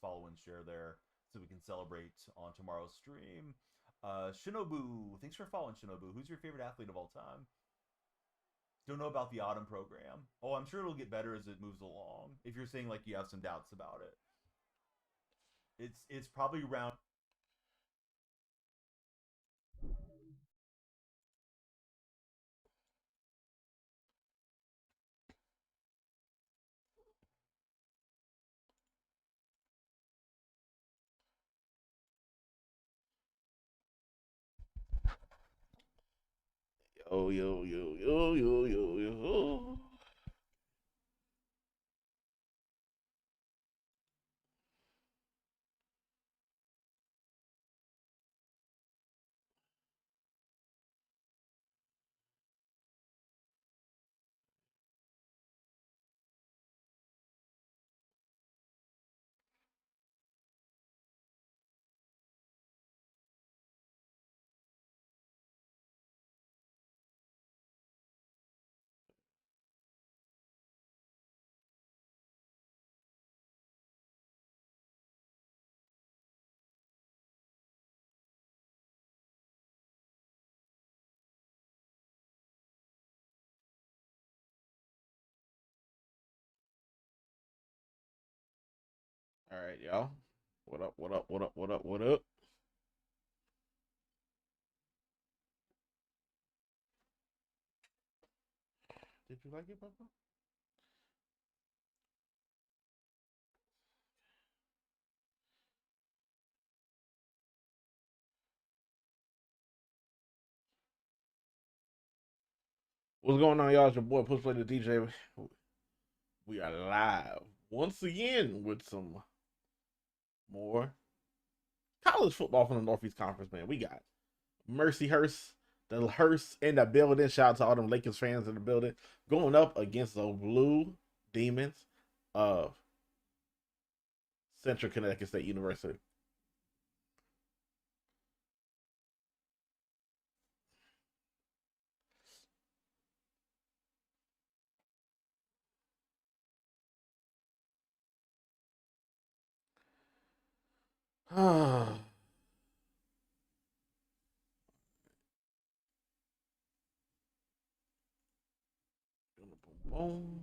follow and share there so we can celebrate on tomorrow's stream. Shinobu, thanks for following, Shinobu. Who's your favorite athlete of all time? Don't know about the autumn program. Oh, I'm sure it'll get better as it moves along. If you're saying like you have some doubts about it, it's probably around. Yo, yo, yo, yo, yo, yo, yo. All right, y'all. What up? What up? What up? What up? What up? Did you like it, Papa? What's going on, y'all? It's your boy Push Play the DJ. We are live once again with some more college football from the Northeast Conference, man. We got Mercyhurst, the Hurst in the building. Shout out to all them Lakers fans in the building. Going up against the Blue Demons of Central Connecticut State University. Boom, boom.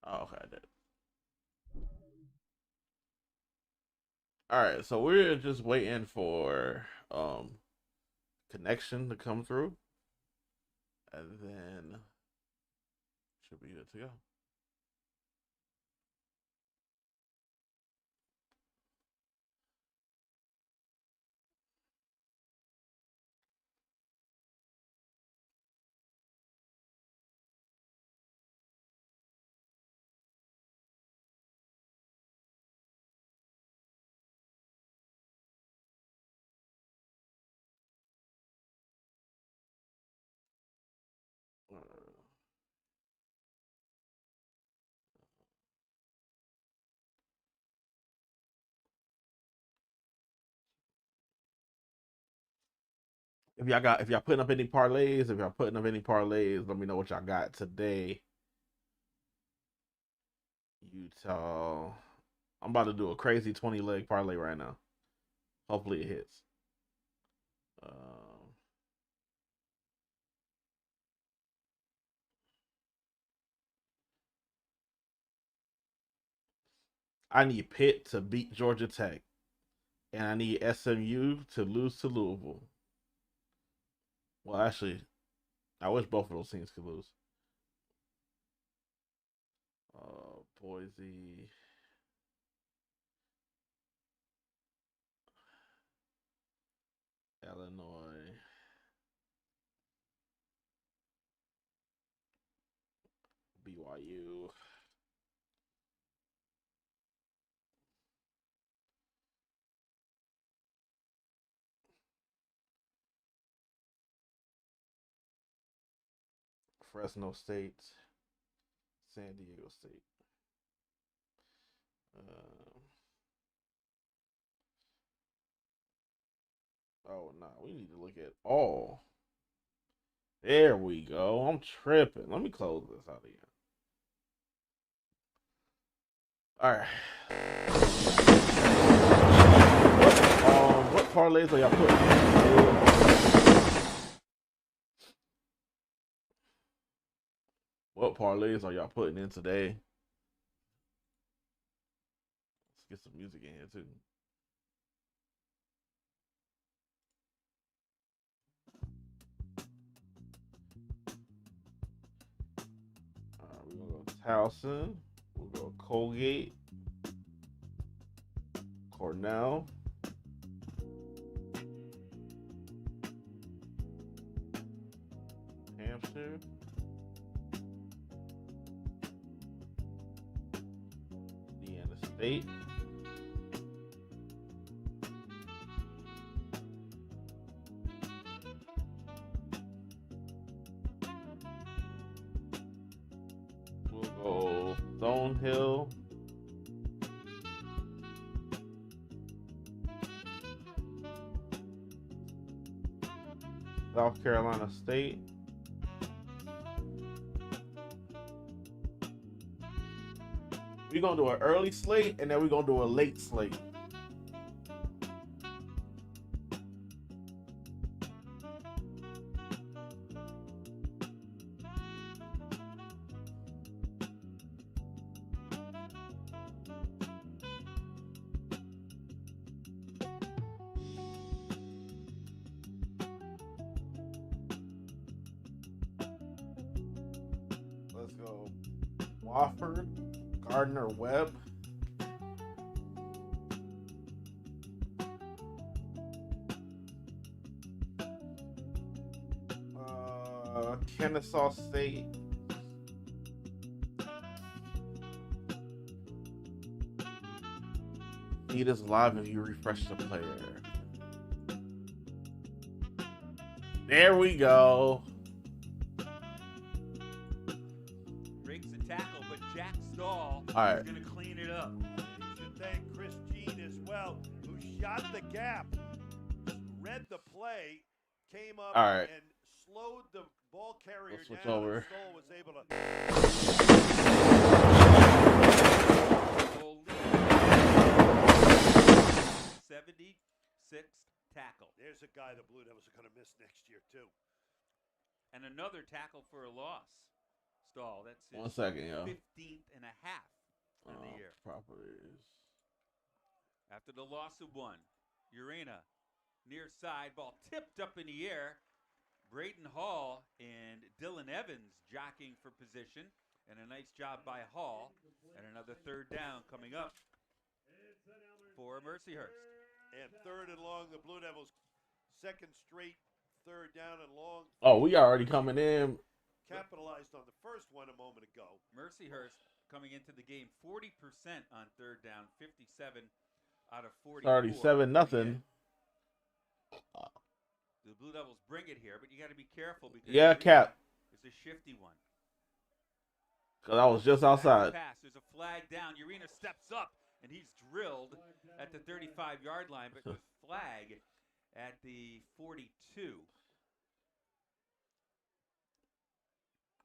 Oh, okay, I did. All right, so we're just waiting for connection to come through, and then should be good to go. If y'all putting up any parlays, if y'all putting up any parlays, let me know what y'all got today. Utah. I'm about to do a crazy 20 leg parlay right now. Hopefully it hits. Um, I need Pitt to beat Georgia Tech, and I need SMU to lose to Louisville. Well, actually, I wish both of those teams could lose. Boise, Illinois, BYU. Fresno State, San Diego State. Oh no, we need to look at all. There we go. I'm tripping. Let me close this out again. All right. What parlays are y'all putting? What parlays are y'all putting in today? Let's get some music in here too. We're gonna go Towson. We'll go Colgate, Cornell, Hampshire, Indiana State, we'll go Stonehill, South Carolina State, we're gonna do an early slate and then we're gonna do a late slate. Let's go Wofford, Gardner Webb, Kennesaw State, Need is live if you refresh the player. There we go. Breaks the tackle, but Jack Stahl All right. is going to clean it up. And you should thank Chris Jean as well, who shot the gap, read the play, came up All right. and slowed the ball carrier Let's switch down. over. And Stoll was able to. Goal lead. 76th tackle. There's a guy the Blue Devils are going to miss next year, too. And another tackle for a loss. Stahl, that's his 1 second, yo. 15th and a half on the year. Properties. After the loss of one, Urena, near side, ball tipped up in the air. Braden Hall and Dylan Evans jockeying for position. And a nice job by Hall. And another third down coming up for Mercyhurst. And third and long, the Blue Devils' second straight third down and long. Oh, we already coming in. Capitalized on the first one a moment ago. Mercyhurst coming into the game 40% on third down, 57 out of 40. 37-0. The Blue Devils bring it here, but you got to be careful because Yeah, Cap. It's a shifty one. Because I was just outside. Pass. There's a flag down. Urena steps up, and he's drilled at the 35-yard line, but the flag at the 42.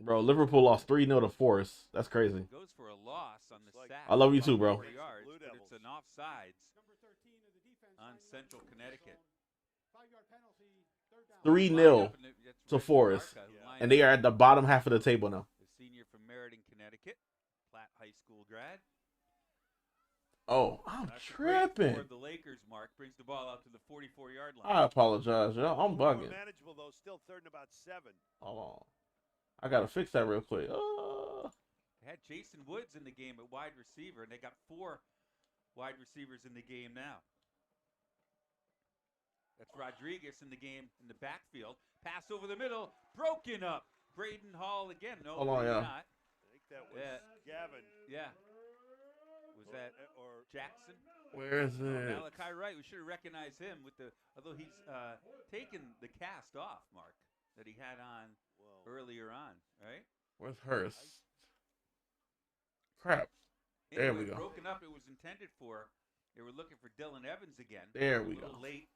Bro, Liverpool lost 3-0 to Forest. That's crazy. Goes for a loss on the Like- sack. I love you too, bro. 4 yards, Blue but it's Devils. an offsides on Central Connecticut. 3-0 That's to Reggie Forest. Marca, who lined and they up. are at the bottom half of the table now. The senior from Meriden, Connecticut, Platt High School grad. Oh, I'm That's a great tripping. score. The Lakers, Mark, brings the ball out to the 44-yard line. I apologize, yo. I'm More bugging. manageable, though. Still third and about 7. Hold on. I gotta fix that real quick. They had Jason Woods in the game at wide receiver, and they got 4 wide receivers in the game now. That's Rodriguez in the game in the backfield. Pass over the middle, broken up. Braden Hall again. No, Hold on, maybe yeah. not. I think that was Yeah. Gavin. Yeah. Was that or Jackson? Where is No, it? Malachi Wright. We should have recognized him with the. Although he's taken the cast off, Mark, that he had on well, earlier on. right? Where's Hurst? Crap. There Anyway, we go. broken up. It was intended for. They were looking for Dylan Evans again. There a we little go. late,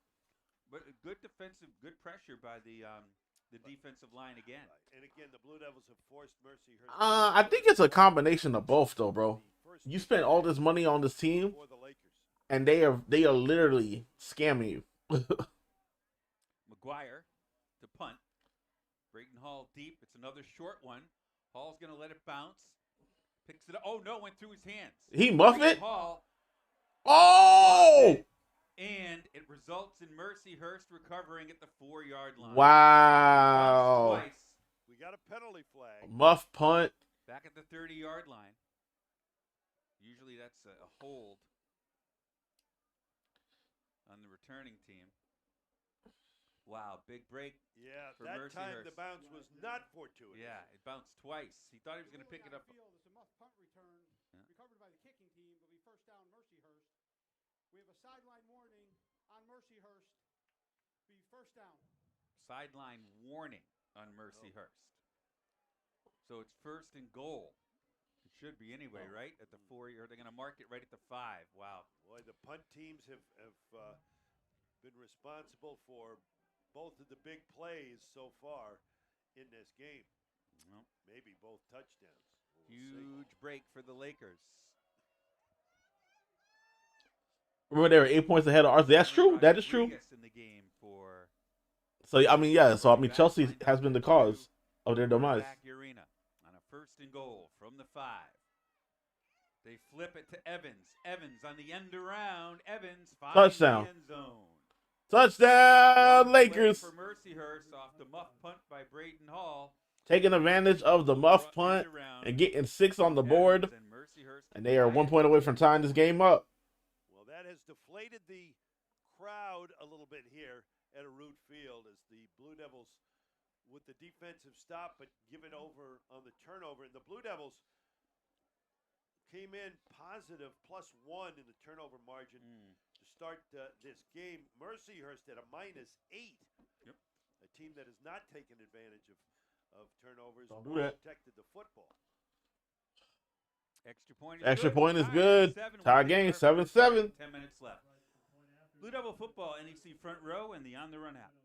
but a good defensive, good pressure by the defensive line again. And again, the Blue Devils have forced Mercyhurst. I think it's a combination of both, though, bro. You spend all this money on this team, for the Lakers. and they are literally scamming you. McGuire to punt. Brayton Hall deep. It's another short one. Hall's going to let it bounce. Picks it up. Oh, no, it went through his hands. He muffed it? Hall. Oh! And it results in Mercyhurst recovering at the 4-yard line. Wow. Twice. We got a penalty flag. Muff punt. Back at the 30-yard line. Usually that's a hold on the returning team. Wow, big break. Yeah, for that time Mercyhurst. the bounce was not fortuitous. Yeah, it bounced twice. He thought he was going to pick it up. It's a muff punt return recovered by the kicking team. It'll be first down Mercyhurst. We have a sideline warning on Mercyhurst. Be first down. Sideline warning on Mercyhurst. So it's first and goal. It should be anyway, right? At the 4, or they're going to mark it right at the 5. Wow. Boy, the punt teams have been responsible for both of the big plays so far in this game. Well, Maybe both touchdowns. We'll huge break for the Lakers. Remember, they were 8 points ahead of ours. That's true. That is true. Rodriguez in the game for So, I mean, yeah. So, I mean, Chelsea has been the cause of their demise. Back Arena on a first and goal from the 5. They flip it to Evans. Evans on the end around. Evans finds Touchdown. the end zone. Touchdown, One play Lakers. for Mercyhurst off the muff punt by Brayton Hall. Taking advantage of the muff punt and getting 6 on the board. Evans and Mercyhurst And they are 1 point away from tying this game up. Well, that has deflated the crowd a little bit here at a root field as the Blue Devils with the defensive stop but give it over on the turnover. And the Blue Devils came in positive +1 in the turnover margin to start this game. Mercyhurst at a -8. Yep. A team that has not taken advantage of turnovers. Don't do that. Protected the football. Extra point is Extra good. point is Tie good. 7, Tie one game, minute left. 7-7. 10 minutes left. Blue Devil football, NEC front row and the On the Run app.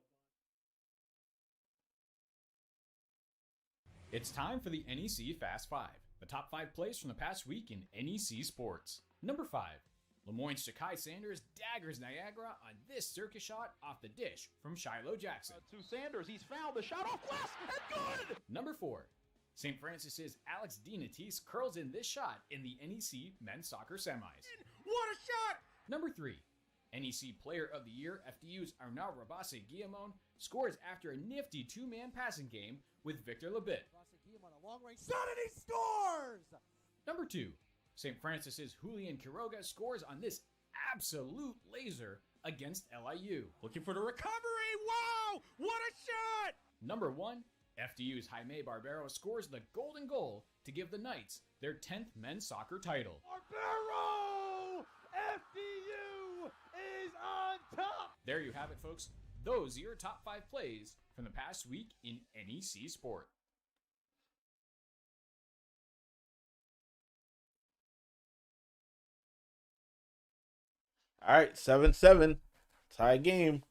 It's time for the NEC Fast 5, the top 5 plays from the past week in NEC sports. Number 5, Lemoyne's Ja'Kai Sanders daggers Niagara on this circus shot off the dish from Shiloh Jackson. To Sanders, he's fouled the shot off glass and good! Number 4, St. Francis's Alex DiNatisse curls in this shot in the NEC men's soccer semis. What a shot! Number 3, NEC Player of the Year FDU's Arnaud Rabase Guillamon scores after a nifty 2-man passing game with Victor Labit. On a long range shot and he scores! Number 2, St. Francis's Julian Quiroga scores on this absolute laser against LIU. Looking for the recovery. Wow! What a shot! Number 1, FDU's Jaime Barbero scores the golden goal to give the Knights their 10th men's soccer title. Barbero! FDU is on top! There you have it, folks. Those are your top 5 plays from the past week in NEC sport. All right, 7-7. Tie game.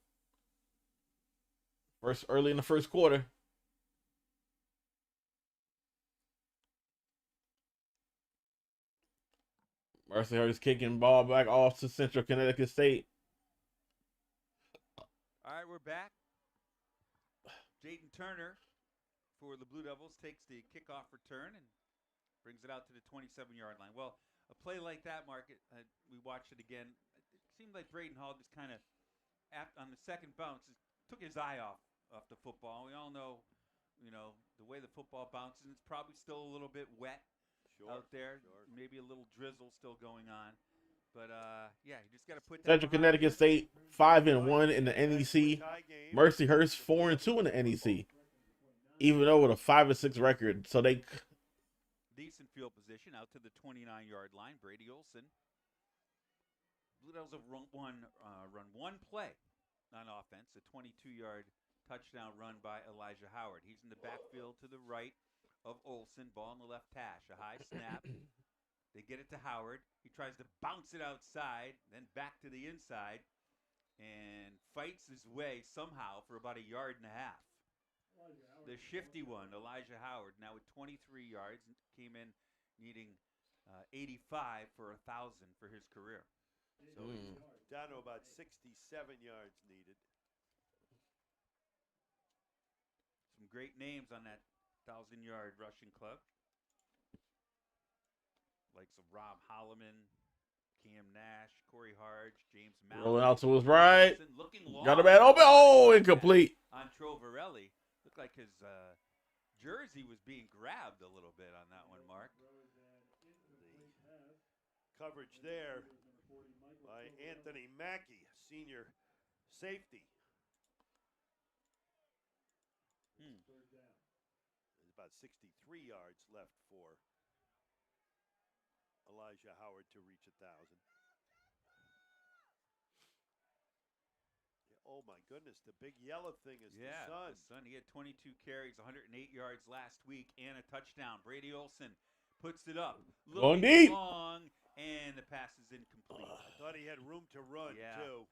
Early in the first quarter. Mercyhurst kicking ball back off to Central Connecticut State. All right, we're back. Jaden Turner for the Blue Devils takes the kickoff return and brings it out to the 27-yard line. Well, a play like that, Mark, we watched it again. It seemed like Brayton Hall just kind of, on the second bounce, took his eye off the football. We all know, the way the football bounces, it's probably still a little bit wet out there. Sure. Maybe a little drizzle still going on. But, yeah, you just got to put that Central Connecticut State 5-1 in the NEC. Mercyhurst 4-2 in the NEC. Even though with a 5-6 record. So they... Decent field position out to the 29-yard line. Brady Olson. Blue Devils have run one play on offense, a 22-yard touchdown run by Elijah Howard. He's in the backfield to the right. of Olsen. Ball in the left hash. A high snap. They get it to Howard. He tries to bounce it outside, then back to the inside, and fights his way somehow for about 1.5 yards. The shifty one, Elijah Howard, now with 23 yards, came in needing 85 for 1,000 for his career. So he's down to about 67 yards needed. Some great names on that 1,000-yard rushing club. Likes of Rob Holloman, Cam Nash, Corey Harge, James Mallon. Rolling out to his right. Looking long. Got a man open. Oh, incomplete. On Trovarelli. Looked like his jersey was being grabbed a little bit on that one, Mark. The coverage there by Anthony Mackey, senior safety. There's about 63 yards left for Elijah Howard to reach 1,000. Oh my goodness, the big yellow thing is the Sun. He had 22 carries, 108 yards last week, and a touchdown. Brady Olsen puts it up. Going deep. Long, and the pass is incomplete. I thought he had room to run, too.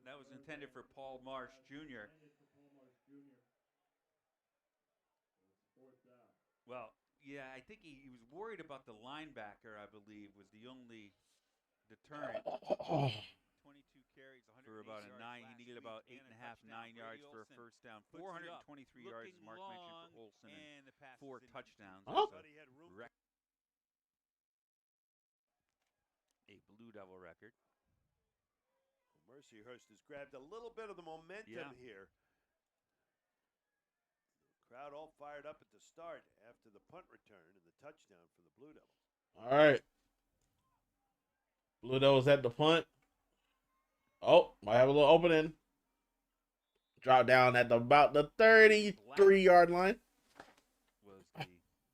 That was intended for Paul Marsh Jr. Well, yeah, I think he was worried about the linebacker, I believe, was the only deterrent. 22 carries, 100 for about a 9. He needed about 8.5, 9 yards for a first down. 423 yards, as Mark mentioned, for Olsen, and 4 touchdowns. Oh. A Blue Devil record. Mercyhurst has grabbed a little bit of the momentum here. Crowd all fired up at the start after the punt return and the touchdown for the Blue Devils. All right. Blue Devils at the punt. Oh, might have a little opening. Drop down at about the 33-yard line.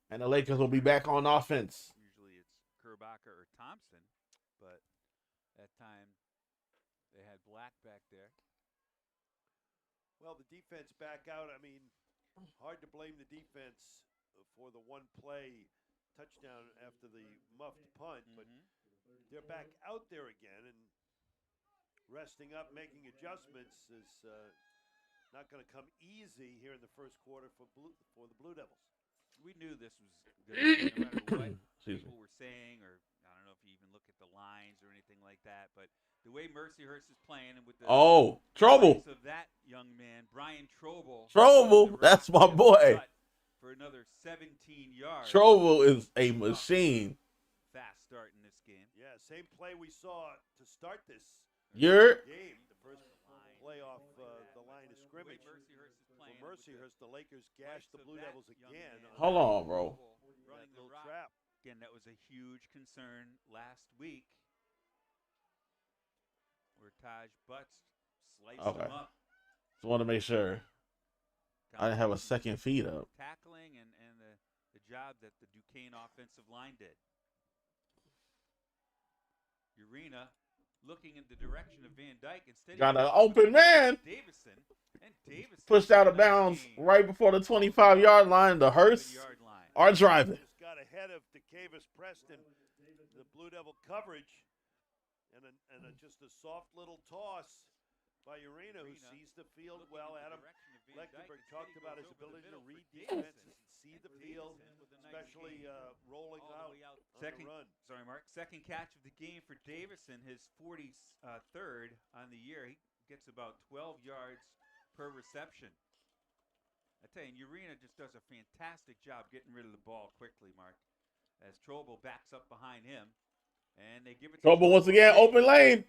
And the Lakers will be back on offense. Usually it's Kerbacher or Thompson, but that time they had Black back there. Well, the defense back out. I mean, hard to blame the defense for the one play touchdown after the muffed punt, but they're back out there again and resting up, making adjustments is not going to come easy here in the first quarter for the Blue Devils. We knew this was going to be, no matter what people were saying, or I don't know if you even look at the lines or anything like that, but the way Mercyhurst is playing and with the Trouble of that young man, Brian Trouble, that's my boy. For another 17 yards. Trouble is a machine. Fast start in this game. Yeah, same play we saw to start this game. The first play off the line of scrimmage. For Mercyhurst, the Lakers gashed the Blue Devils again. Hold on, bro. Running the trap. Again, that was a huge concern last week, where Taj Butts sliced him up. Just want to make sure I didn't have a second feed up. Tackling and the job that the Duquesne offensive line did. Urena looking in the direction of Van Dyke. Instead, got an open man. Davison pushed out of bounds right before the 25-yard line. The Hurst are driving. Just got ahead of DeCavis Preston. The Blue Devil coverage. And just a soft little toss by Urena, who sees the field well. Adam Lechtenberg talked about his ability to read defenses and see the field, especially rolling out on the run. Sorry, Mark. Second catch of the game for Davison, his 43rd on the year. He gets about 12 yards per reception. I tell you, Urena just does a fantastic job getting rid of the ball quickly, Mark, as Trouble backs up behind him. And they give it to Trouble once again, open lane.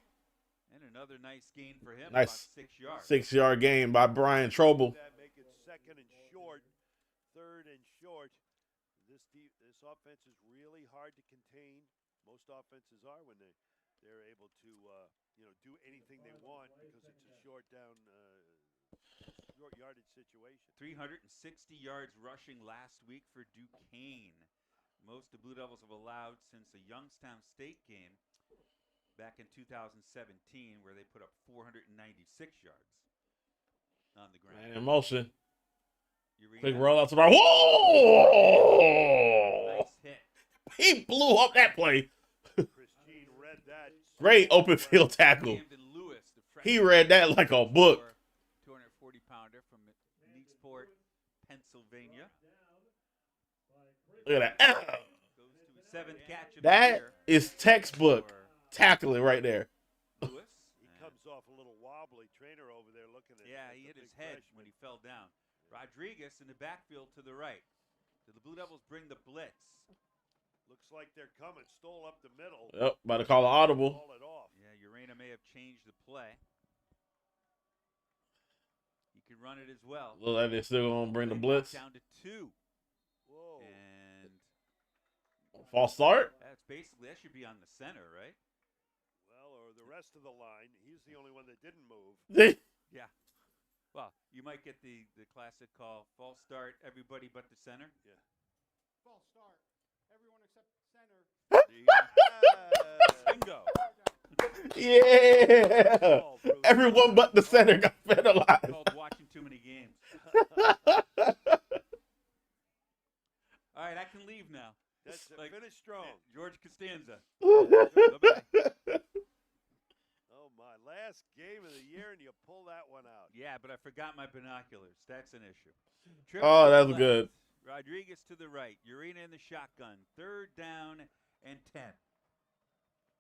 And another nice gain for him, nice. about 6 yards. 6-yard gain by Brian Trouble. Make it second and short, third and short. This offense is really hard to contain. Most offenses are when they're able to do anything they want because it's a short yardage situation. 360 yards rushing last week for Duquesne. Most the Blue Devils have allowed since the Youngstown State game back in 2017, where they put up 496 yards on the ground. And in motion. Quick Urena, roll out to right. Whoa! nice hit. He blew up that play. Christine read that. Great so open well. field tackle. Camden Lewis, the He freshman read that like a book. 240-pounder from Leaksport, Pennsylvania. Look at that. Goes to his 7th catch of the That year is textbook for tackling right there. Lewis. He comes off a little wobbly. Trainer over there looking at. Yeah, at he the hit his big head freshman. when he fell down. Rodriguez in the backfield to the right. So the Blue Devils bring the blitz. Looks like they're coming. Stole up the middle. Yep, about to call an audible. Call it off. Yeah, Urena may have changed the play. He can run it as well. Look like they're still gonna bring the They blitz. knocked down to 2. Whoa. And False start. that's basically, that should be on the center, right? Well, or the rest of the line. He's the only one that didn't move. Yeah. Well, you might get the classic call, false start, everybody but the center. False start. Everyone except center. Bingo. Yeah. Oh, Bruce. Everyone but the center got penalized. Called watching too many games. All right, I can leave now. That's it. Like- Finish strong. George Costanza. Bye-bye. Oh my! Last game of the year, and you pull that one out. Yeah, but I forgot my binoculars. That's an issue. Oh, that's left. good. Rodriguez to the right. Urena in the shotgun. 3rd down and 10.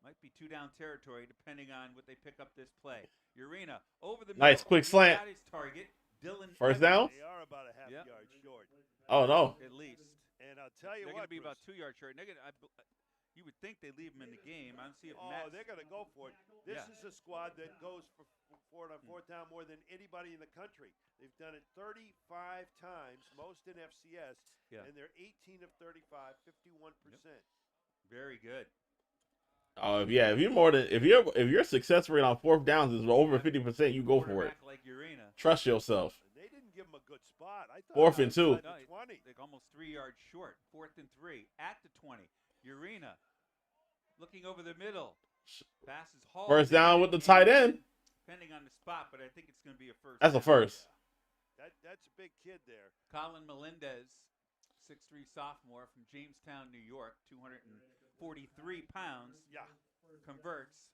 Might be 2-down territory depending on what they pick up this play. Urena over the Nice middle. quick He's slant. got his target. Dylan First Evans, down? They are about a half Yep. yard short, Oh no. at least. and I'll tell you They're what, going to be about Bruce, 2 yards short. They're gonna, you would think they leave him in the game. I don't see if oh, Matt's they're going to go for it. This Yeah. is a squad that goes for it on 4th down more than anybody in the country. They've done it 35 times, most in FCS, Yeah. and they're 18 of 35, 51%. very good. Oh yeah. If your success rate on 4th downs is over 50%, you go for it. Quarterback like Urena. Trust yourself. And they didn't give him a good spot. I thought 4th and 2. outside the 20. Like almost 3 yards short. 4th and 3 at the 20. Urena looking over the middle. Passes hauled First down in, with the tight end. Depending on the spot, but I think it's going to be a first. That's a down. first. That's a big kid there. Colin Melendez, 6'3" sophomore from Jamestown, New York, 243 pounds, Yeah. converts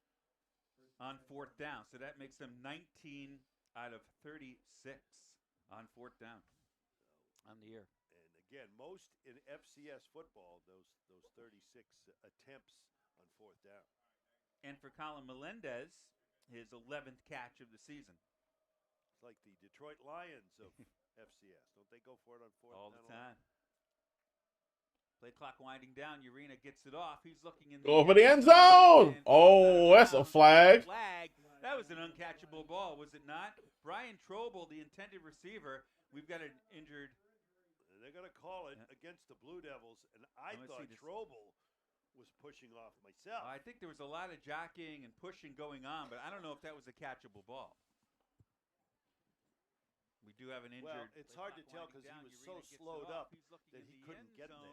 on 4th down. So that makes them 19 out of 36 on 4th down on the year. And again, most in FCS football, those 36 attempts on 4th down. And for Colin Melendez, his 11th catch of the season. It's like the Detroit Lions of FCS. Don't they go for it on 4th All down? the time. Play clock winding down. Urena gets it off. He's looking in Go for the end zone. and Oh, that's a flag. Flag. That was an uncatchable ball, was it not? Brian Trobel, the intended receiver. We've got an injured. And they're going to call it against the Blue Devils. And I I'm gonna thought see this. Trobel was pushing off myself. I think there was a lot of jockeying and pushing going on, but I don't know if that was a catchable ball. We do have an injured. Well, it's hard to tell because he was so slowed up that he couldn't get there.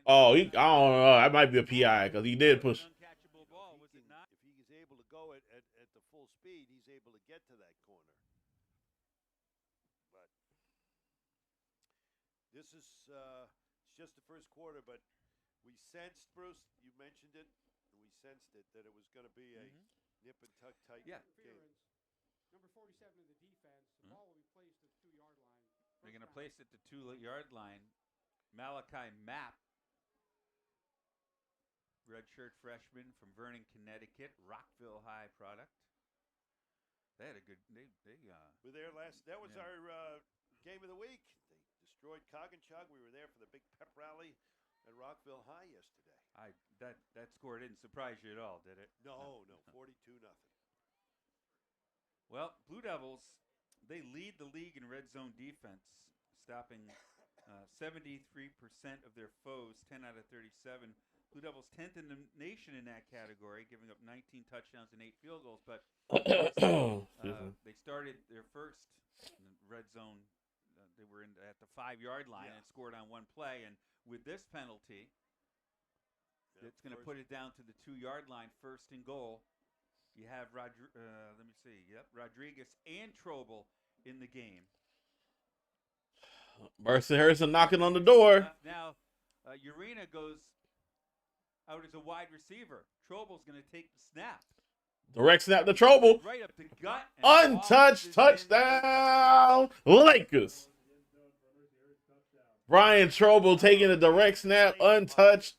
Oh, I don't know. That might be a PI because he did push. Uncatchable ball, was it not? If he's able to go at the full speed, he's able to get to that corner. But this is it's just the first quarter, but we sensed, Bruce, you mentioned it, and we sensed it, that it was going to be a nip and tuck type Yeah. game. Interference. Number 47 in the defense. The ball will be placed at the 2-yard line. They're going to place it at the 2-yard line. Malachi Mapp, redshirt freshman from Vernon, Connecticut, Rockville High product. They had a good. They We were there last. That was Yeah. our game of the week. They destroyed Coggins. We were there for the big pep rally at Rockville High yesterday. that score didn't surprise you at all, did it? No, 42-0. Well, Blue Devils, they lead the league in red zone defense, stopping 73% of their foes, 10 out of 37. Blue Devils 10th in the nation in that category, giving up 19 touchdowns and 8 field goals. But they started their first red zone. They were at the 5-yard line and scored on one play. And with this penalty, it's going to put it down to the 2-yard line, first and goal. You have Rodriguez and Trobel in the game. Mercyhurst are knocking on the door. Now, Urena goes out as a wide receiver. Trobel's going to take the snap. Direct snap to Trobel. Right up the gut. And Untouched touchdown, Lakers. Brian Trobel taking a direct snap, untouched,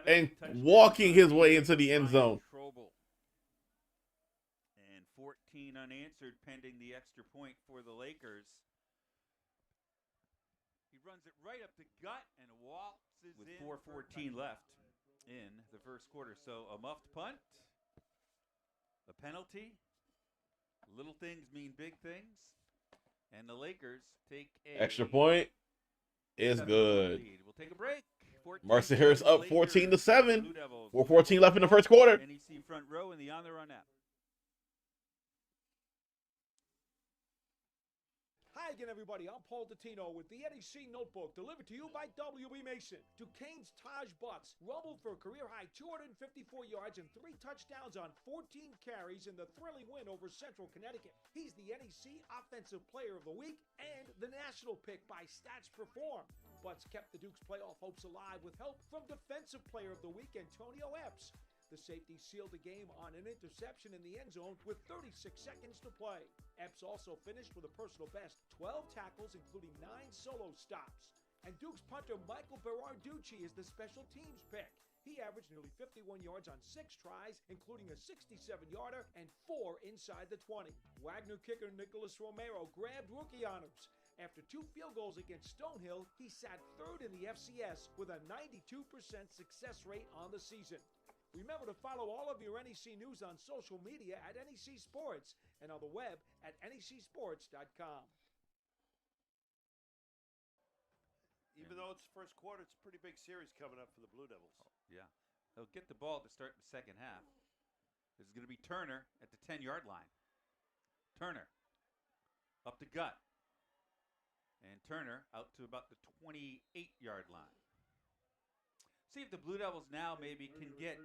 and walking his way into the end zone. Trobel. And 14 unanswered pending the extra point for the Lakers. He runs it right up the gut and waltzes with in. With 4:14 left in the first quarter. So a muffed punt, a penalty. Little things mean big things. And the Lakers take a Extra point is good. lead. We'll take a break. Mercyhurst up 14-7. 4:14 left in the first quarter. NEC front row in the On the Run app. Hi again, everybody. I'm Paul Dottino with the NEC Notebook, delivered to you by W.B. Mason. Duquesne's Taj Butts rumbled for a career-high 254 yards and 3 touchdowns on 14 carries in the thrilling win over Central Connecticut. He's the NEC Offensive Player of the Week and the national pick by Stats Perform. Butts kept the Duke's playoff hopes alive with help from Defensive Player of the Week Antonio Epps. The safety sealed the game on an interception in the end zone with 36 seconds to play. Epps also finished with a personal best 12 tackles, including 9 solo stops. And Duke's punter Michael Berarducci is the special teams pick. He averaged nearly 51 yards on 6 tries, including a 67-yarder and 4 inside the 20. Wagner kicker Nicholas Romero grabbed rookie honors. After 2 field goals against Stonehill, he sat 3rd in the FCS with a 92% success rate on the season. Remember to follow all of your NEC news on social media at NEC Sports and on the web at necsports.com. Even though it's first quarter, it's a pretty big series coming up for the Blue Devils. Yeah. They'll get the ball to start the second half. This is going to be Turner at the 10-yard line. Turner up the gut. And Turner out to about the 28-yard line. See if the Blue Devils now maybe can get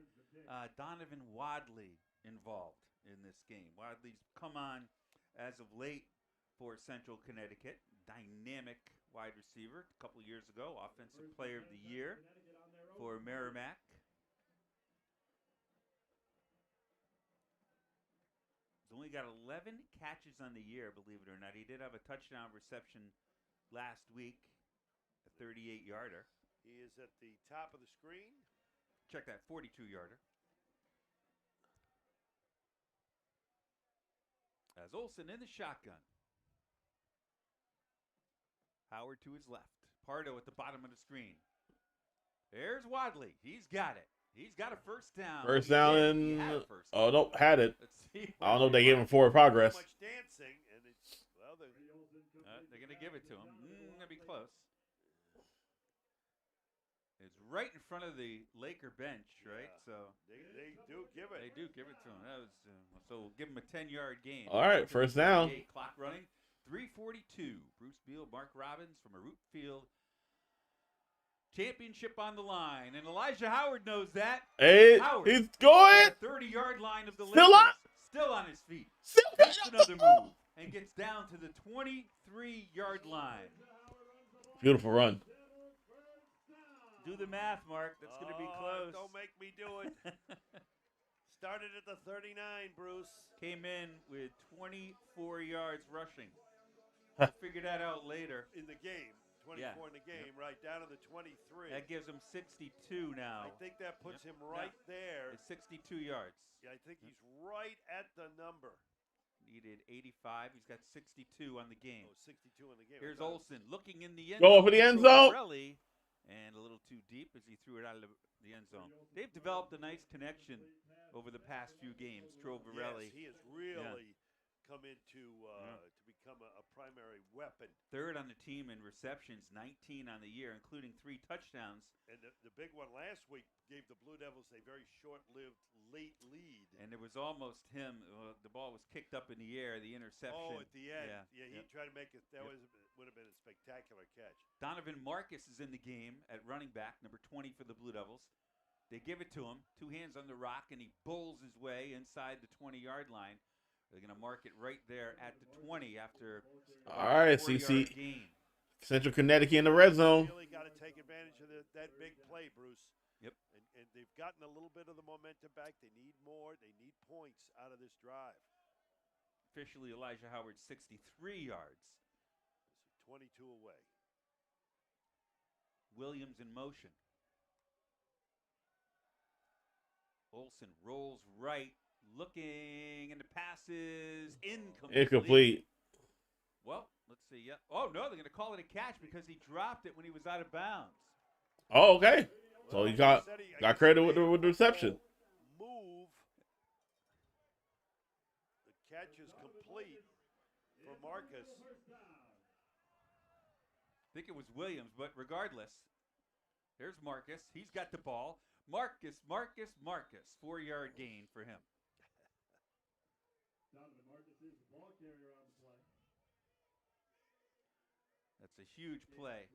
Donovan Wadley involved in this game. Wadley's come on as of late for Central Connecticut. Dynamic wide receiver a couple years ago. Offensive Player of the Year for Merrimack. He's only got 11 catches on the year, believe it or not. He did have a touchdown reception last week, a 38-yarder. He is at the top of the screen. Check that, 42-yarder. As Olsen in the shotgun. Howard to his left. Pardo at the bottom of the screen. There's Wadley. He's got it. He's got a first down. First down He and had a first oh down. nope, had it. Let's see. I don't know if they gave him forward progress. So much dancing, and it's well, They're going to give it to him. Going to be close. It's right in front of the Laker bench, right? Yeah. So they do give it. They do give it to him. That was so we'll give him a 10-yard gain. All right, first down. Clock running. 3:42. Bruce Beal, Mark Robbins from a root field. Championship on the line, and Elijah Howard knows that. Hey, Howard, he's going. 30-yard line of the Still Lakers. up. Still on his feet. Still Makes another move and gets down to the 23-yard line. Beautiful run. Do the math, Mark. That's going to be close. Don't make me do it. Started at the 39, Bruce. Came in with 24 yards rushing. We'll figure that out later. In the game. 24 in the game, right down to the 23. That gives him 62 now. I think that puts him right there. It's 62 yards. Yeah, I think he's right at the number. Needed 85. He's got 62 on the game. Oh, 62 in the game. Here's Olsen looking in the end Go zone. for the end zone. And a little too deep as he threw it out of the end zone. They've developed a nice connection over the past few games. Trovarelli. Yes, he has really come into to become a primary weapon. 3rd on the team in receptions, 19 on the year, including 3 touchdowns. And the big one last week gave the Blue Devils a very short-lived late lead. And it was almost him. The ball was kicked up in the air, the interception. Oh, at the end. Yeah, he tried to make it. That would have been a spectacular catch. Donovan Marcus is in the game at running back, number 20 for the Blue Devils. They give it to him, 2 hands on the rock, and he bowls his way inside the 20-yard line. They're going to mark it right there at the 20 after All right, CC. Central Connecticut in the red zone. Really got to take advantage of that big play, Bruce. Yep. And they've gotten a little bit of the momentum back. They need more. They need points out of this drive. Officially, Elijah Howard 63 yards. 22 away. Williams in motion. Olsen rolls right, looking, and the pass is Incomplete. Well, let's see. Yeah. Oh, no, they're going to call it a catch because he dropped it when he was out of bounds. Oh, okay. So Well, he got credit with the reception. Move. The catch is complete for Marcus. I think it was Williams, but regardless, there's Marcus. He's got the ball. Marcus. 4-yard gain for him. Donovan Marcus is the ball carrier on the play. That's a huge play.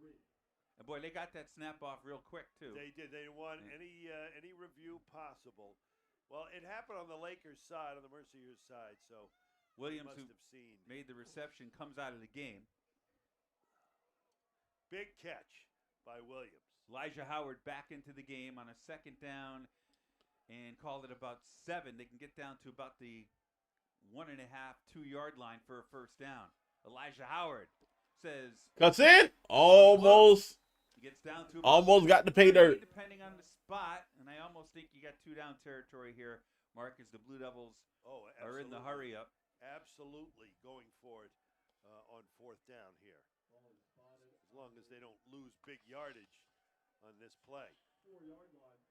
And boy, they got that snap off real quick too. They did. They didn't want any review possible. Well, it happened on the Lakers' side, on the Mercyhurst side, so Williams, must who have seen. made the reception, comes out of the game. Big catch by Williams. Elijah Howard back into the game on a second down and called it about 7. They can get down to about the 1.5, 2-yard line for a first down. Elijah Howard says Cuts in. Almost. he gets down to Almost got the pay dirt. depending on the spot, and I almost think you got 2 down territory here, Marcus. The Blue Devils are in the hurry up. Absolutely going for it on 4th down here. As long as they don't lose big yardage on this play. 4-yard line.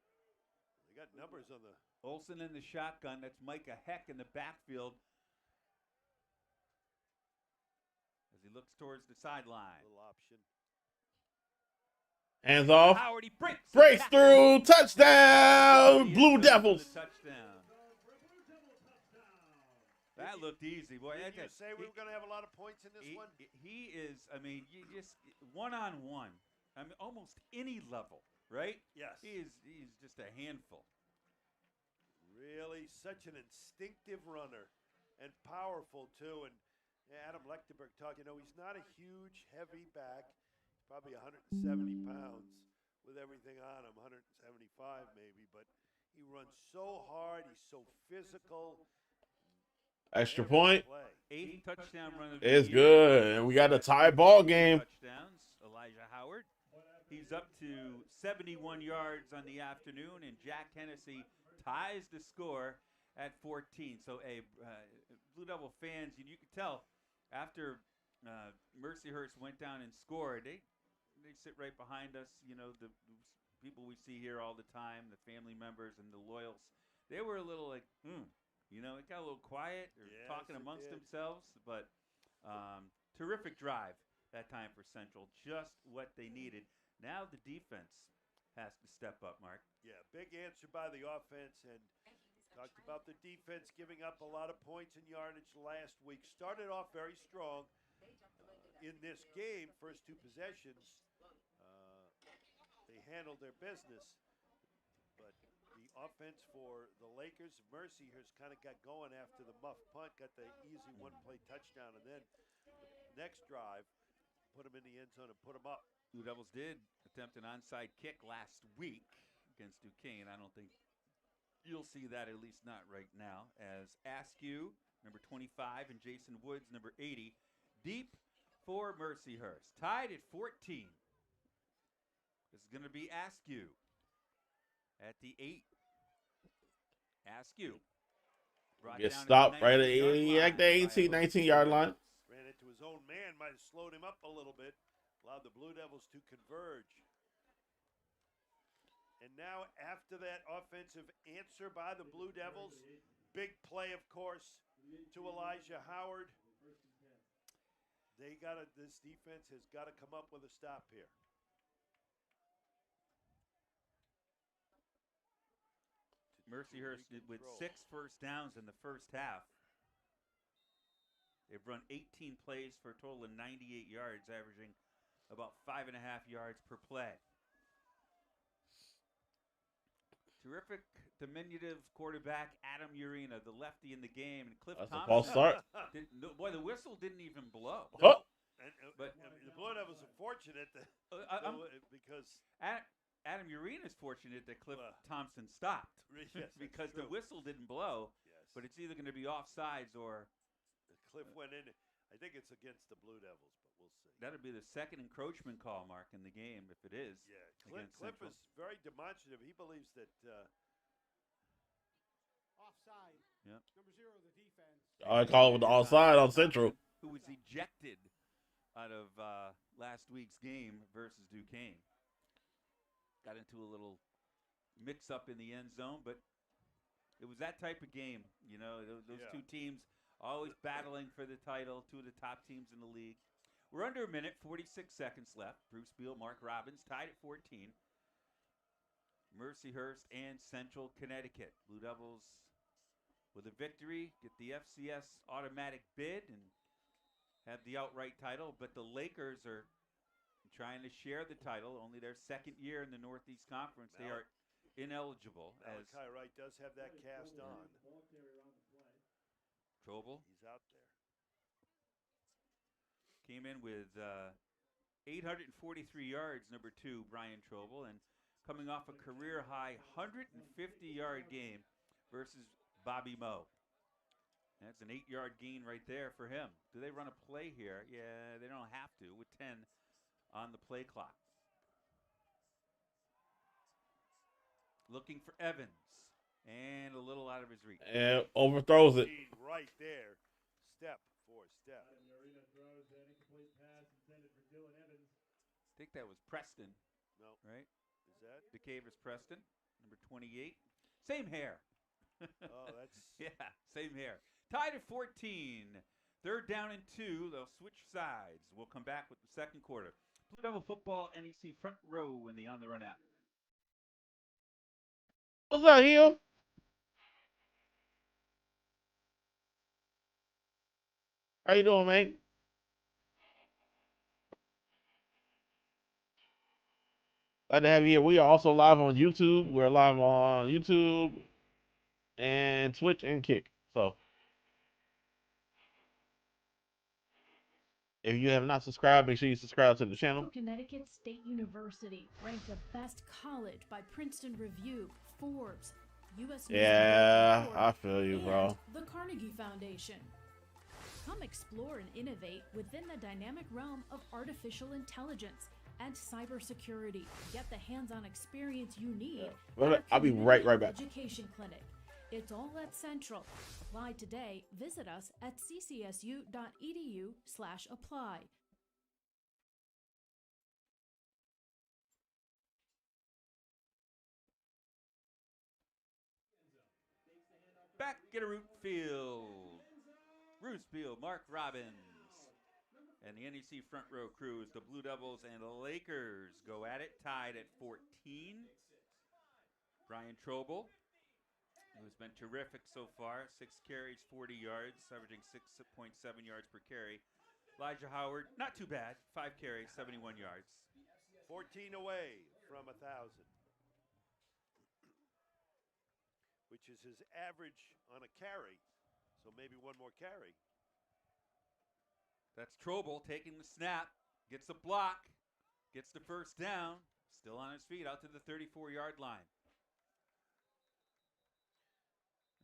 They got numbers on the. Olsen in the shotgun. That's Micah Heck in the backfield as he looks towards the sideline. Little option. Hands off. Howard, he breaks Through. Touchdown. Blue Devils. Touchdown. That looked easy, boy. Did you say we were going to have a lot of points in this one? He is. I mean, you just one-on-one. I mean, almost any level, right? Yes. He's just a handful. Really, such an instinctive runner and powerful too. And Adam Lechtenberg talked. He's not a huge, heavy back. He's probably 170 pounds with everything on him, 175 maybe. But he runs so hard. He's so physical. Extra point. 8th touchdown run of the It's year. good. And we got a tie ball game. Touchdowns. Elijah Howard. He's up to 71 yards on the afternoon, and Jack Hennessy ties the score at 14. So, Blue Devil fans, you can tell after Mercyhurst went down and scored, they sit right behind us. The people we see here all the time, the family members and the loyals. They were a little like, it got a little quiet or talking amongst themselves, but terrific drive that time for Central. Just what they needed. Now the defense has to step up, Mark. Yeah, big answer by the offense, and talked about the defense giving up a lot of points and yardage last week. Started off very strong in this game. First 2 possessions, they handled their business. But the offense for the Lakers, Mercyhurst kind of got going after the muff punt, got the easy 1-play touchdown, and then the next drive, put them in the end zone and put them up. Blue Devils did attempt an onside kick last week against Duquesne. I don't think you'll see that, at least not right now, as Askew, number 25, and Jason Woods, number 80, deep for Mercyhurst. Tied at 14. This is going to be Askew at the 8. Askew. Get stopped right at the 18, 19-yard line. Ran into his own man, might have slowed him up a little bit. Allowed the Blue Devils to converge. And now after that offensive answer by the Blue Devils, big play, of course, to Elijah Howard. This defense has got to come up with a stop here. Mercyhurst with 6 first downs in the first half. They've run 18 plays for a total of 98 yards, averaging about 5.5 yards per play. Terrific, diminutive quarterback Adam Urena, the lefty in the game, and Cliff That's a Thompson. false start. Boy, the whistle didn't even blow. Oh. But the Blue Devils are fortunate that because Adam Urena's fortunate that Cliff Well, Thompson stopped yes, that's because the true. whistle didn't blow. Yes. But it's either going to be offsides or Cliff went in. I think it's against the Blue Devils, but we'll see. that'll be the second encroachment call, Mark, in the game if it is. Yeah, against Cliff Central. is very demonstrative. He believes that Offside. Yep. Number 0, the defense. I call it with the offside on Central. Who was ejected out of last week's game versus Duquesne. Got into a little mix-up in the end zone, but it was that type of game. You know, those two teams always battling for the title, two of the top teams in the league. We're under a minute, 46 seconds left. Bruce Beal, Mark Robbins tied at 14. Mercyhurst and Central Connecticut. Blue Devils with a victory, get the FCS automatic bid and have the outright title. But the Lakers are trying to share the title. Only their second year in the Northeast Conference. They are ineligible. Malachi Wright does have that cast on. Trobel He's out there. came in with 843 yards, number 2, Brian Trobel, and coming off a career-high 150-yard game versus Bobby Moe. That's an 8-yard gain right there for him. Do they run a play here? Yeah, they don't have to with 10 on the play clock. Looking for Evans. And a little out of his reach. And overthrows it. Right there. Step for step. I think that was Preston. No. Right? Is that? DeCavis Preston, number 28. Same hair. Oh, that's... Yeah, same hair. Tied at 14. Third down and 2. They'll switch sides. We'll come back with the second quarter. Blue Devil Football NEC Front Row in the On the Run app. What's up, Hill? How you doing, mate? Glad to have you here. We are also live on YouTube. We're live on YouTube and Twitch and Kick. So if you have not subscribed, make sure you subscribe to the channel. Connecticut State University, ranked the best college by Princeton Review, Forbes, U.S. Yeah, I feel you, bro. The Carnegie Foundation. Come explore and innovate within the dynamic realm of artificial intelligence and cybersecurity. Get the hands-on experience you need. I'll be right back. Education clinic. It's all at Central. Apply today. Visit us at ccsu.edu/apply. Back at a Root Field. Bruce Beal, Mark Robbins, and the NEC Front Row crew as the Blue Devils and the Lakers go at it, tied at 14. Brian Trobel, who's been terrific so far, 6 carries, 40 yards, averaging 6.7 yards per carry. Elijah Howard, not too bad, 5 carries, 71 yards. 14 away from 1,000, which is his average on a carry. So maybe one more carry. That's Trobel taking the snap, gets the block, gets the first down, still on his feet out to the 34-yard line.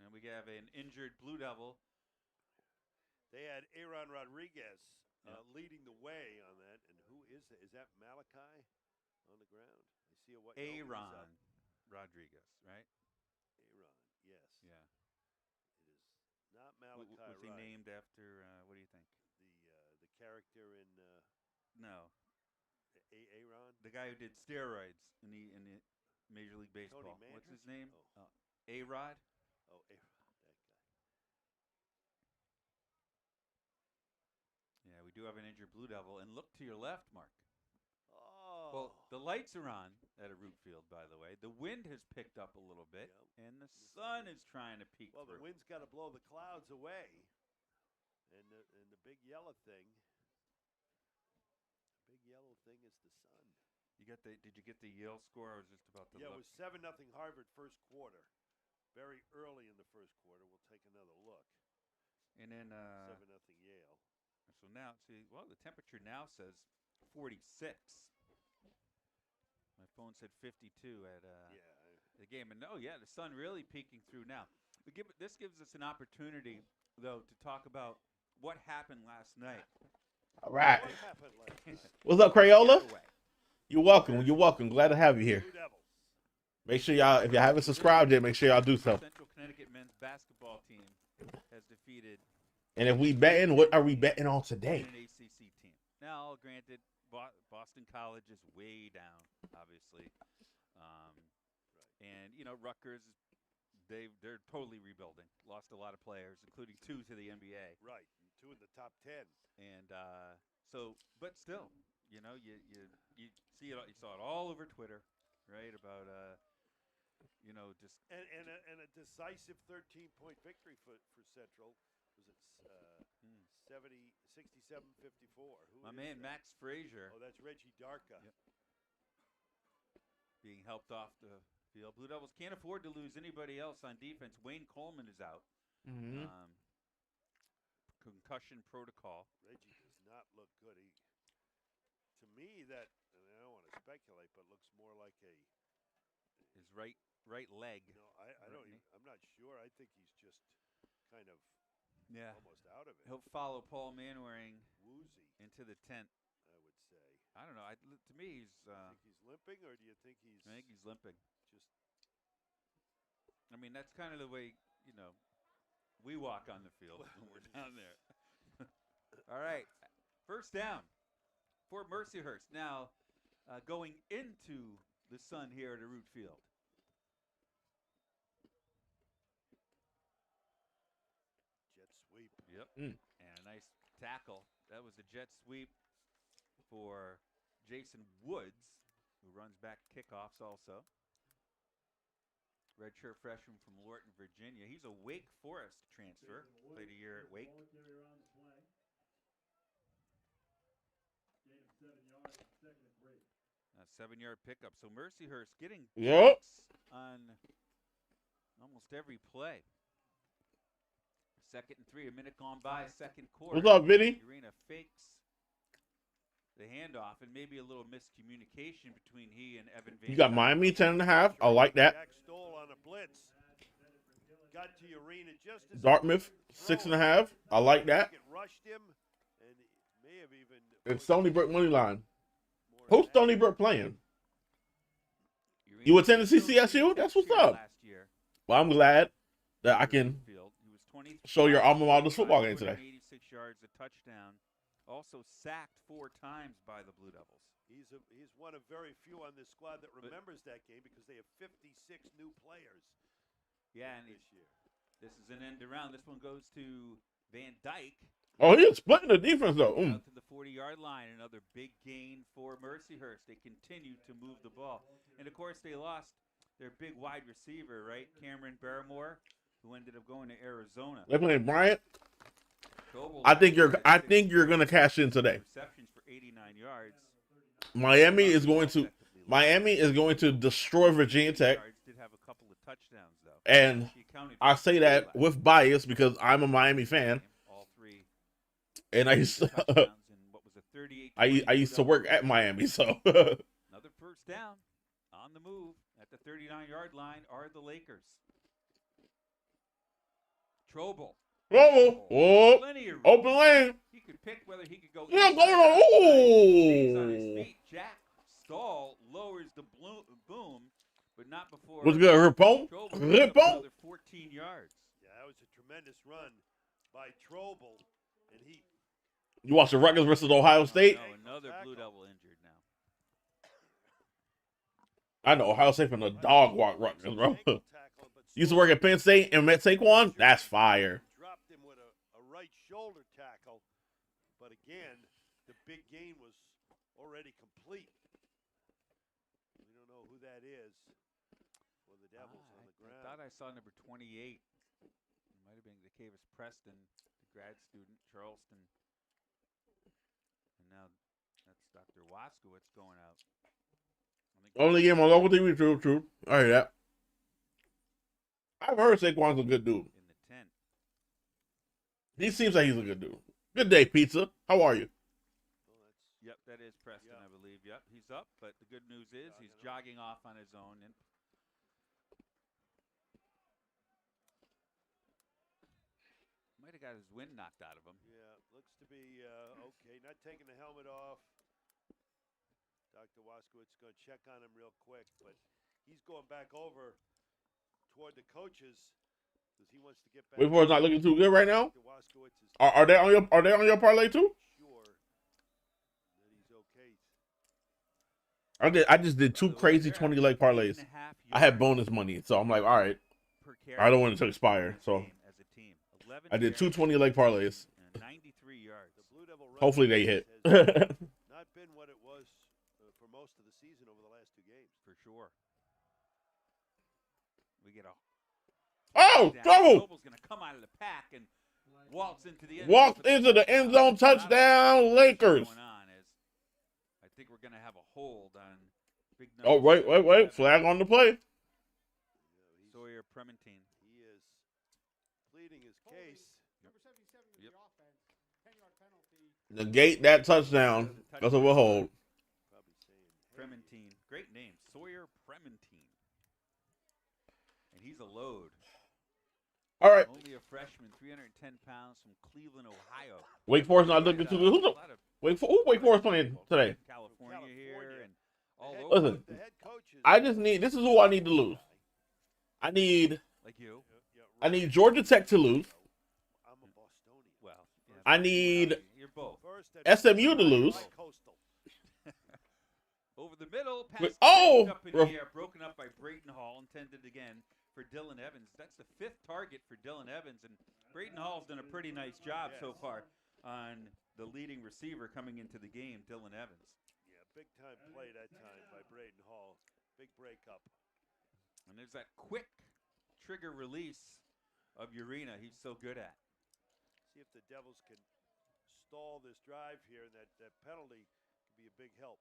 And we have an injured Blue Devil. They had Aaron Rodriguez leading the way on that. And who is that? Is that Malachi on the ground? I see a white. Aaron Rodriguez, right? Aaron, yes. Yeah. Not Malachi. Was he named after, what do you think? The character in... No. Aaron? The guy who did steroids in the Major League Baseball. What's his name? Oh. A-Rod? Oh, Aaron, that guy. Yeah, we do have an injured Blue Devil. And look to your left, Mark. Oh. Well, the lights are on at a Root Field, by the way. The wind has picked up a little bit, and the sun is trying to peek Well, through. the wind's got to blow the clouds away. And the big yellow thing... is the sun. Did you get the Yale score? I was just about to look. Yeah, it was 7-0 Harvard first quarter. Very early in the first quarter. We'll take another look. And then 7-0 Yale. So now, see, well, the temperature now says 46. My phone said 52 at the game. And the sun really peeking through now. This gives us an opportunity, though, to talk about what happened last night. All right. What happened last night? What's up, Crayola? Getaway. You're welcome. You're welcome. Glad to have you here. Blue Devils. Make sure y'all, if you haven't subscribed yet, make sure y'all do so. Central Connecticut men's basketball team has defeated And if we betting, what are we betting on today? an ACC team. Now, granted, Boston College is way down, obviously, and Rutgers, they're totally rebuilding. Lost a lot of players, including 2 to the NBA. Right, and 2 in the top 10. And but still, you see it. You saw it all over Twitter, right? About just And a decisive 13-point victory for Central. Was it 67-54? my man Max Frazier Oh, that's Reggie Darka. Yep. being helped off the field. Blue Devils can't afford to lose anybody else on defense. Wayne Coleman is out. Mm-hmm. Concussion protocol. Reggie does not look good. To me, and I don't want to speculate, but looks more like His right leg. I don't even. I'm not sure. I think he's just kind of almost out of it. He'll follow Paul Manwaring Woozy, into the tent. I would say. I don't know. To me, he's. You think he's limping, or do you think he's? I think he's limping. Just. I mean, that's kind of the way we walk on the field when we're down there. All right, first down for Mercyhurst. Now, going into the sun here at a root field. Jet sweep. Yep. Mm. And a nice tackle. That was a jet sweep for Jason Woods, who runs back kickoffs also. Redshirt freshman from Lorton, Virginia. He's a Wake Forest transfer. Played a year at Wake. A 7-yard pickup. So Mercyhurst getting picks on almost every play. 2nd and 3, a minute gone by, second quarter. What's up, Vinny? Urena fakes the handoff and maybe a little miscommunication between he and Evan Van. You got Miami 10.5. I like that. Jack Stoll on a blitz. Got to Urena just as Dartmouth 6.5. I like that. It rushed him, and he may have even. And Stony Brook money line. more Who's Stony Brook playing? You attended CCSU? That's what's up. Last year. Well, I'm glad that I can Field. He was 20 show your alma mater's football game today. 86 yards, a touchdown. Also sacked 4 times by the Blue Devils. He's one of very few on this squad that remembers that game because they have 56 new players. Yeah, and this year. this is an end around. This one goes to Van Dyke. Oh, he's splitting the defense, though. Out to the 40-yard line. Another big gain for Mercyhurst. They continue to move the ball. And, of course, they lost their big wide receiver, right? Cameron Barrymore, who ended up going to Arizona. They're playing Bryant. Coble I think you're had gonna cash in today. receptions for 89 yards. Miami is going to destroy Virginia Tech. Did have a couple of touchdowns though. And He accounted I for say 3 that last with bias because I'm a Miami fan, all 3 and I used touchdowns to, in what was a 38. I used to work at Miami, so Another first down on the move at the 39-yard line are the Lakers. Trobel. oh, Plenty of room. open lane. He could pick whether he could go. Yeah, inside going or outside. Stays on his on. feet. Jack Stahl lowers the boom, but not before. What's good, Ripon? Trobel picks up Ripon. another 14 yards. Yeah, that was a tremendous run by Trobel, and he. You watch the Rutgers versus Ohio State? No, another Blue Devil injured now. I know Ohio State from the dog walk Rutgers, bro. Ankle tackle, but Used to work at Penn State and met Saquon. That's fire. Dropped him with a right shoulder tackle, but again, the big gain was already complete. We don't know who that is for the Devils on the I ground. thought I saw number 28. It might have been Dacavis Preston, the grad student, Charleston. And now that's Dr. Waskowitz going out. I think Only game on local TV, true. I hear that. I've heard Saquon's a good dude. in the 10. He seems like he's a good dude. Good day, pizza. How are you? Yep, that is Preston, Yeah. I believe. Yep, he's up, but the good news is he's jogging off on his own. And might have got his wind knocked out of him. Yeah, looks to be okay. Not taking the helmet off. Dr. Waskowitz is going to check on him real quick, but he's going back over toward the coaches because he wants to get back. Wake Forest not looking too good right now. Dr. Waskowitz is Are they on your parlay too? sure that he's okay. I just did By two the way, crazy they're 20-leg at parlays. 8.5 I had yards bonus money, so I'm like, all right. per carry I don't want it to in expire, this so game as a team. 11 I did two carries 20-leg parlays. and 93 yards. The Blue Devil run Hopefully they defense hit. has not been what it was for most of the season over the last two games. For sure. We get a Oh, down. trouble! Noble's going to come out of the pack and waltz into the end Walks zone for into the end zone, touchdown, Lakers. Going on is, I think we're going to have a hold on big Oh, number wait. 77, Flag on the play. Sawyer Prementine. He is pleading his case. Number 77 in Yep. the offense. 10-yard penalty. Negate that touchdown. That's what we'll hold. Probably saying, hey, Prementine. Great name. Sawyer Prementine. And he's a load. All right. Only a freshman, 310 pounds from Cleveland, Ohio. Wake Forest not looking too good. Who's the Wake Forest playing today? California here and all the head over. Listen, coach- the head coach is I just need. This is who I need to lose. I need Like you. Georgia Tech to lose. I'm a Bostonian. Well, yeah, I need you're both. First and SMU to lose. Coastal. Over the middle, pass Wait, oh! up in the air, broken up by Brayton Hall, intended again for Dylan Evans. That's the 5th target for Dylan Evans, and Brayton Hall's done a pretty nice job so far on the leading receiver coming into the game, Dylan Evans. Yeah, big time play that time by Braden Hall. Big breakup. And there's that quick trigger release of Urena he's so good at. See if the Devils can stall this drive here. That penalty could be a big help.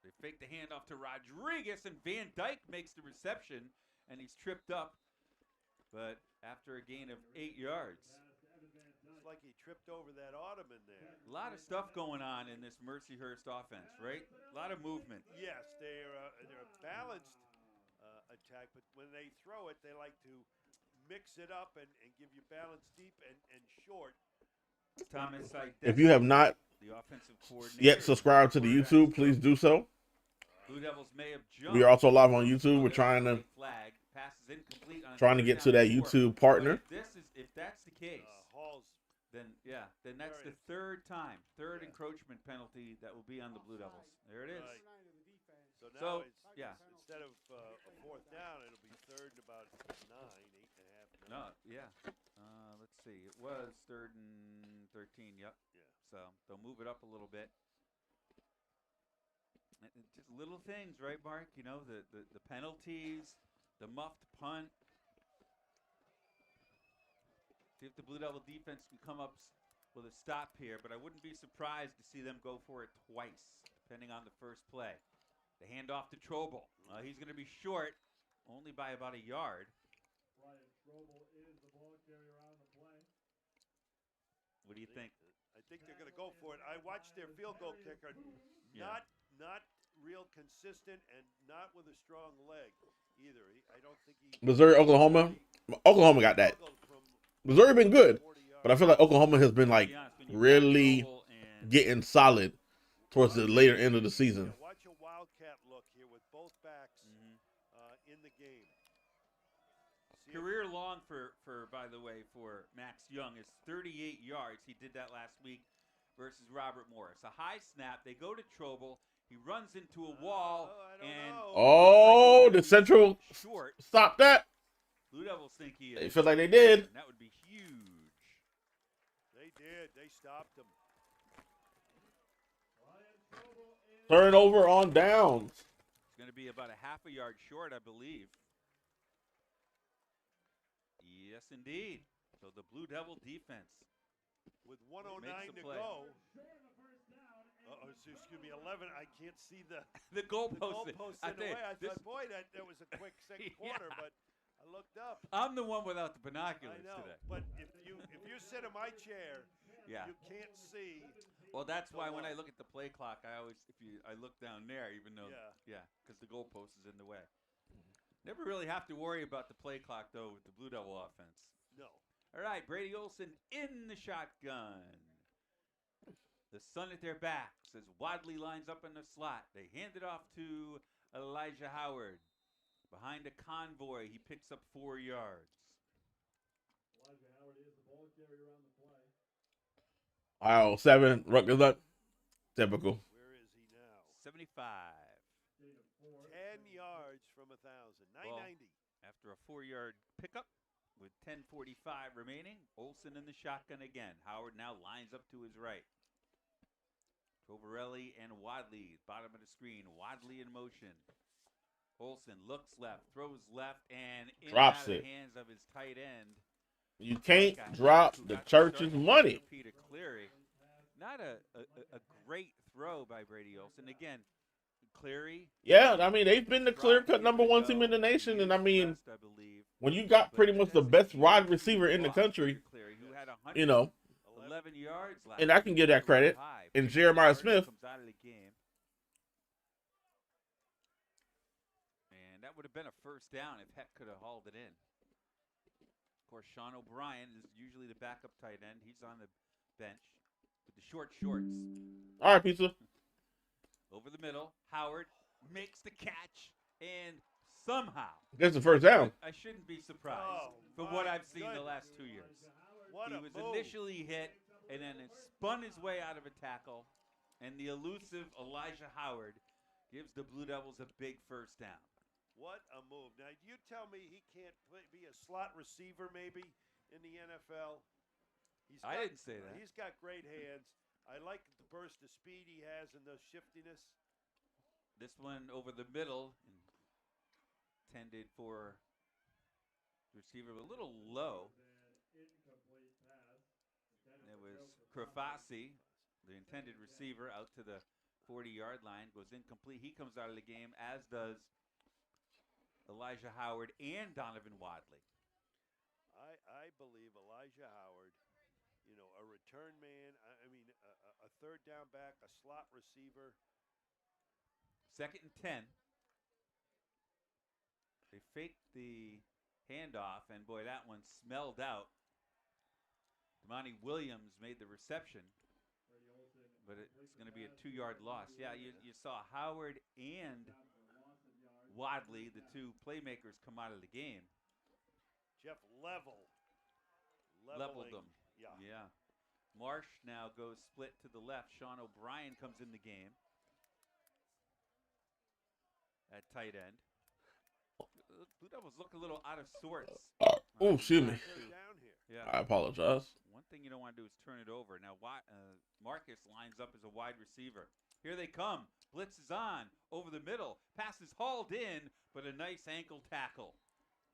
They fake the handoff to Rodriguez, and Van Dyke makes the reception, and he's tripped up. But after a gain of 8 yards. Looks like he tripped over that ottoman there. A lot of stuff going on in this Mercyhurst offense, right? A lot of movement. Yes, they're a balanced attack, but when they throw it, they like to mix it up and give you balance deep and short. Thomas, If you have not the offensive coordinator, yet subscribed to the YouTube, please do so. Blue Devils may have jumped. We are also live on YouTube. We're trying to flag. Passes incomplete on get to that YouTube partner. If that's the case, Hall's then that's the third encroachment penalty that will be on the Blue Devils. There it is. Right. So now So, it's yeah. instead of a 4th down, it'll be 3rd and about 8.5. No, yeah. Let's see. It was 3rd and 13. Yep. Yeah. So they'll move it up a little bit. And just little things, right, Mark? You know, the penalties, the muffed punt. See if the Blue Devil defense can come up with a stop here, but I wouldn't be surprised to see them go for it twice, depending on the first play. The handoff to Trobel. He's going to be short, only by about a yard. Brian Strobel is the ball carrier on the play. What do you think? I think they're going to go for it. I watched their field goal kicker. Yeah. Not real consistent and not with a strong leg either. I don't think he. Missouri, Oklahoma. Oklahoma got that. Missouri been good, but I feel like Oklahoma has been like To be honest, when you really got Trobel and getting solid towards the later end of the season. Yeah, watch a wildcat look here with both backs in the game. See if- career long for by the way for Max Young is 38 yards. He did that last week versus Robert Morris. A high snap. They go to Trobel. He runs into a wall I don't and know. Oh, the Central short. stop that. Blue Devils think he is. They feel like they did. And that would be huge. They did. They stopped him. Turnover on downs. It's going to be about a half a yard short, I believe. Yes, indeed. So the Blue Devil defense. With 109 Makes the to play. go. Excuse me, 11. I can't see the The goalpost. goalpost I in the think way. I this- thought, boy, that was a quick second Yeah. quarter, but I looked up. I'm the one without the binoculars I know, today. but if you sit in my chair, Yeah. you can't see. Well, that's the why when I look. look at the play clock, I look down there, even though because the goalpost is in the way. Never really have to worry about the play clock though with the Blue Devil offense. No. All right, Brady Olson in the shotgun. The sun at their backs as Wadley lines up in the slot. They hand it off to Elijah Howard. Behind a convoy, he picks up 4 yards. Elijah Howard is the ball carrier on the play. Wow, 7. Rutgers up. Typical. Where is he now? 75. 10 yards from 1,000. 990. After a 4-yard pickup with 10:45 remaining, Olson in the shotgun again. Howard now lines up to his right. Tovarelli and Wadley, bottom of the screen. Wadley in motion. Olson looks left, throws left, and in Drops and out of it. the hands of his tight end. You can't Guy drop who the got church's start money. for Peter Cleary. Not a great throw by Brady Olson. Again, Cleary. Yeah, I mean, they've been the clear-cut number 1 team in the nation, and I mean, when you got pretty much the best wide receiver in the country, Cleary, who had you know, 11 yards last and I can give that credit, and Jeremiah Smith. Comes out of the game. And that would have been a first down if Heck could have hauled it in. Of course, Sean O'Brien is usually the backup tight end. He's on the bench with the short shorts. All right, pizza. Over the middle, Howard makes the catch, and somehow Gets the first down. I shouldn't be surprised from what I've seen the last 2 years. What He a was move. initially hit, and then it spun his way out of a tackle, and the elusive Elijah Howard gives the Blue Devils a big first down. What a move. Now, you tell me he can't be a slot receiver maybe in the NFL? I didn't say that. He's got great hands. I like the burst of speed he has and the shiftiness. This one over the middle, intended for the receiver, a little low. It was Krafasi, the intended receiver, out to the 40-yard line, goes incomplete. He comes out of the game, as does Elijah Howard and Donovan Wadley. I believe Elijah Howard, a return man, a third down back, a slot receiver. 2nd and 10. They faked the handoff, and boy, that one smelled out. Damani Williams made the reception, but it's going to be a 2-yard loss. Yeah, you saw Howard and Wadley, the two playmakers, come out of the game. Jeff leveled them. Yeah. Marsh now goes split to the left. Sean O'Brien comes in the game at tight end. Blue Devils look a little out of sorts. Oh, excuse me. Down here. Yeah. I apologize. One thing you don't want to do is turn it over. Now, Marcus lines up as a wide receiver. Here they come. Blitz is on. Over the middle. Pass is hauled in, but a nice ankle tackle.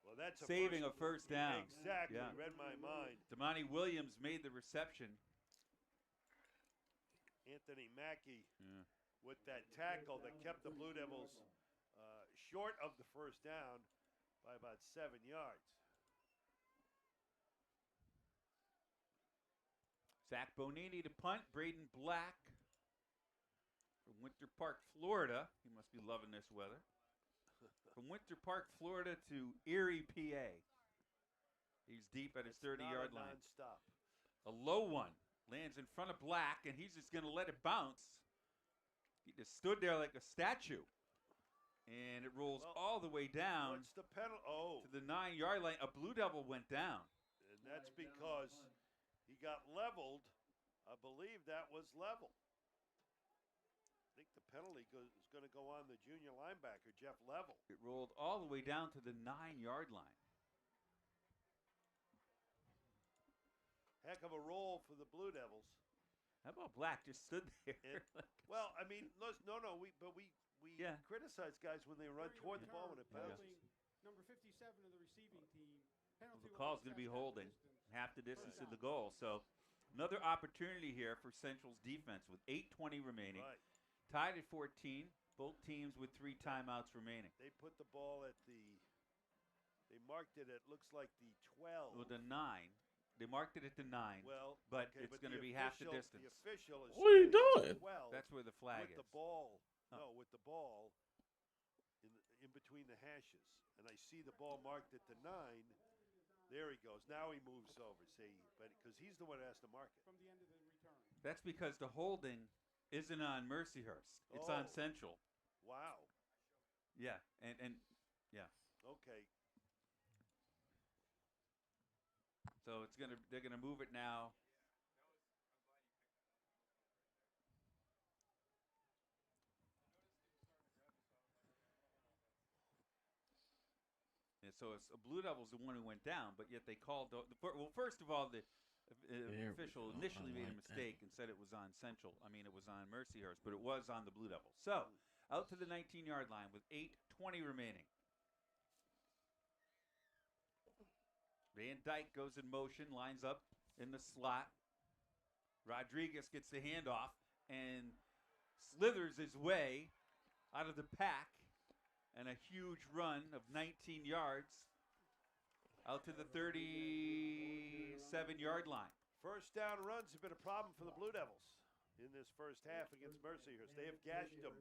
Well, that's saving a first down. Exactly. Yeah. Read my mind. Damani Williams made the reception. Anthony Mackie with that tackle that kept the Blue Devils short of the first down by about 7 yards. Zach Bonini to punt. Braden Black from Winter Park, Florida. He must be loving this weather. From Winter Park, Florida to Erie, PA. He's deep at his 30-yard line. Non-stop. A low one lands in front of Black, and he's just going to let it bounce. He just stood there like a statue. And it rolls all the way down What's the penalty? to the 9-yard line. A Blue Devil went down. And that's because he got leveled. I believe that was level. I think the penalty is going to go on the junior linebacker, Jeff Level. It rolled all the way down to the 9-yard line. Heck of a roll for the Blue Devils. How about Black just stood there? Well, I mean, we criticize guys when they run toward the ball when it bounces. Number 57 of the receiving team. The call's going to be holding half the distance to the goal. So another opportunity here for Central's defense with 8:20 remaining. Right. Tied at 14. Both teams with 3 timeouts remaining. They put the ball at the They marked it at, looks like the 12. Well, the 9. They marked it at the 9. Well, but okay, it's going to be half the distance. The official is What are you standing doing? at 12 That's where the flag with is. the ball. Oh. No, with the ball in between the hashes. And I see the ball marked at the 9. There he goes. Now he moves over. See, but because he's the one that has to mark it. From the end of the return. That's because the holding isn't on Mercyhurst. It's on Oh. Central. Wow. Yeah, and yeah. Okay. So they're gonna move it now. And so it's Blue Devils the one who went down, but yet they called. Well, first of all, the official initially made a mistake and said it was on Central. I mean, it was on Mercyhurst, but it was on the Blue Devils. So out to the 19-yard line with 8:20 remaining. Van Dyke goes in motion, lines up in the slot. Rodriguez gets the handoff and slithers his way out of the pack, and a huge run of 19 yards out to the 37-yard line. First down runs have been a problem for the Blue Devils in this first half against Mercyhurst. They have gashed them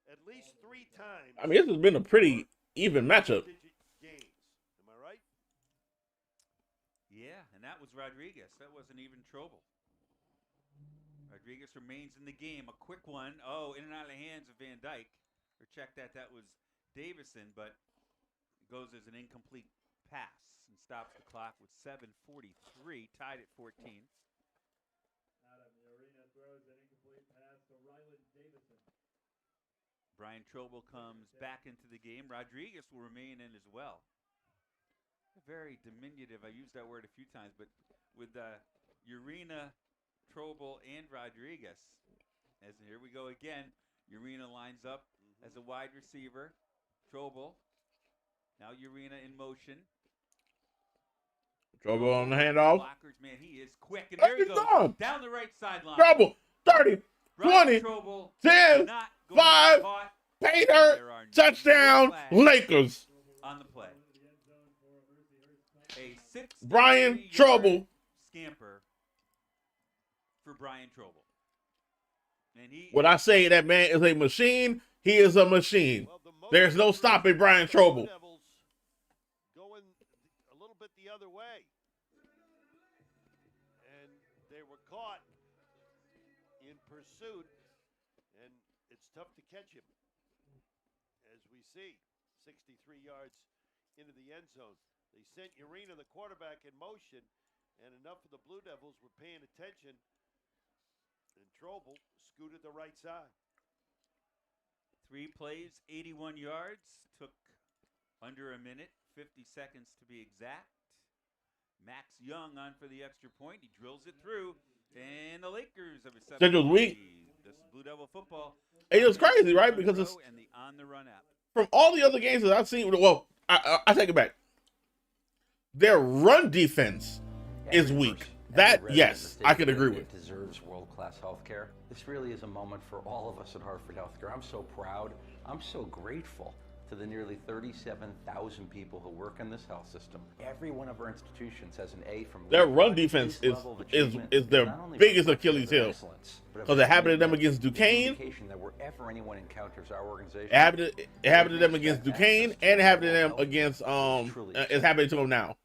at least 3 times. I mean, this has been a pretty even matchup. Games. Am I right? Yeah, and that was Rodriguez. That wasn't even Trobel. Rodriguez remains in the game. A quick one. Oh, in and out of the hands of Van Dyke. Or check that. That was Davison, but it goes as an incomplete pass and stops the clock with 7:43, tied at 14. Adam, the arena throws an incomplete pass to Ryland Davison. Brian Trobel comes back into the game. Rodriguez will remain in as well. Very diminutive. I used that word a few times, but with Urena, Trobel, and Rodriguez, as here we go again. Urena lines up as a wide receiver. Trobel. Now Urena in motion. Trobel on the handoff. Blockers, man, he is quick. And there he goes. Gone. Down the right sideline. Trobel. 30, Brian 20, Trobel 10, not going 5, caught. Painter, There are no touchdown, flags Lakers. on the play. A 6 Brian Trobel. Scamper for Brian Trobel. And When I say that man is a machine, he is a machine. There's no stopping Brian Trobel. Going a little bit the other way. And they were caught in pursuit, and it's tough to catch him. As we see, 63 yards into the end zone. They sent Urena, the quarterback, in motion, and enough of the Blue Devils were paying attention, and Trobel scooted the right side. 3 plays, 81 yards. Took under a minute, 50 seconds to be exact. Max Young on for the extra point. He drills it through, and the Lakers have a 7 Schedule's weak. This is Blue Devil football. It was crazy, right? Because it's and the on the run app. from all the other games that I've seen. Well, I take it back. Their run defense is weak. That, yes, I could agree with. Deserves world-class health care. This really is a moment for all of us at Hartford Healthcare. I'm so proud. I'm so grateful to the nearly 37,000 people who work in this health system. Every one of our institutions has an A from their run defense is their biggest Achilles heel. Because it happened to them against Duquesne. That wherever anyone encounters our organization, it happened to them against Duquesne, and it happened to them against it's happening to them now.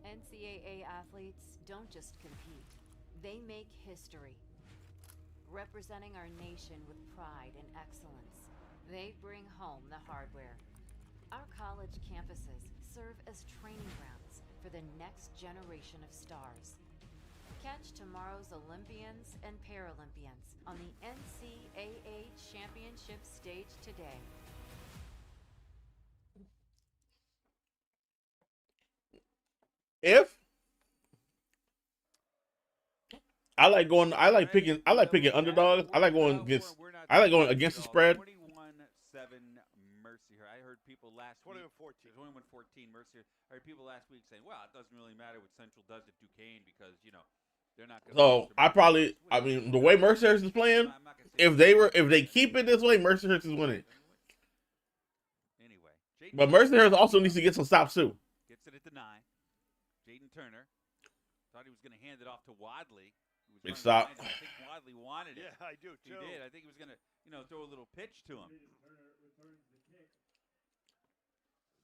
NCAA athletes don't just compete, they make history. Representing our nation with pride and excellence, they bring home the hardware. Our college campuses serve as training grounds for the next generation of stars. Catch tomorrow's Olympians and Paralympians on the NCAA Championship stage today. If I like picking underdogs. I like going against the spread. 21-7 Mercyhurst. I heard people last 21-14. 21-14 Mercyhurst. I heard people last week saying, "Well, it doesn't really matter what Central does at Duquesne because they're not going to." So I mean, the way Mercyhurst is playing, if they keep it this way, Mercyhurst is winning. Anyway, But Mercyhurst also needs to get some stops too. Gets it at the 9. Jaden Turner thought he was going to hand it off to Wadley. Big stop. I think Wadley wanted it. Yeah, I do too. He did. I think he was going to, throw a little pitch to him.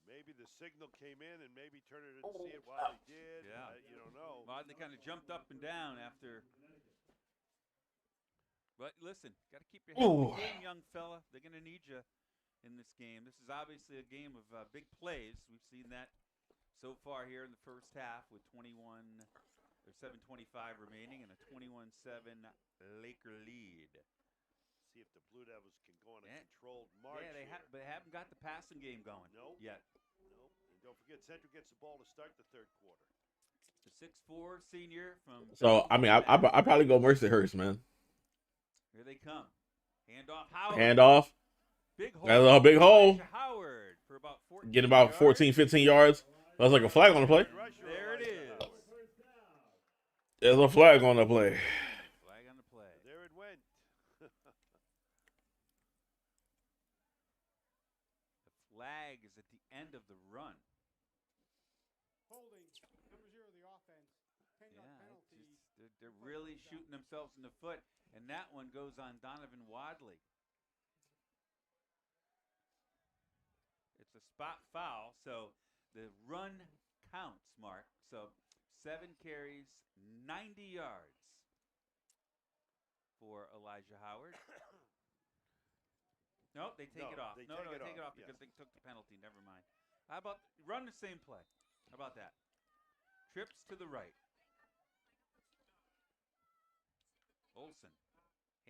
Maybe the signal came in and maybe Turner didn't see it while he did. Yeah. You don't know. Wadley kind of jumped up and down after. But listen, got to keep your head in the game, young fella. They're going to need you in this game. This is obviously a game of big plays. We've seen that so far here in the first half with 7:25 remaining and a 21-7 Laker lead. See if the Blue Devils can go on a controlled march. Yeah, they haven't got the passing game going yet. Nope. And don't forget, Central gets the ball to start the third quarter. The 6'4" senior from. So I mean, I probably go Mercyhurst, man. Here they come. Handoff. Howard. Handoff. Big hole. That's a big hole. Howard for about 14 Getting about 14, 15 yards. That's like a flag on the play. There it is. There's a flag on the play. Flag on the play. There it went. The flag is at the end of the run. Holding, number 0, the offense. 10-yard penalty. They're really shooting themselves in the foot, and that one goes on Donovan Wadley. It's a spot foul, so the run counts, Mark. So 7 carries, 90 yards for Elijah Howard. Nope, they take it off. They take it off because they took the penalty. Never mind. How about run the same play? How about that? Trips to the right. Olsen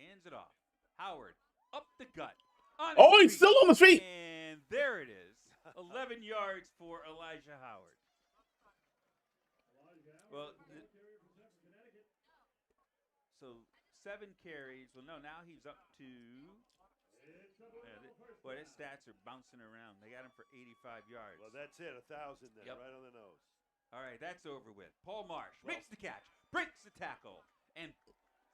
hands it off. Howard up the gut. He's still on his feet. And there it is. 11 yards for Elijah Howard. Well, so 7 carries. Well, no, now he's up to. Boy, his stats are bouncing around. They got him for 85 yards. Well, that's it. 1,000 then, right on the nose. All right, that's over with. Paul Marsh makes the catch, breaks the tackle, and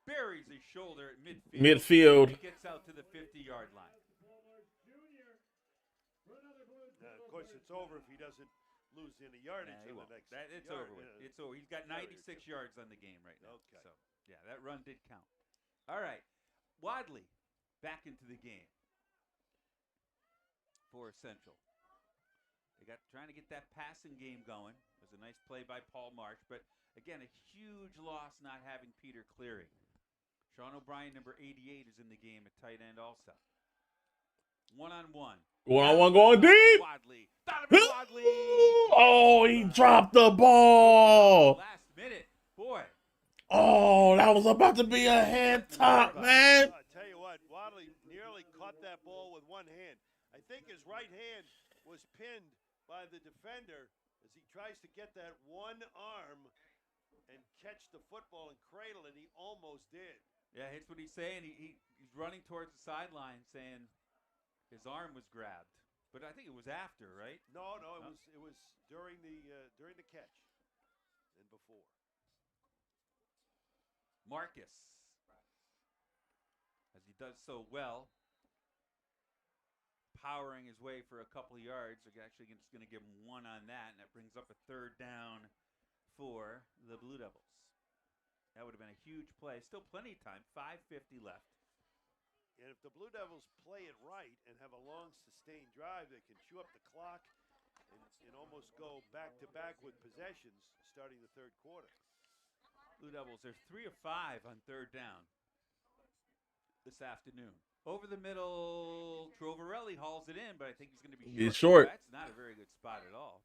buries his shoulder at midfield. He gets out to the 50-yard line. Of course, it's over if he doesn't lose any yardage on the next. It's over with. It's over. He's got 96 yards on the game right now. Okay. So, yeah, that run did count. All right. Wadley back into the game for Central. They got trying to get that passing game going. It was a nice play by Paul Marsh, but again, a huge loss not having Peter Cleary. Sean O'Brien, number 88, is in the game at tight end also. One-on-one. One-on-one going deep. Wadley. Donovan Wadley. Oh, he dropped the ball. Last minute. Boy. Oh, that was about to be a head top, man. I tell you what, Wadley nearly caught that ball with one hand. I think his right hand was pinned by the defender as he tries to get that one arm and catch the football and cradle it. He almost did. Yeah, that's what he's saying. He's running towards the sideline saying his arm was grabbed. But I think it was after, right? No, it was during the catch and before. Marcus, as he does so well, powering his way for a couple of yards. They're actually just going to give him one on that, and that brings up a 3rd down for the Blue Devils. That would have been a huge play. Still plenty of time, 5:50 left. And if the Blue Devils play it right and have a long, sustained drive, they can chew up the clock and almost go back-to-back with possessions starting the 3rd quarter. Blue Devils, they're 3 of 5 on 3rd down this afternoon. Over the middle, Trovarelli hauls it in, but I think he's going to be short. He's short. That's not a very good spot at all.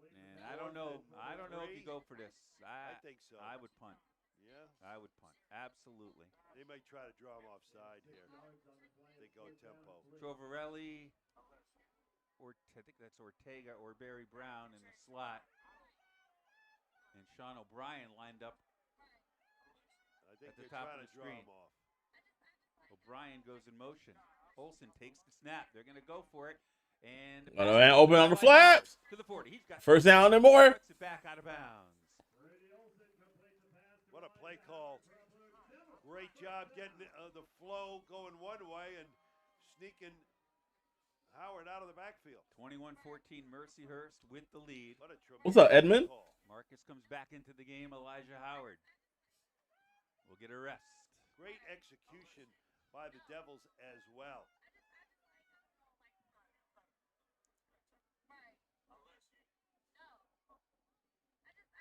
And I don't know. I don't know if you go for this. I think so. I would punt. Yeah? I would punt. Absolutely. They might try to draw him offside here. They go tempo. Trovarelli, or I think that's Ortega or Barry Brown in the slot. And Sean O'Brien lined up I think at the they're top trying of the to draw screen. him off. O'Brien goes in motion. Olsen takes the snap. They're going to go for it. And Open on the flaps. To the 40. He's got 1st down and more. Puts it back out of bounds. What a play call. Great job getting the flow going one way and sneaking Howard out of the backfield. 21-14 Mercyhurst with the lead. What a tremendous What's up, Edmund? call. Marcus comes back into the game. Elijah Howard will get a rest. Great execution by the Devils as well.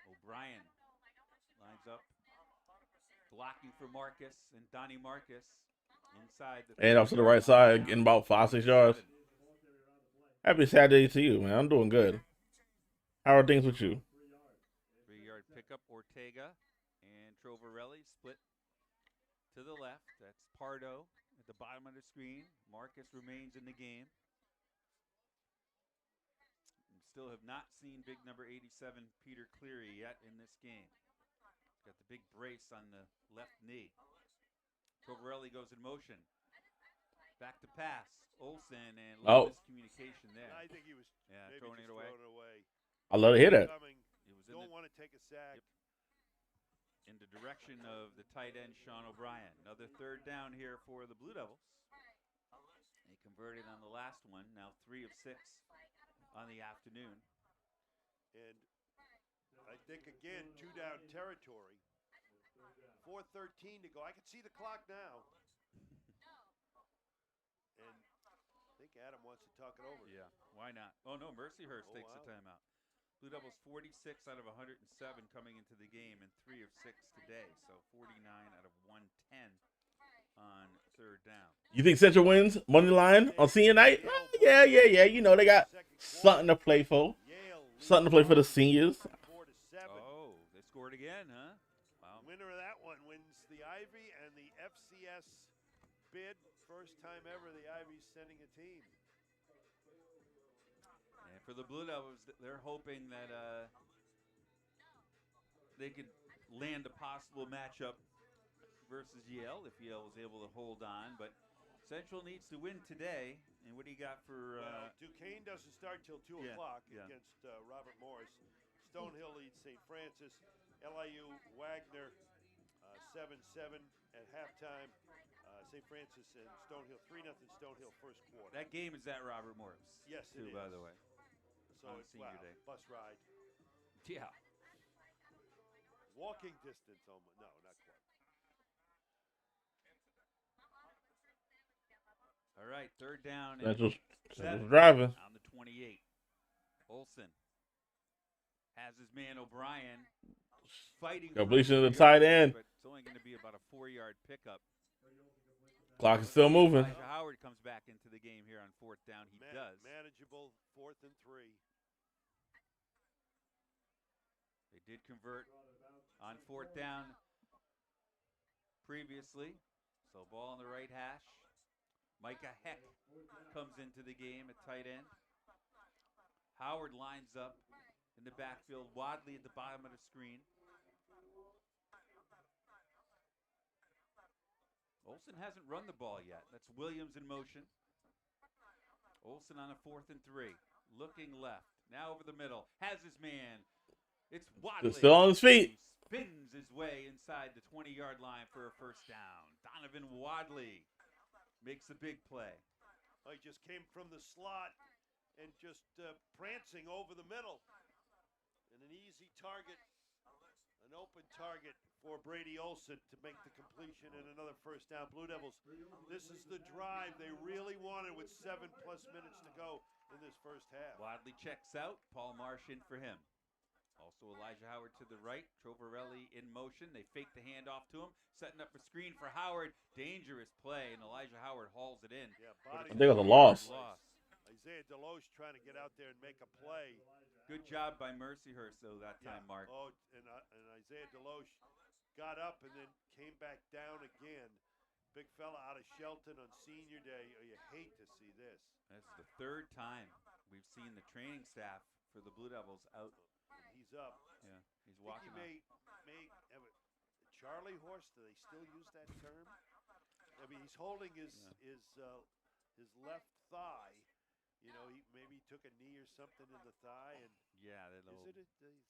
O'Brien lines up, blocking for Marcus, and Donnie Marcus inside the And off to the right side, getting about 5-6 yards. Happy Saturday to you, man. I'm doing good. How are things with you? 3-yard pickup. Ortega and Trovarelli split to the left. That's Pardo at the bottom of the screen. Marcus remains in the game. Still have not seen big number 87, Peter Cleary, yet in this game. Got the big brace on the left knee. Trovarelli goes in motion. Back to pass. Olsen and a little miscommunication there. I think he was maybe throwing just it away. throwing it away. I love to hear that. It was Don't want to take a sack. In the direction of the tight end, Sean O'Brien. Another third down here for the Blue Devils. They converted on the last one. Now 3 of 6 on the afternoon. And I think, again, 2-down territory. 4:13 to go. I can see the clock now. And I think Adam wants to talk it over. Yeah, why not? Oh, no, Mercyhurst takes the timeout. Blue Devils 46 out of 107 coming into the game and 3 of 6 today. So 49 out of 110 on third down. You think Central wins money line on senior night? Yeah. You know, they got something to play for. Something to play for the seniors. 4-7. Oh, they scored again, huh? Wow. Winner of that one wins the Ivy and the FCS bid. First time ever the Ivy's sending a team. And for the Blue Devils, they're hoping that they could land a possible matchup versus Yale if Yale was able to hold on. But Central needs to win today. And what do you got for... Well, Duquesne doesn't start till 2 o'clock against Robert Morris. Stonehill leads St. Francis. LIU Wagner 7-7 at halftime. St. Francis and Stonehill 3-0 Stonehill first quarter. That game is at Robert Morris. Yes, too, it is. By the way. So on it's senior day. Bus ride. Yeah. Walking distance almost. No, not quite. All right, third down. Central's driving. On the 28. Olsen has his man O'Brien fighting. Completion to the tight end. But it's only going to be about a 4-yard pickup. Clock is still moving. Elijah Howard comes back into the game here on fourth down. He does. Manageable 4th and 3. They did convert on fourth down previously. So ball on the right hash. Micah Heck comes into the game at tight end. Howard lines up in the backfield. Wadley at the bottom of the screen. Olsen hasn't run the ball yet. That's Williams in motion. Olsen on a 4th and 3. Looking left. Now over the middle. Has his man. It's Wadley. Still on his feet. Spins his way inside the 20-yard line for a first down. Donovan Wadley makes a big play. Oh, he just came from the slot and just prancing over the middle. And an easy target, an open target for Brady Olsen to make the completion and another first down. Blue Devils, this is the drive they really wanted with 7+ minutes to go in this first half. Wadley checks out. Paul Marsh in for him. Also Elijah Howard to the right. Trovarelli in motion. They fake the handoff to him. Setting up a screen for Howard. Dangerous play, and Elijah Howard hauls it in. Yeah, I think it was a loss. Isaiah Deloche trying to get out there and make a play. Good job by Mercyhurst, though, that time, Mark. Oh, and Isaiah Deloche got up and then came back down again. Big fella out of Shelton on senior day. Oh, you hate to see this. That's the third time we've seen the training staff for the Blue Devils out. And he's up. Yeah, he's walking up. May have a Charlie horse. Do they still use that term? I mean, he's holding his left thigh. You know, maybe he took a knee or something in the thigh, and yeah,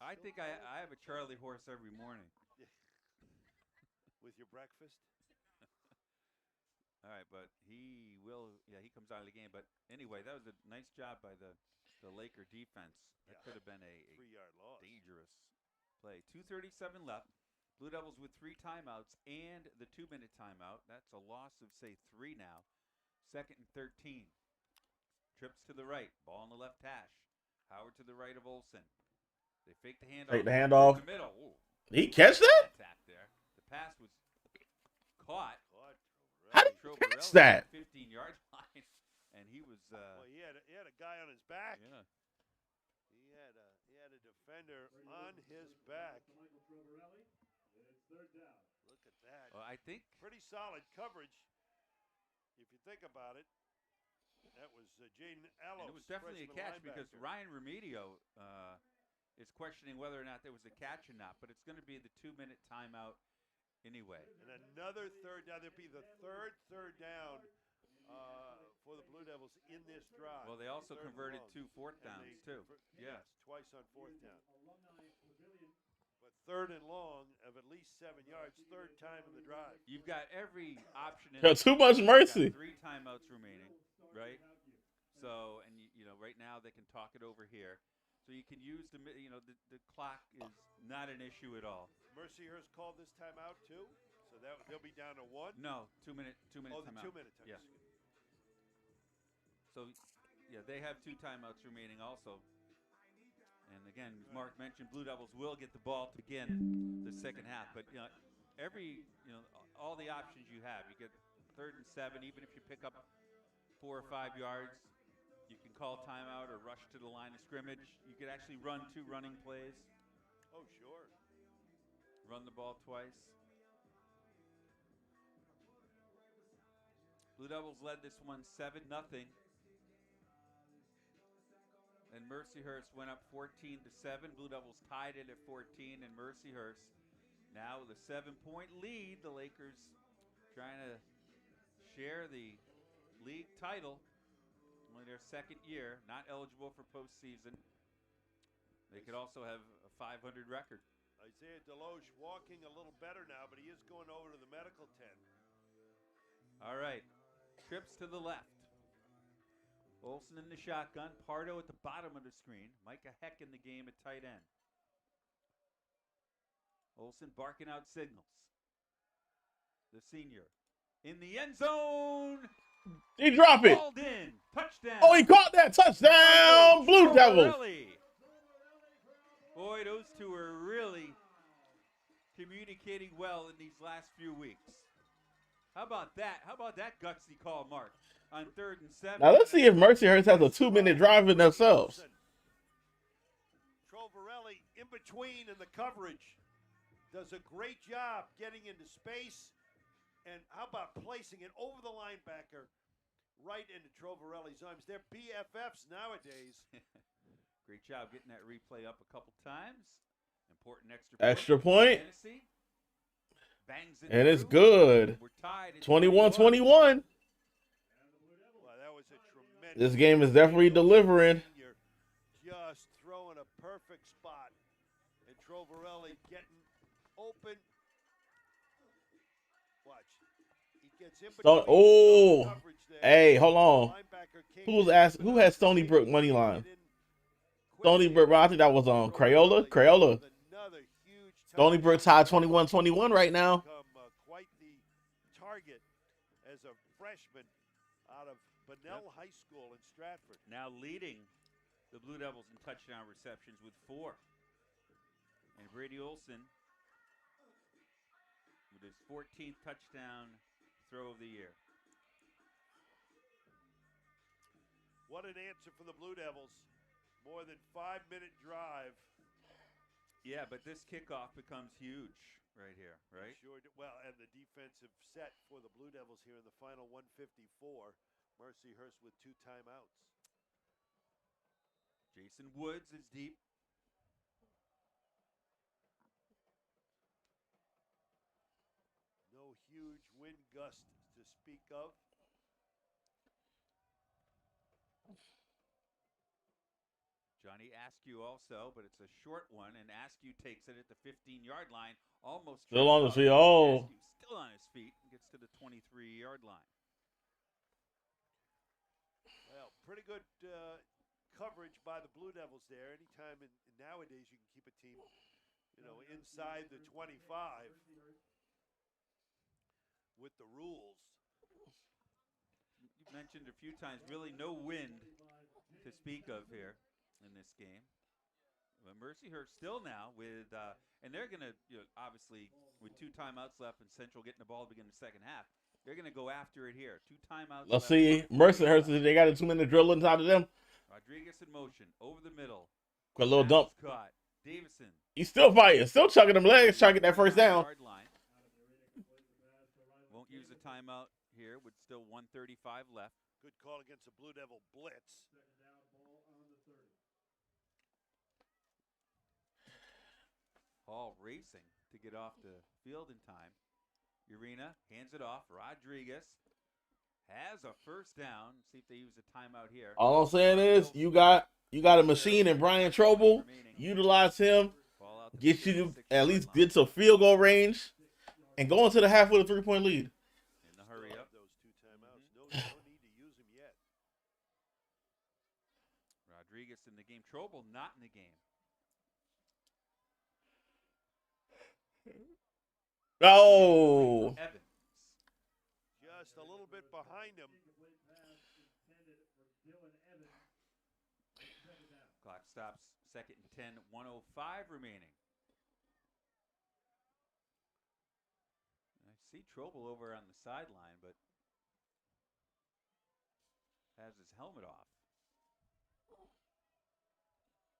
I think I have a Charlie horse every morning. With your breakfast. All right, but he will. Yeah, he comes out of the game. But anyway, that was a nice job by the Laker defense. That could have been a 3-yard loss. Dangerous play. 2:37 left. Blue Devils with 3 timeouts and the 2-minute timeout. That's a loss of, say, 3 now. 2nd and 13. Trips to the right. Ball on the left hash. Howard to the right of Olsen. They fake the handoff. Take the handoff. The middle. Ooh. Did he catch that? Attack there. The pass was caught. How did he catch that? 15-yard line, and he was. Well, he had a guy on his back. Yeah. He had a defender on his back. Look at that. Well, I think Pretty solid coverage, if you think about it. That was Jaden Allos. and it was definitely a freshman catch because linebacker. Ryan Remedio is questioning whether or not there was a catch or not, but it's going to be the 2-minute timeout anyway. And another third down. There'll be the third down for the Blue Devils in this drive. Well, they also Third and converted long. 2 fourth And downs they too. Yes, twice on 4th down. But 3rd and long of at least 7 yards, 3rd time in the drive. You've got every option. Got too much mercy. 3 timeouts remaining, right? So, and you know, right now they can talk it over here. So you can use the clock is not an issue at all. Mercyhurst called this timeout too, so they'll be down to 1. No, 2-minute Oh, the timeout. 2-minute time. Yeah. So, yeah, they have 2 timeouts remaining also. And again, as Mark mentioned, Blue Devils will get the ball to begin the second half. But all the options you have, you get 3rd and 7. Even if you pick up 4 or 5 yards, you can call timeout or rush to the line of scrimmage. You could actually run 2 running plays. Oh, sure. Run the ball twice. Blue Devils led this one 7-0. And Mercyhurst went up 14-7. Blue Devils tied it at 14, and Mercyhurst now with a 7-point lead. The Lakers trying to share the league title. Only their 2nd year, not eligible for postseason. They could also have a 500 record. Isaiah Deloche walking a little better now, but he is going over to the medical tent. All right, trips to the left. Olsen in the shotgun. Pardo at the bottom of the screen. Micah Heck in the game at tight end. Olsen barking out signals. The senior in the end zone. He dropped it. Balled in. Touchdown. Oh, he caught that touchdown. Blue Devils. Boy, those two are really communicating well in these last few weeks. How about that? How about that gutsy call, Mark? On 3rd and 7. Now let's see if Mercyhurst has a 2-minute drive in themselves. Trovarelli in between in the coverage does a great job getting into space. And how about placing it over the linebacker right into Trovarelli's arms? They're BFFs nowadays. Great job getting that replay up a couple times. Important extra point. Tennessee bangs it and it's through. good. We're tied at 21-21. Well, that was a tremendous. This game is definitely delivering. You're just throwing a perfect spot. And Trovarelli getting open. Watch. He gets in between coverage there. Hey, hold on. Linebacker Who had Stony Brook money line? Stony Brook, I think that was on Crayola. Another huge Stony Brook tied 21-21 right now. Quite the target as a freshman out of Bunnell High School in Stratford. Now leading the Blue Devils in touchdown receptions with 4. And Brady Olsen with his 14th touchdown throw of the year. What an answer for the Blue Devils. More than 5-minute drive. Yeah, but this kickoff becomes huge right here, right? Sure. Well, and the defensive set for the Blue Devils here in the final 154. Mercyhurst with 2 timeouts. Jason Woods is deep. No huge wind gust to speak of. Johnny Askew also, but it's a short one, and Askew takes it at the 15-yard line, almost Still on his feet. Oh. Askew still on his feet and gets to the 23-yard line. Well, pretty good coverage by the Blue Devils there. Anytime nowadays you can keep a team, inside the 25 with the rules. You've mentioned a few times, really no wind to speak of here in this game. But Mercyhurst still now with, and they're going to, obviously, with 2 timeouts left and Central getting the ball to begin the second half, they're going to go after it here. 2 timeouts Let's left. see. Mercyhurst, they got a 2-minute drill inside of them. Rodriguez in motion, over the middle. Got a little dump. Caught. Davison. He's still fighting, still chucking them legs, trying to get that first down. Won't use a timeout here with still 1:35 left. Good call against the Blue Devil blitz. Hall racing to get off the field in time. Urena hands it off. Rodriguez has a first down. See if they use a timeout here. All I'm saying is you got a machine in Brian Trobel. Utilize him. Get you at least get to field goal range and go into the half with a 3-point lead. In the hurry up. Those 2 timeouts. No need to use them yet. Rodriguez in the game. Trobel not in the game. Oh. Evans. Just a little bit behind him. Clock stops. 2nd and 10. 1:05 remaining. I see Trobel over on the sideline, but has his helmet off.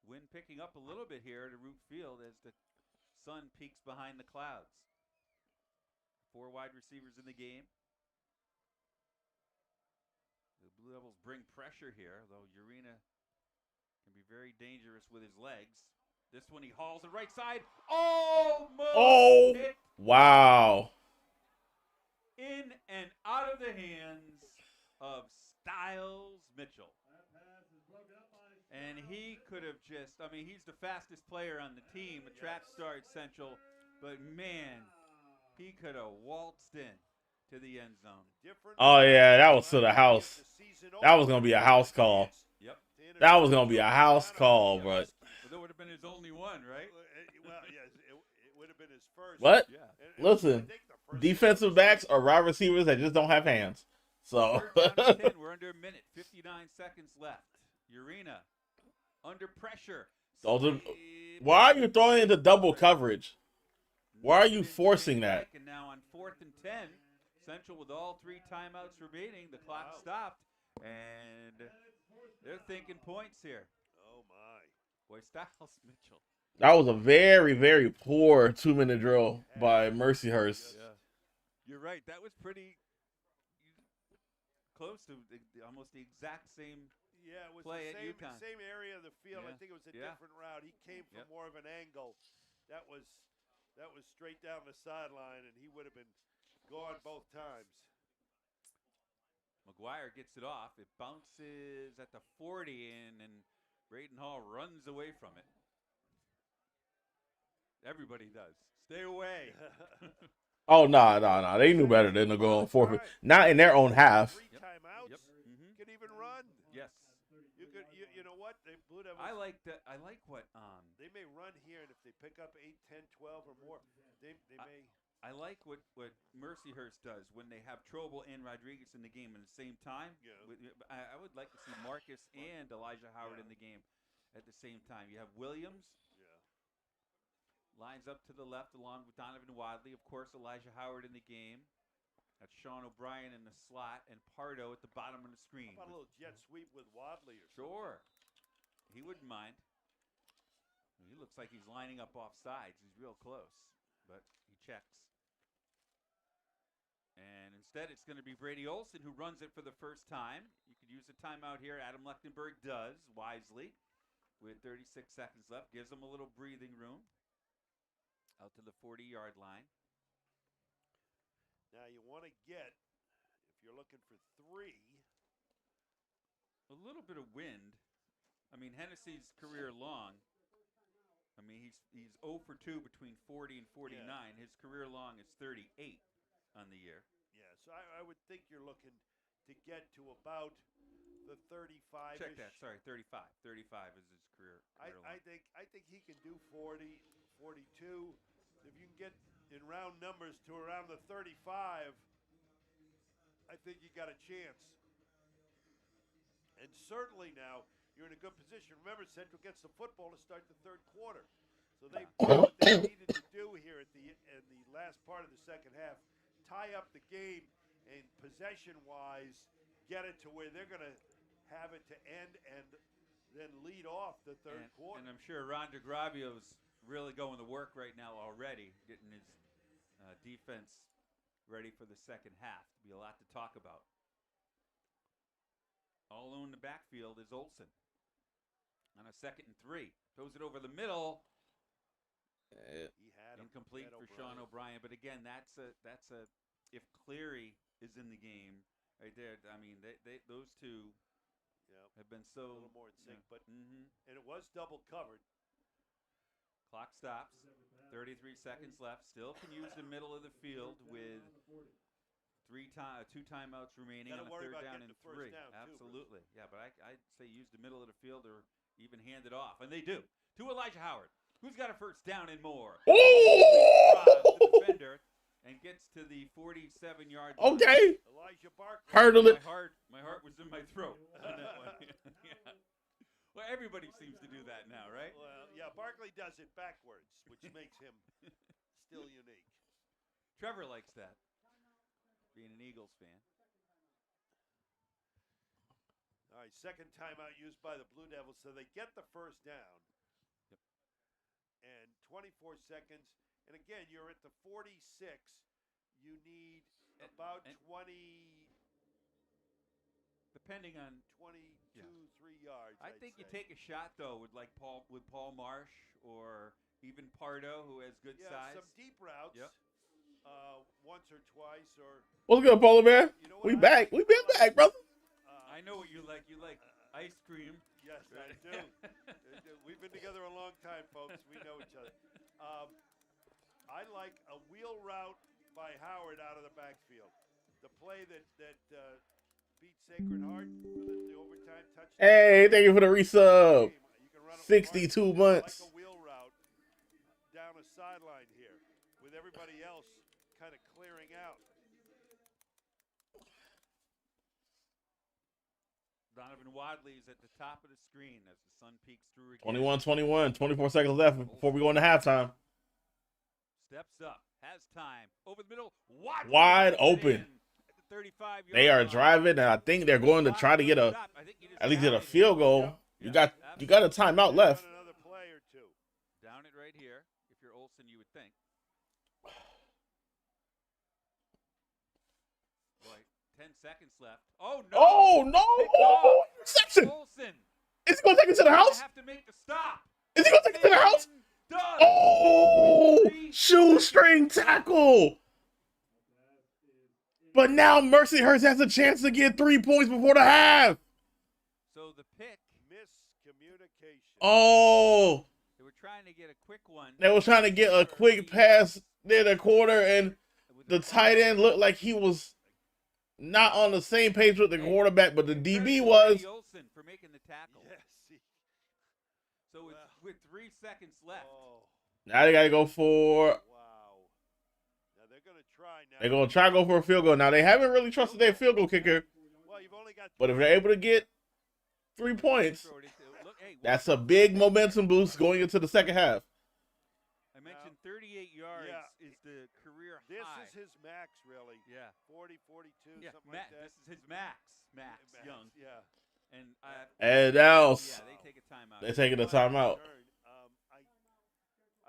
Wind picking up a little bit here at Root Field as the sun peeks behind the clouds. 4 wide receivers in the game. The Blue Devils bring pressure here, though Urena can be very dangerous with his legs. This one he hauls it right side. Oh, wow. In and out of the hands of Styles Mitchell. And he could have just, he's the fastest player on the team, a track star at Central, but man, he could have waltzed in to the end zone. Oh, yeah, that was to the house. That was going to be a house call. Yep. That was going to be a house call, but. That would have been his only one, right? Well, yes, it would have been his first. What? Yeah. Listen, defensive backs are wide receivers that just don't have hands. So. Third down and 10. We're under a minute. 59 seconds left. Urena under pressure. Why are you throwing into double coverage? Why are you forcing that? And now on 4th and 10, Central with all 3 timeouts remaining. The clock stopped, and they're thinking points here. Oh, my. Boy, Styles Mitchell. That was a very, very poor 2-minute drill by Mercyhurst. Yeah. You're right. That was pretty close to almost the exact same play at UConn. Same area of the field. Yeah. I think it was a different route. He came from more of an angle. That was straight down the sideline, and he would have been gone both times. McGuire gets it off. It bounces at the 40, and Braden Hall runs away from it. Everybody does. Stay away. Oh, no. They knew better than to go on forfeit. Not in their own half. 3 timeouts. Yep. Mm-hmm. Can even run. Yes. You know what? The Blue Devils. I like what they may run here, and if they pick up 8, 10, 12 or more, they may. I like what Mercyhurst does when they have Trobel and Rodriguez in the game at the same time. Yeah. I would like to see Marcus and Elijah Howard in the game at the same time. You have Williams. Lines up to the left along with Donovan Wadley. Of course, Elijah Howard in the game. That's Sean O'Brien in the slot and Pardo at the bottom of the screen. How about a little jet sweep with Wadley or something? Sure. He wouldn't mind. He looks like he's lining up off sides. He's real close, but he checks. And instead, it's going to be Brady Olson who runs it for the first time. You could use a timeout here. Adam Lechtenberg does, wisely, with 36 seconds left. Gives him a little breathing room. Out to the 40-yard line. Now you want to get, if you're looking for 3. A little bit of wind. Hennessy's career long. He's 0 for 2 between 40 and 49. Yeah. His career long is 38 on the year. Yeah, so I would think you're looking to to get to about the 35. Check that. Sorry, 35. 35 is his career. I think he can do 40, 42. If you can get in round numbers to around the 35, I think you got a chance. And certainly now you're in a good position. Remember, Central gets the football to start the third quarter, so they've done what they needed to do here in the last part of the second half, tie up the game, and possession-wise, get it to where they're going to have it to end and then lead off the third quarter. And I'm sure Ron DeGravio's really going to work right now already, getting his defense ready for the second half. There'll be a lot to talk about. All alone in the backfield is Olsen on a 2nd and 3. Throws it over the middle. He had incomplete for Sean O'Brien. But again, that's a if Cleary is in the game right there. I mean, those two have been so a little more in sync, but and it was double covered. Clock stops. 33 seconds left. Still can use the middle of the field with 2 timeouts remaining on a 3rd down and 3. Absolutely. Yeah, but I'd say use the middle of the field or even hand it off. And they do. To Elijah Howard, who's got a 1st down and more. The defender and gets to the 47-yard line. Okay. Elijah Barkley. Hurdle it. My heart was in my throat on that one. Yeah. Well, everybody seems to do that now, right? Well, yeah, Barkley does it backwards, which makes him still unique. Trevor likes that, being an Eagles fan. All right, 2nd timeout used by the Blue Devils, so they get the 1st down. Yep. And 24 seconds. And again, you're at the 46. You need about 20. Depending on 22, 3 yards. I think you take a shot though with Paul Marsh or even Pardo, who has good size. Some deep routes. Yep. Once or twice or. What's good, Polar Bear? You know We back. We been back, brother. I know what you like. You like ice cream. Yes, I do. We've been together a long time, folks. We know each other. I like a wheel route by Howard out of the backfield. The play that beat Sacred Heart for the overtime touchdown. Hey, thank you for the resub. 62 months. Like a wheel route down a sideline here with everybody else kind of clearing out. Donovan Wadley's at the top of the screen as the sun peeks through again. 21-21, 24 seconds left before we go into halftime. Steps up, has time, over the middle, wide open. They are driving, and I think they're going to try to get at least get a field goal. You got a timeout left. Another play or two. Down it right here. If you're Olsen, you would think. Boy, 10 seconds left. Oh no! Oh no! Oh, interception! Olsen. Is he going to take it to the house? Have to make the stop. Is he going to take it to the house? Oh, shoestring tackle. But now Mercyhurst has a chance to get 3 points before the half. So the pick. Miscommunication. Oh. They were trying to get a quick one. They were trying to get a quick pass near the quarter, and the tight end looked like he was not on the same page with the quarterback, but the DB was. Olsen for making the tackle. Yes. So with 3 seconds left. Now they got to go for. Wow. Now they're going to try now. They're going to try to go for a field goal. Now, they haven't really trusted their field goal kicker. Well, you've only got but if they're able to get 3 points, that's a big momentum boost going into the second half. I mentioned 38 yards is the career this high. This is his max, really. Yeah. 40, 42, something like that. This is his max. Max Young. Yeah. And else. Yeah, they take a timeout. They're taking a timeout.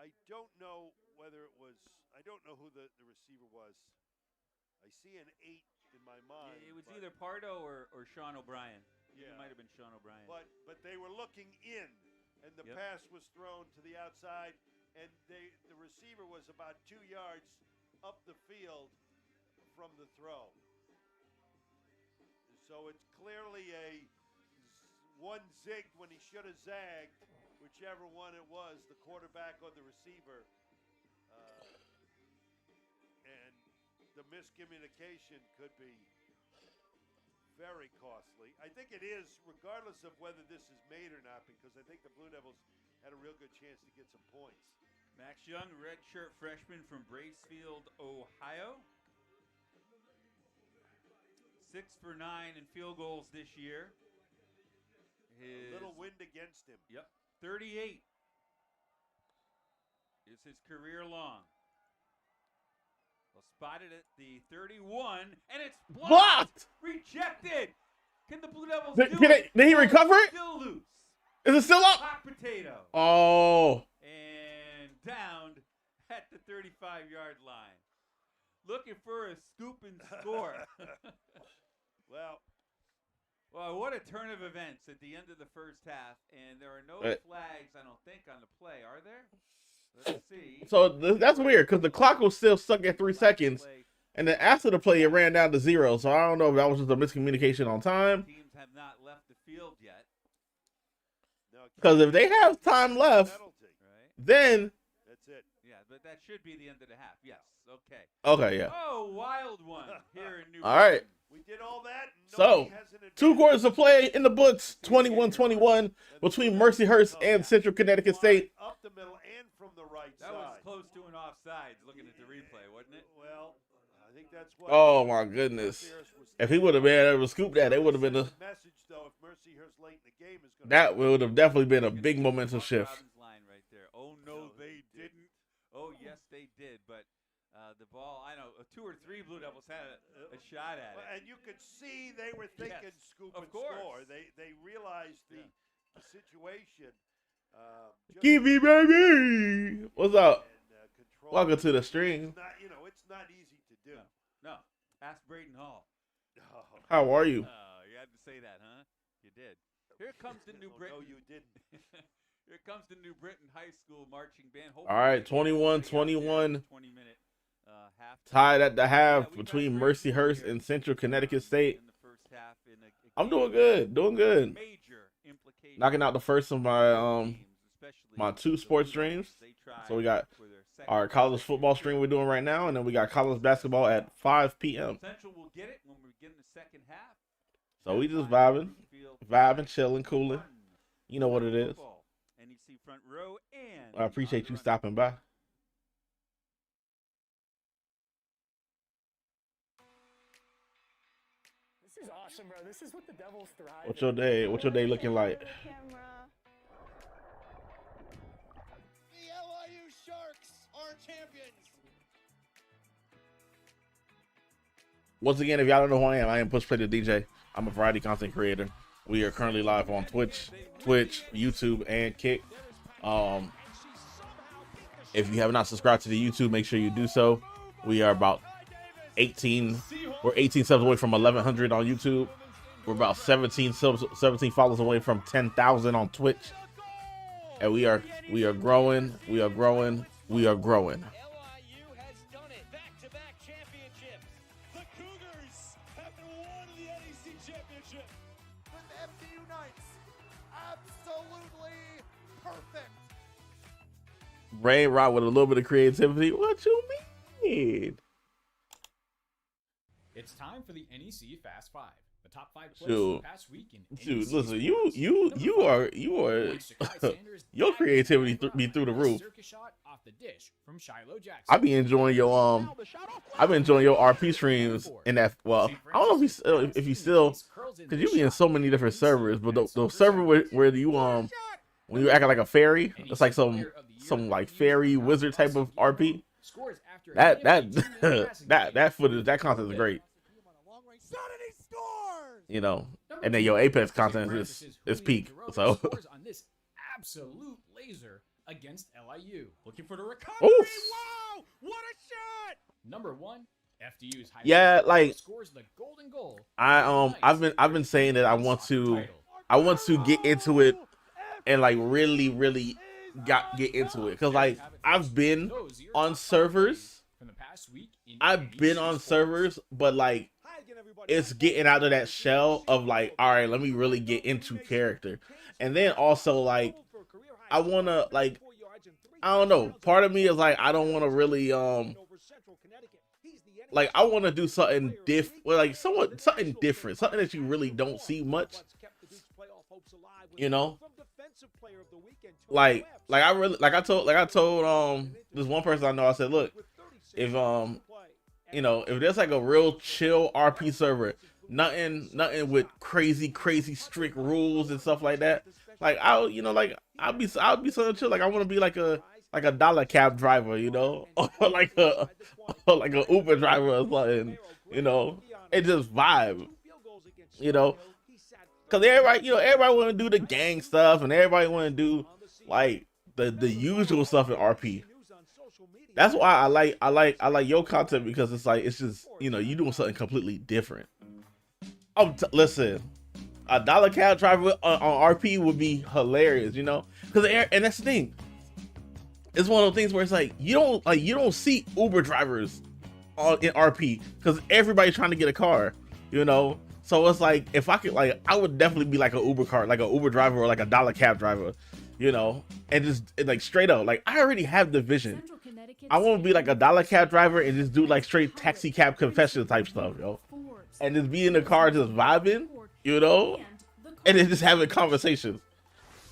I don't know whether it was. I don't know who the receiver was. I see an 8 in my mind. Yeah, it was either Pardo or Sean O'Brien. Yeah. It might have been Sean O'Brien. But they were looking in, and the pass was thrown to the outside, and the receiver was about 2 yards up the field from the throw. So it's clearly one zigged when he should have zagged, whichever one it was, the quarterback or the receiver. And the miscommunication could be very costly. I think it is, regardless of whether this is made or not, because I think the Blue Devils had a real good chance to get some points. Max Young, redshirt freshman from Bracefield, Ohio. 6 for 9 in field goals this year. A little wind against him. Yep, 38 is his career long. Well, spotted at the 31, and it's blocked. Rejected. Can the Blue Devils do it? Did he recover it? Still loose. Is it still up? Hot potato. Oh. And downed at the 35-yard line. Looking for a scoop and score. Well, what a turn of events at the end of the first half, and there are no flags, I don't think, on the play, are there? Let's see. So that's weird because the clock was still stuck at 3 seconds, and then after the play, it ran down to 0. So I don't know if that was just a miscommunication on time. Teams have not left the field yet. Because if they have time left, then that's it. Yeah, but that should be the end of the half. Yes. Okay. Okay, yeah. Oh, wild one here in New all right. We did all that. So 2 quarters of play in the books, 21-21 between Mercyhurst and Central Connecticut State. Up the middle and from the right that side. Was close to an offsides looking at the replay, wasn't it? Well, I think that's what. Oh my goodness! If he would have been able to scoop that, it would have been a message though. If Mercyhurst late in the game is going that would have definitely been a big momentum shift. Line right there. Oh no, they didn't. Oh yes, they did. But the ball, I know, 2 or 3 Blue Devils had a shot at it. And you could see they were thinking scoop and score. They realized the situation. Give me, baby. What's up? Welcome to the stream. It's not easy to do. No. Ask Braden Hall. How are you? You had to say that, huh? You did. Here comes the New Britain. No, you didn't. Here comes the New Britain High School marching band. All right, 21-21. 20-minute half. Tied at the half between Mercyhurst and Central Connecticut State. In the first half I'm doing good. Doing good. Knocking out the first of my my 2 sports streams. So we got our college football stream we're doing right now, and then we got college basketball at 5 p.m. Central will get it when we get in the second half. So we just vibing, chilling, cooling. You know what it is. NEC front row and I appreciate you stopping by. This is awesome, bro. This is what the Devils thrive. What's your day looking like? The LIU Sharks are champions. Once again, if y'all don't know who I am Push Play the DJ. I'm a variety content creator. We are currently live on Twitch, YouTube, and Kick. If you have not subscribed to the YouTube, make sure you do so. We are about 18 subs away from 1,100 on YouTube. We're about 17 followers away from 10,000 on Twitch. And we are growing. We are growing. We are growing. LIU has done it. Back-to-back championships. The Cougars have won the NEC championship. With FDU Knights. Absolutely perfect. Ray Rod with a little bit of creativity. What you mean? It's time for the NEC Fast 5. The top 5 plays Dude, for the past week in dude, NEC listen, sports. you are your creativity be through the roof. Circus shot off the dish from Shiloh Jackson. I be enjoying your RP streams in that. Well, I don't know if you still, because you be in so many different servers, but the server where you when you acting like a fairy, it's like some like fairy wizard type of RP. That footage, that content is great. You know, and then your Apex content is peak. So on this absolute laser against LIU. Looking for the recovery. Oof. Wow! What a shot! Number 1, FDU's high like scores the golden goal. I've been saying that I want to get into it and like really get into it, because like I've been on servers. But like it's getting out of that shell of like, all right, let me really get into character. And then also like I wanna, like, I don't know, part of me is like I don't want to really like I want to do something like something different, something that you really don't see much. You know, like I told this one person I know, I said, look, if you know, if there's like a real chill RP server, nothing with crazy strict rules and stuff like that, like I'll be so chill. Like I want to be like a dollar cab driver, you know, or like a Uber driver or something, you know, and just vibe, you know, because everybody want to do the gang stuff and everybody want to do like the usual stuff in RP. That's why I like your content, because it's just, you know, you doing something completely different. Listen, a dollar cab driver on RP would be hilarious, you know, and that's the thing. It's one of those things where it's like you don't see Uber drivers in RP because everybody's trying to get a car, you know. So it's like, if I could, like, I would definitely be like an Uber driver or like a dollar cab driver, you know, and just like straight up, like I already have the vision. I want to be like a dollar cab driver and just do like straight taxi cab confession type stuff, yo, and just be in the car just vibing, you know, and then just having conversations.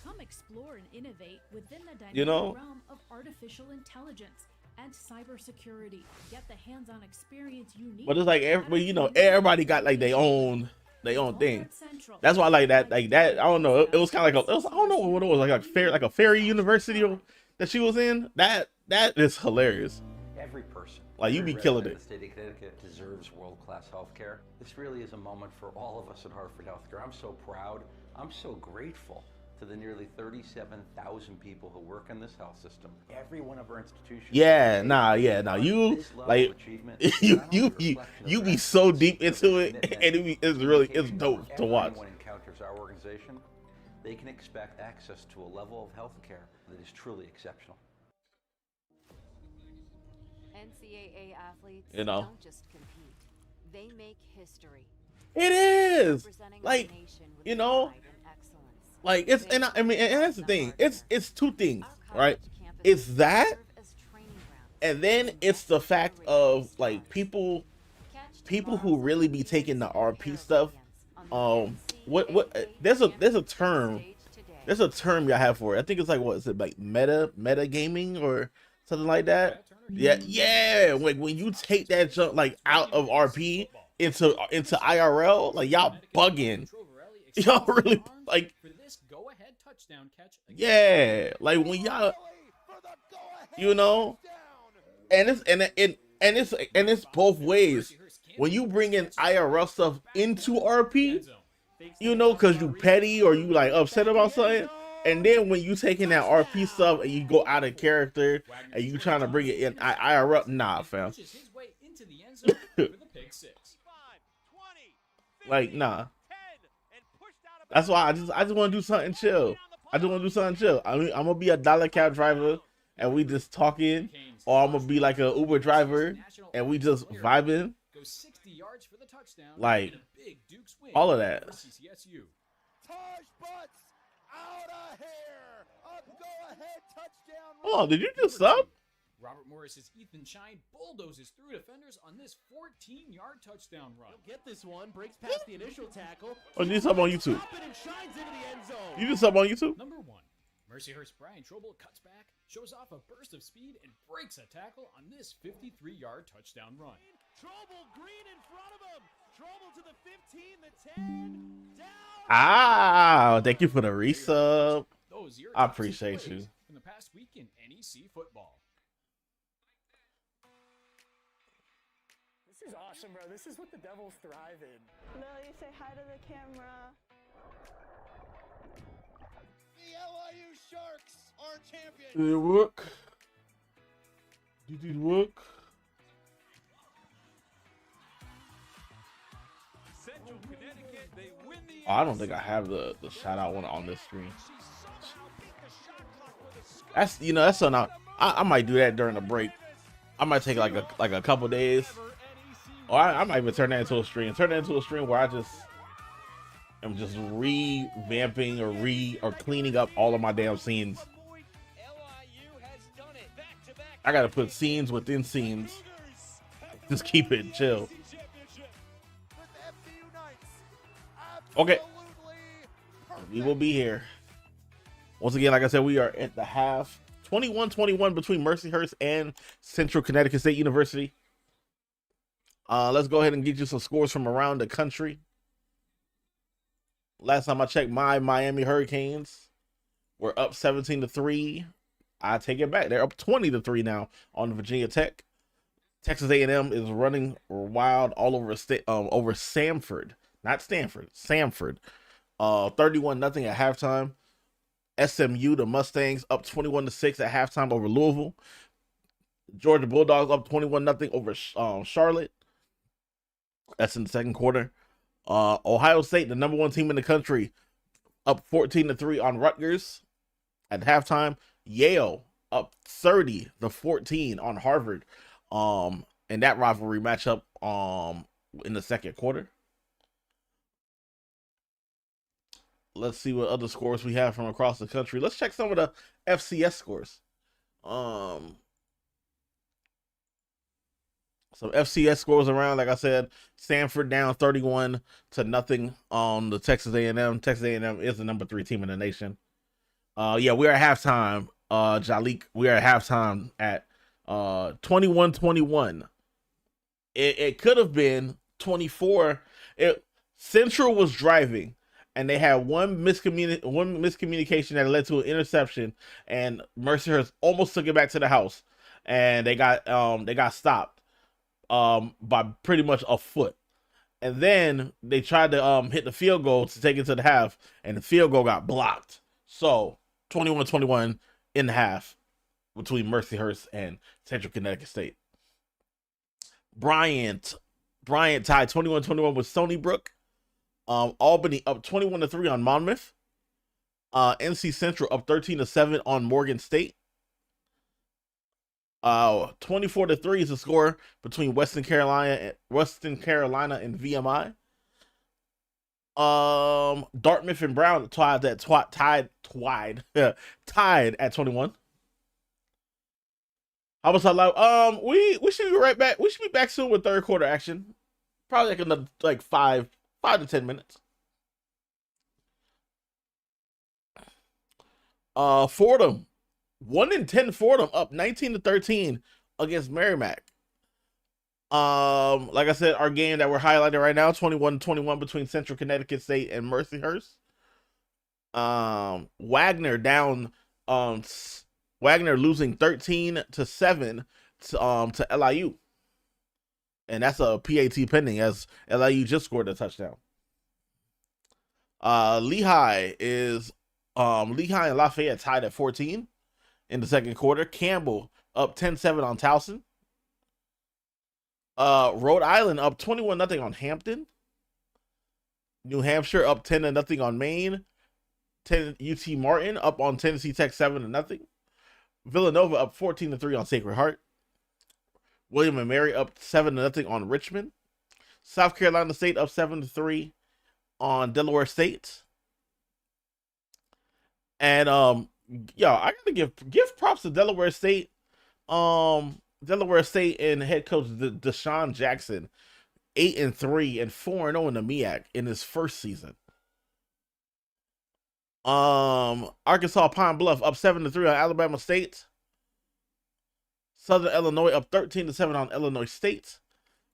Come explore and innovate within the dynamic You know? realm of artificial intelligence and cybersecurity. Get the hands-on experience you need. But it's like everybody got like their own thing. That's why I like that. Like that, I don't know. It was kind of like I don't know what it was, like a fairy university that she was in. That is hilarious. Every person, like you be killing it. The state of Connecticut deserves world-class health care. This really is a moment for all of us at Hartford Healthcare. I'm so proud. I'm so grateful to the nearly 37,000 people who work in this health system. Every one of our institutions. Yeah, you like you be so deep into it, and it's dope to watch. If anyone encounters our organization, they can expect access to a level of health care that is truly exceptional. NCAA athletes don't just compete. They make history. It is. Like, you know, like it's, and that's the thing. It's two things, right? It's that, and then it's the fact of like people who really be taking the RP stuff. There's a term y'all have for it. I think it's like, what is it, like meta gaming or something like that? Yeah. When you take that jump like out of RP into IRL, like y'all bugging. Y'all really like. Yeah, like when y'all, you know, and it's both ways. When you bring in IRL stuff into RP, you know, cause you petty or you like upset about something, and then when you taking that RP stuff and you go out of character and you trying to bring it in IRL, nah, fam. Like, nah. That's why I just want to do something chill. I mean, I'm gonna be a dollar cab driver and we just talking, or I'm gonna be like a Uber driver and we just vibing. Like all of that. Oh, did you just sub? Robert Morris's Ethan Shine bulldozes through defenders on this 14-yard touchdown run. He'll get this one, breaks past the initial tackle. Oh, you do sub on YouTube? You do sub on YouTube? Number 1, Mercyhurst Brian Trobel cuts back, shows off a burst of speed, and breaks a tackle on this 53-yard touchdown run. Trobel green in front of him. Trobel to the 15, the 10, down. Ah, thank you for the resub. I appreciate you. From the past week in NEC football. This is awesome, bro. This is what the Devils thrive in. Lily, say hi to the camera. The LIU Sharks are champions. Did it work? Did it work? Central Connecticut, they win the Oh, I don't think I have the shout out one on this screen. That's, you know, that's something I might do that during the break. I might take like a couple days. Or I might even turn that into a stream. Turn that into a stream where I just am just revamping or cleaning up all of my damn scenes. I gotta put scenes within scenes. Just keep it chill. Okay. We will be here. Once again, like I said, we are at the half. 21-21 between Mercyhurst and Central Connecticut State University. Let's go ahead and get you some scores from around the country. Last time I checked, my Miami Hurricanes were up 17-3. I take it back. They're up 20-3 now on Virginia Tech. Texas A&M is running wild all over over Samford, not Stanford, Samford. 31-0 at halftime. SMU, the Mustangs, up 21-6 at halftime over Louisville. Georgia Bulldogs up 21-0 over Charlotte. That's in the second quarter. Ohio State, the number 1 team in the country, up 14-3 on Rutgers at halftime. Yale up 30-14 on Harvard. In that rivalry matchup in the second quarter. Let's see what other scores we have from across the country. Let's check some of the FCS scores. Some FCS scores around. Like I said, Stanford down 31-0 on the Texas A&M. Texas A&M is the number 3 team in the nation. Yeah, we're at halftime. Jalik, we are at halftime at 21-21. It could have been 24. Central was driving, and they had one miscommunication that led to an interception, and Mercyhurst almost took it back to the house, and they got stopped by pretty much a foot. And then they tried to hit the field goal to take it to the half, and the field goal got blocked. So 21-21 in the half between Mercyhurst and Central Connecticut State. Bryant tied 21-21 with Stony Brook. Albany up 21-3 on Monmouth. NC Central up 13-7 on Morgan State. 24-3 is the score between Western Carolina and VMI. Dartmouth and Brown tied at 21. How about that? We should be right back. We should be back soon with third quarter action. Probably like another 5 to 10 minutes. Fordham, 1-10 Fordham up 19-13 against Merrimack. Like I said, our game that we're highlighting right now, 21-21 between Central Connecticut State and Mercyhurst. Wagner losing 13-7 to LIU. And that's a PAT pending as LIU just scored a touchdown. Lehigh and Lafayette tied at 14 in the second quarter. Campbell up 10-7 on Towson. Rhode Island up 21-0 on Hampton. New Hampshire up 10-0 on Maine. UT Martin up on Tennessee Tech 7-0. Villanova up 14-3 on Sacred Heart. William and Mary up 7-0 on Richmond. South Carolina State up 7-3 on Delaware State. And I gotta give props to Delaware State. Delaware State and head coach Deshaun Jackson, 8-3 and 4-0 in the MEAC in his first season. Arkansas Pine Bluff up 7-3 on Alabama State. Southern Illinois up 13-7 on Illinois State.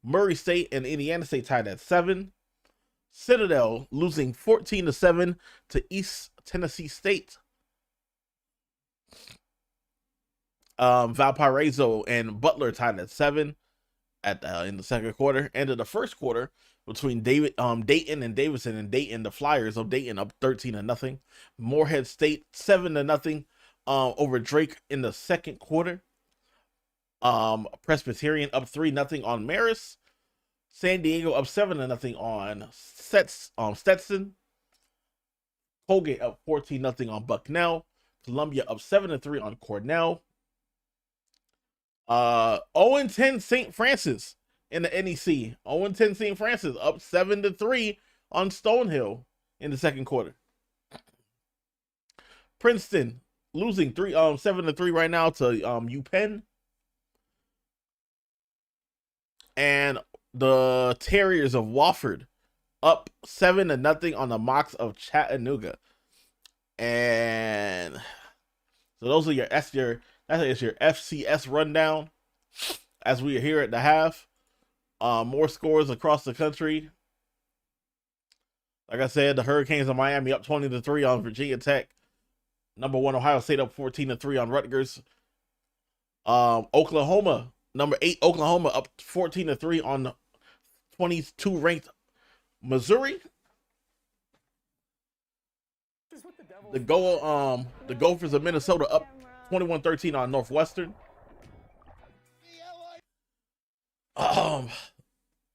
Murray State and Indiana State tied at 7. Citadel losing 14-7 to East Tennessee State. Valparaiso and Butler tied at 7 in the second quarter. End of the first quarter between Dayton and Davidson, and Dayton, the Flyers of Dayton up 13-0. Morehead State 7-0 over Drake in the second quarter. Presbyterian up 3-0 on Marist. San Diego up 7-0 on Stetson. Colgate up 14-0 on Bucknell. Columbia up 7-3 on Cornell. 0-10 St. Francis in the NEC. 0-10 St. Francis up 7-3 on Stonehill in the second quarter. Princeton losing 7-3 right now to UPenn. And the Terriers of Wofford up 7-0 on the Mocs of Chattanooga. And so those are that's your FCS rundown as we are here at the half. More scores across the country. Like I said, the Hurricanes of Miami up 20-3 on Virginia Tech. Number 1 Ohio State up 14-3 on Rutgers. Oklahoma, number 8 Oklahoma up 14-3 on 22 ranked Missouri. The Gophers of Minnesota up 21-13 on Northwestern.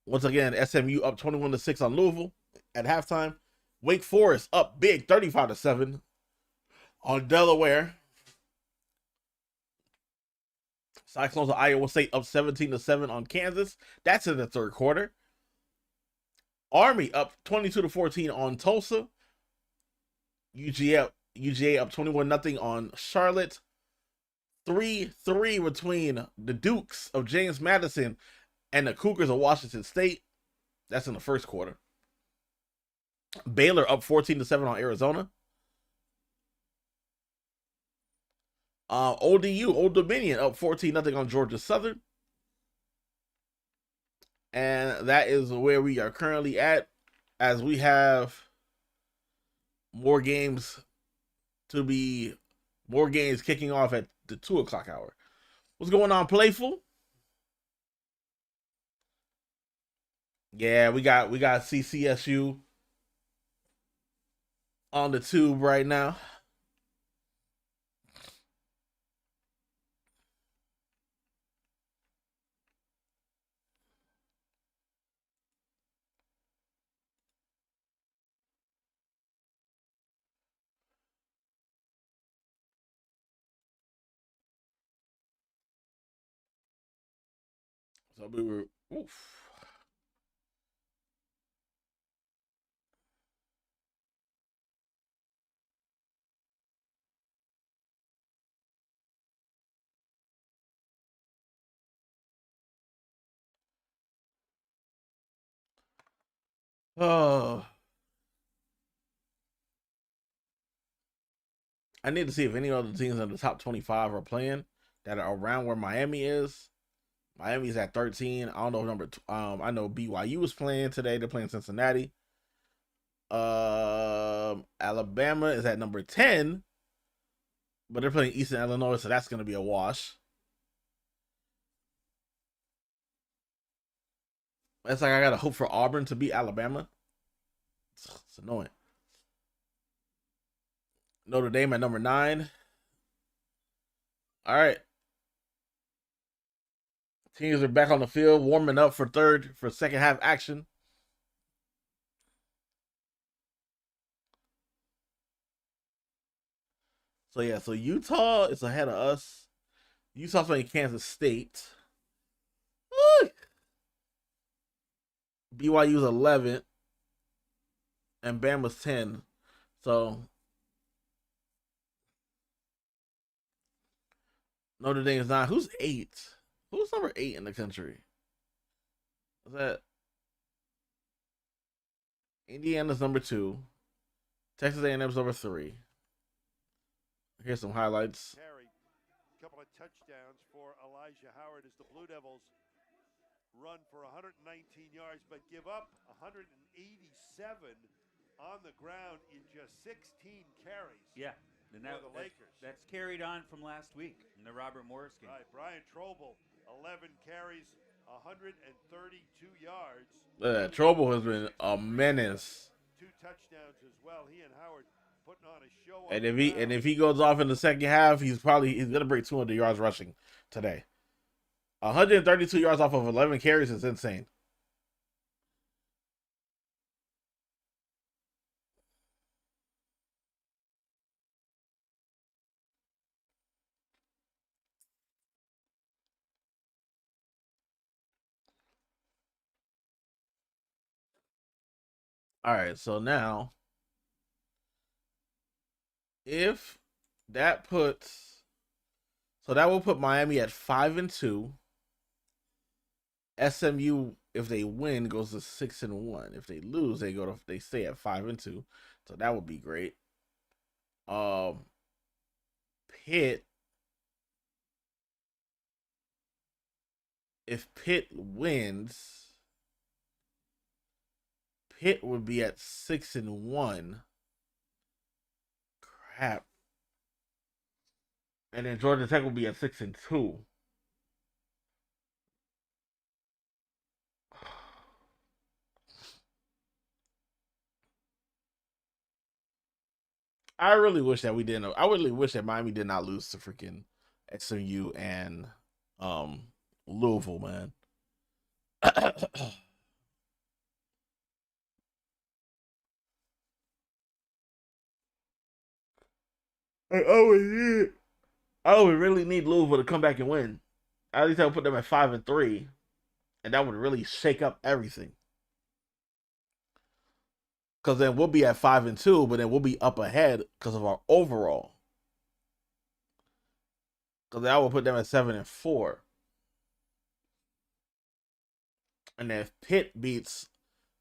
Once again, SMU up 21-6 on Louisville at halftime. Wake Forest up big 35-7 on Delaware. Cyclones of Iowa State up 17-7 on Kansas. That's in the third quarter. Army up 22-14 on Tulsa. UGA up 21-0 on Charlotte. 3-3 between the Dukes of James Madison and the Cougars of Washington State. That's in the first quarter. Baylor up 14-7 on Arizona. Old Dominion up 14-0 on Georgia Southern. And that is where we are currently at, as we have more games kicking off at the 2 o'clock hour. What's going on, Playful? Yeah, we got CCSU on the tube right now. So we were I need to see if any other teams in the top 25 are playing that are around where Miami is. Miami's at 13. I don't know I know BYU is playing today. They're playing Cincinnati. Alabama is at number 10, but they're playing Eastern Illinois, so that's going to be a wash. It's like I got to hope for Auburn to beat Alabama. It's annoying. Notre Dame at number 9. All right. Teams are back on the field, warming up for second half action. So yeah, so Utah is ahead of us. Utah's playing Kansas State. Woo! BYU's 11 and Bama's 10. So Notre Dame is 9. Who's 8? Who's number 8 in the country? Is that Indiana's number 2? Texas A&M's number 3. Here's some highlights. Carry. A couple of touchdowns for Elijah Howard as the Blue Devils run for 119 yards, but give up 187 on the ground in just 16 carries. Yeah. And for the Lakers. That's carried on from last week in the Robert Morris game. Right. Brian Trobel, 11 carries, 132 yards. Trobel has been a menace. 2 touchdowns as well. He and Howard putting on a show. And if he goes off in the second half, he's gonna break 200 yards rushing today. 132 yards off of 11 carries is insane. All right, so now if that puts, so that will put Miami at 5-2. SMU, if they win, goes to 6-1. If they lose, they stay at 5-2. So that would be great. Pitt. If Pitt wins, Pitt would be at 6-1. Crap. And then Georgia Tech will be at 6-2. I really wish that we didn't. I really wish that Miami did not lose to freaking SMU and Louisville, man. I would really need Louisville to come back and win. At least I would put them at 5-3, and that would really shake up everything. Because then we'll be at 5-2, but then we'll be up ahead because of our overall. Because I will put them at 7-4. And then if Pitt beats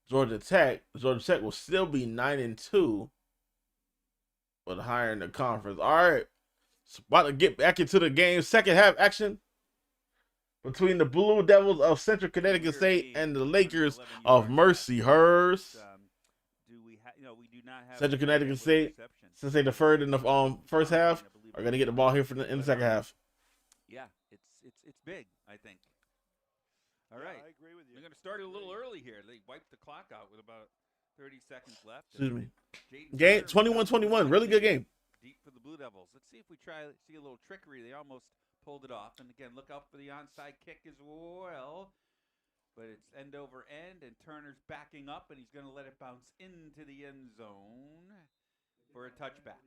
Georgia Tech will still be 9-2, but higher in the conference. All right, so about to get back into the game. Second half action between the Blue Devils of Central Connecticut State and the Lakers of Mercyhurst. We do not have Central Connecticut State, since they deferred in the first half, are going to get the ball here in the second half. Yeah, it's big, I think. All right. I agree with you. We're going to start it a little early here. They wiped the clock out with about 30 seconds left. Excuse me. Game 21-21. Really good game. Deep for the Blue Devils. Let's see if we see a little trickery. They almost pulled it off. And again, look out for the onside kick as well. But it's end over end, and Turner's backing up, and he's going to let it bounce into the end zone for a touchback.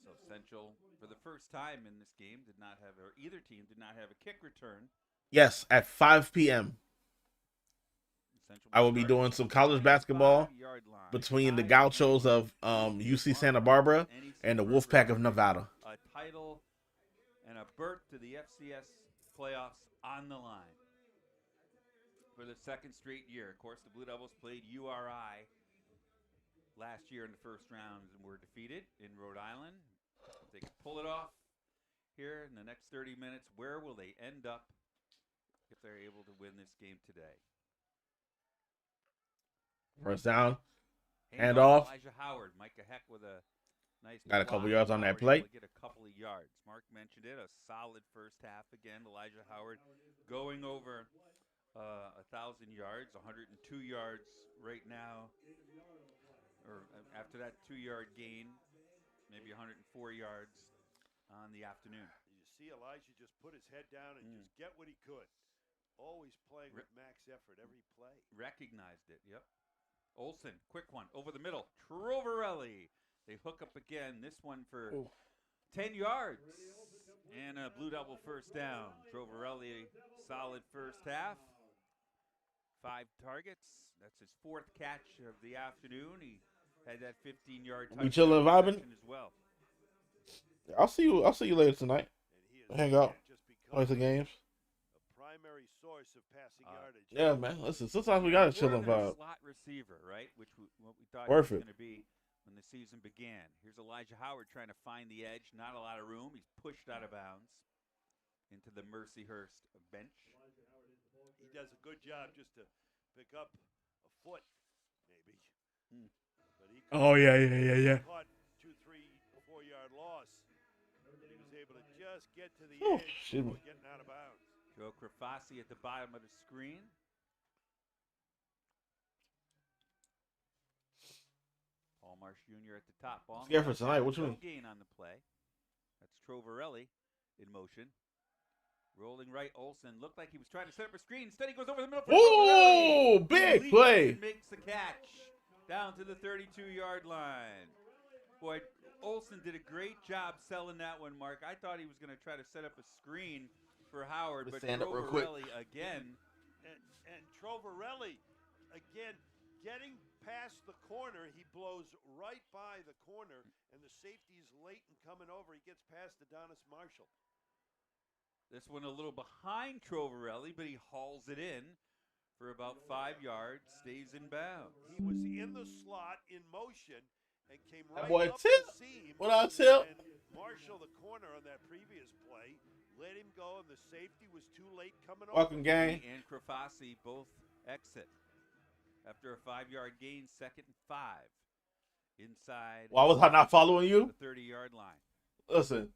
So Central, for the first time in this game, either team did not have a kick return. Yes, at 5 p.m. I will be doing some college basketball between the Gauchos of UC Santa Barbara and the Wolfpack of Nevada. A title and a berth to the FCS playoffs on the line for the second straight year. Of course, the Blue Devils played URI last year in the first round and were defeated in Rhode Island. If they can pull it off here in the next 30 minutes, where will they end up if they're able to win this game today? First down, hand off. Elijah Howard, Micah Heck with a nice. Got a couple yards on that play. Get a couple of yards. Mark mentioned it. A solid first half again. Elijah Howard going over 1,000 yards, 102 yards right now, or after that 2-yard gain, maybe 104 yards on the afternoon. You see Elijah just put his head down and just get what he could. Always playing with max effort every play. Recognized it. Yep. Olsen, quick one over the middle. Trovarelli. They hook up again. This one for 10 yards. And a Blue Devil first down. Trovarelli, solid first half. 5 targets. That's his 4th catch of the afternoon. He had that 15-yard touchdown. We chilling, vibing as well. I'll see you later tonight. Hang out, play some games. Primary source of passing yardage. Yeah, man. Listen, sometimes we gotta chill about slot receiver, right? What we thought Worth he was it. going to be when the season began. Here's Elijah Howard trying to find the edge. Not a lot of room. He's pushed out of bounds into the Mercyhurst bench. He does a good job just to pick up a foot, maybe. But he caught 2, 3, 4-yard loss. He was able to just get to the edge before getting out of bounds. Joe Crafassi at the bottom of the screen. Paul Marsh Jr. at the top. Scared for tonight. What you mean? No gain on the play. That's Trovarelli in motion. Rolling right, Olsen looked like he was trying to set up a screen. Instead, he goes over the middle. Oh, big play! Makes the catch down to the 32-yard line. Boy, Olsen did a great job selling that one, Mark. I thought he was going to try to set up a screen for Howard, but stand up real quick. Trovarelli again. And Trovarelli, again, getting past the corner, he blows right by the corner, and the safety is late in coming over. He gets past Adonis Marshall. This one a little behind Trovarelli, but he hauls it in for about 5 yards, stays in bounds. He was in the slot in motion and came That right boy up Tip. the seam. What up, Tip? And Marshall, the corner on that previous play, let him go, and the safety was too late coming Welcome, over. gang. He and Krafasi both exit after a 5-yard gain, 2nd and 5. Inside. Why was I not following you? The 30-yard line. Listen,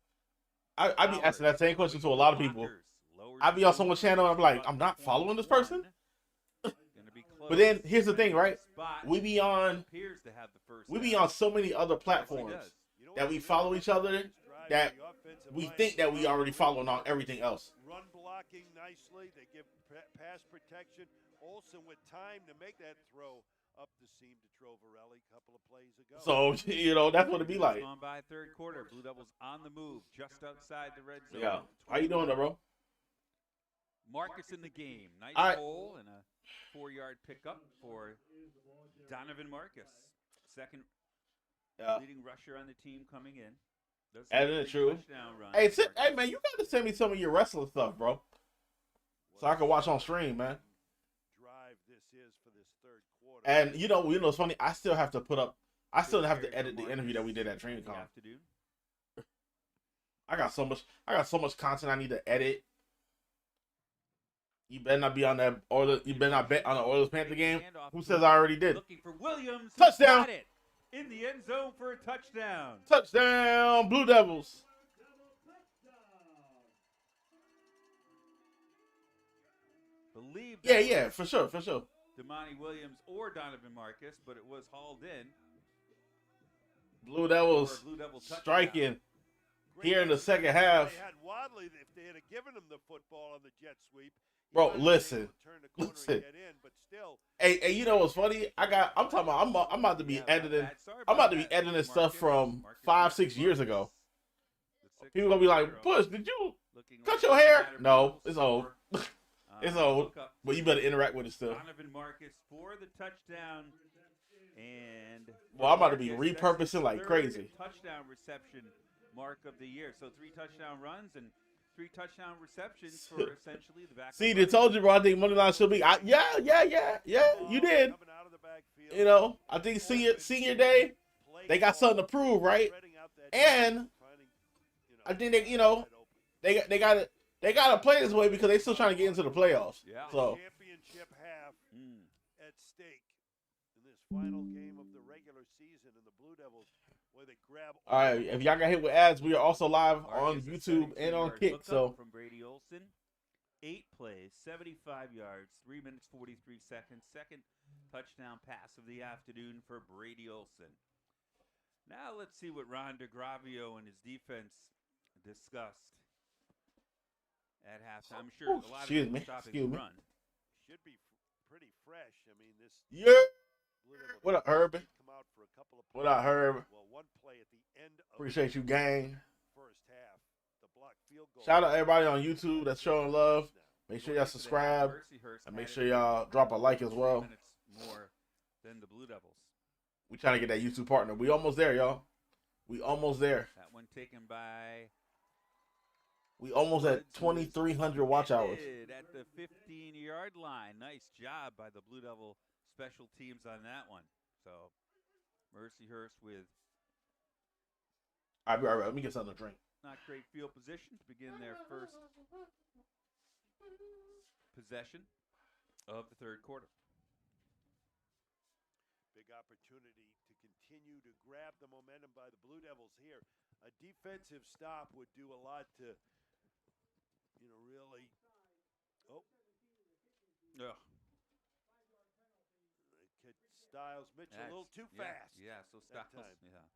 I be asking that same question to a lot of people. I be on someone's channel and I'm like, I'm not following this person. But then here's the thing, right? We be on so many other platforms that we follow each other that we think that we already following on everything else. Run blocking nicely. They give pass protection. Olsen with time to make that throw up the seam to Trovarelli a couple of plays ago. So, you know, that's what it be like. On by third quarter. Blue Devils on the move just outside the red zone. Yeah. How you doing, though, bro? Marcus in the game. Nice hole and a 4-yard pickup for Donovan Marcus. Second leading rusher on the team coming in. That is true. Hey, hey, man, you got to send me some of your wrestling stuff, bro. So I can watch on stream, man. Drive this is for this third quarter. And you know what's funny? I still have to edit the interview that we did at DreamCon. I got so much content I need to edit. You better not be on that Oilers. You better not bet on the Oilers Panther game. Who says I already did? Looking for Williams. Touchdown. Got it in the end zone for a touchdown. Touchdown, Blue Devils. Believe. Yeah, for sure. Damani Williams or Donovan Marcus, but it was hauled in. Blue Devils striking here in the second half. They had Wadley if they had given him the football on the jet sweep. Bro, listen. Get in, but still. Hey, you know what's funny? I'm about to be editing. I'm about to be editing stuff from 5-6 years ago. People gonna be like, "Push, did you cut your hair?" No, it's old. It's old, but you better interact with it still. Donovan Marcus for the touchdown, and well, I'm about to be repurposing like crazy. Touchdown reception mark of the year. So 3 touchdown runs and 3 touchdown receptions for essentially the back. See, they told you, bro. I think Moneyline should be. Yeah. You did. You know, I think senior day, they got something to prove, right? And I think they got it. They got to play this way because they still trying to get into the playoffs. Yeah. So Championship half at stake in this final game of the regular season, and the Blue Devils, where they grab. All right, if y'all got hit with ads, we are also live on YouTube and on Kick. So from Brady Olson, 8 plays, 75 yards, 3 minutes 43 seconds. Second touchdown pass of the afternoon for Brady Olson. Now let's see what Ron DeGravio and his defense discussed at halftime. I'm sure a lot of people stopping the run. Should be pretty fresh. I mean, this. Yeah. What up, Herb? What up, Herb? Well, one play at the end of Appreciate you, gang. First half, the block field goal. Shout out everybody on YouTube that's showing love. Make sure y'all subscribe and make sure y'all drop a like as well. More than the Blue Devils. We trying to get that YouTube partner. We almost there, y'all. We almost there. That one taken by. We almost at 2,300 watch hours. At the 15-yard line. Nice job by the Blue Devil special teams on that one. So, Mercyhurst with. All right. Let me get something to drink. Not great field position to begin their first possession of the third quarter. Big opportunity to continue to grab the momentum by the Blue Devils here. A defensive stop would do a lot to, really. Oh. Yeah. Styles Mitchell a little too fast. Yeah, so Styles. Yeah.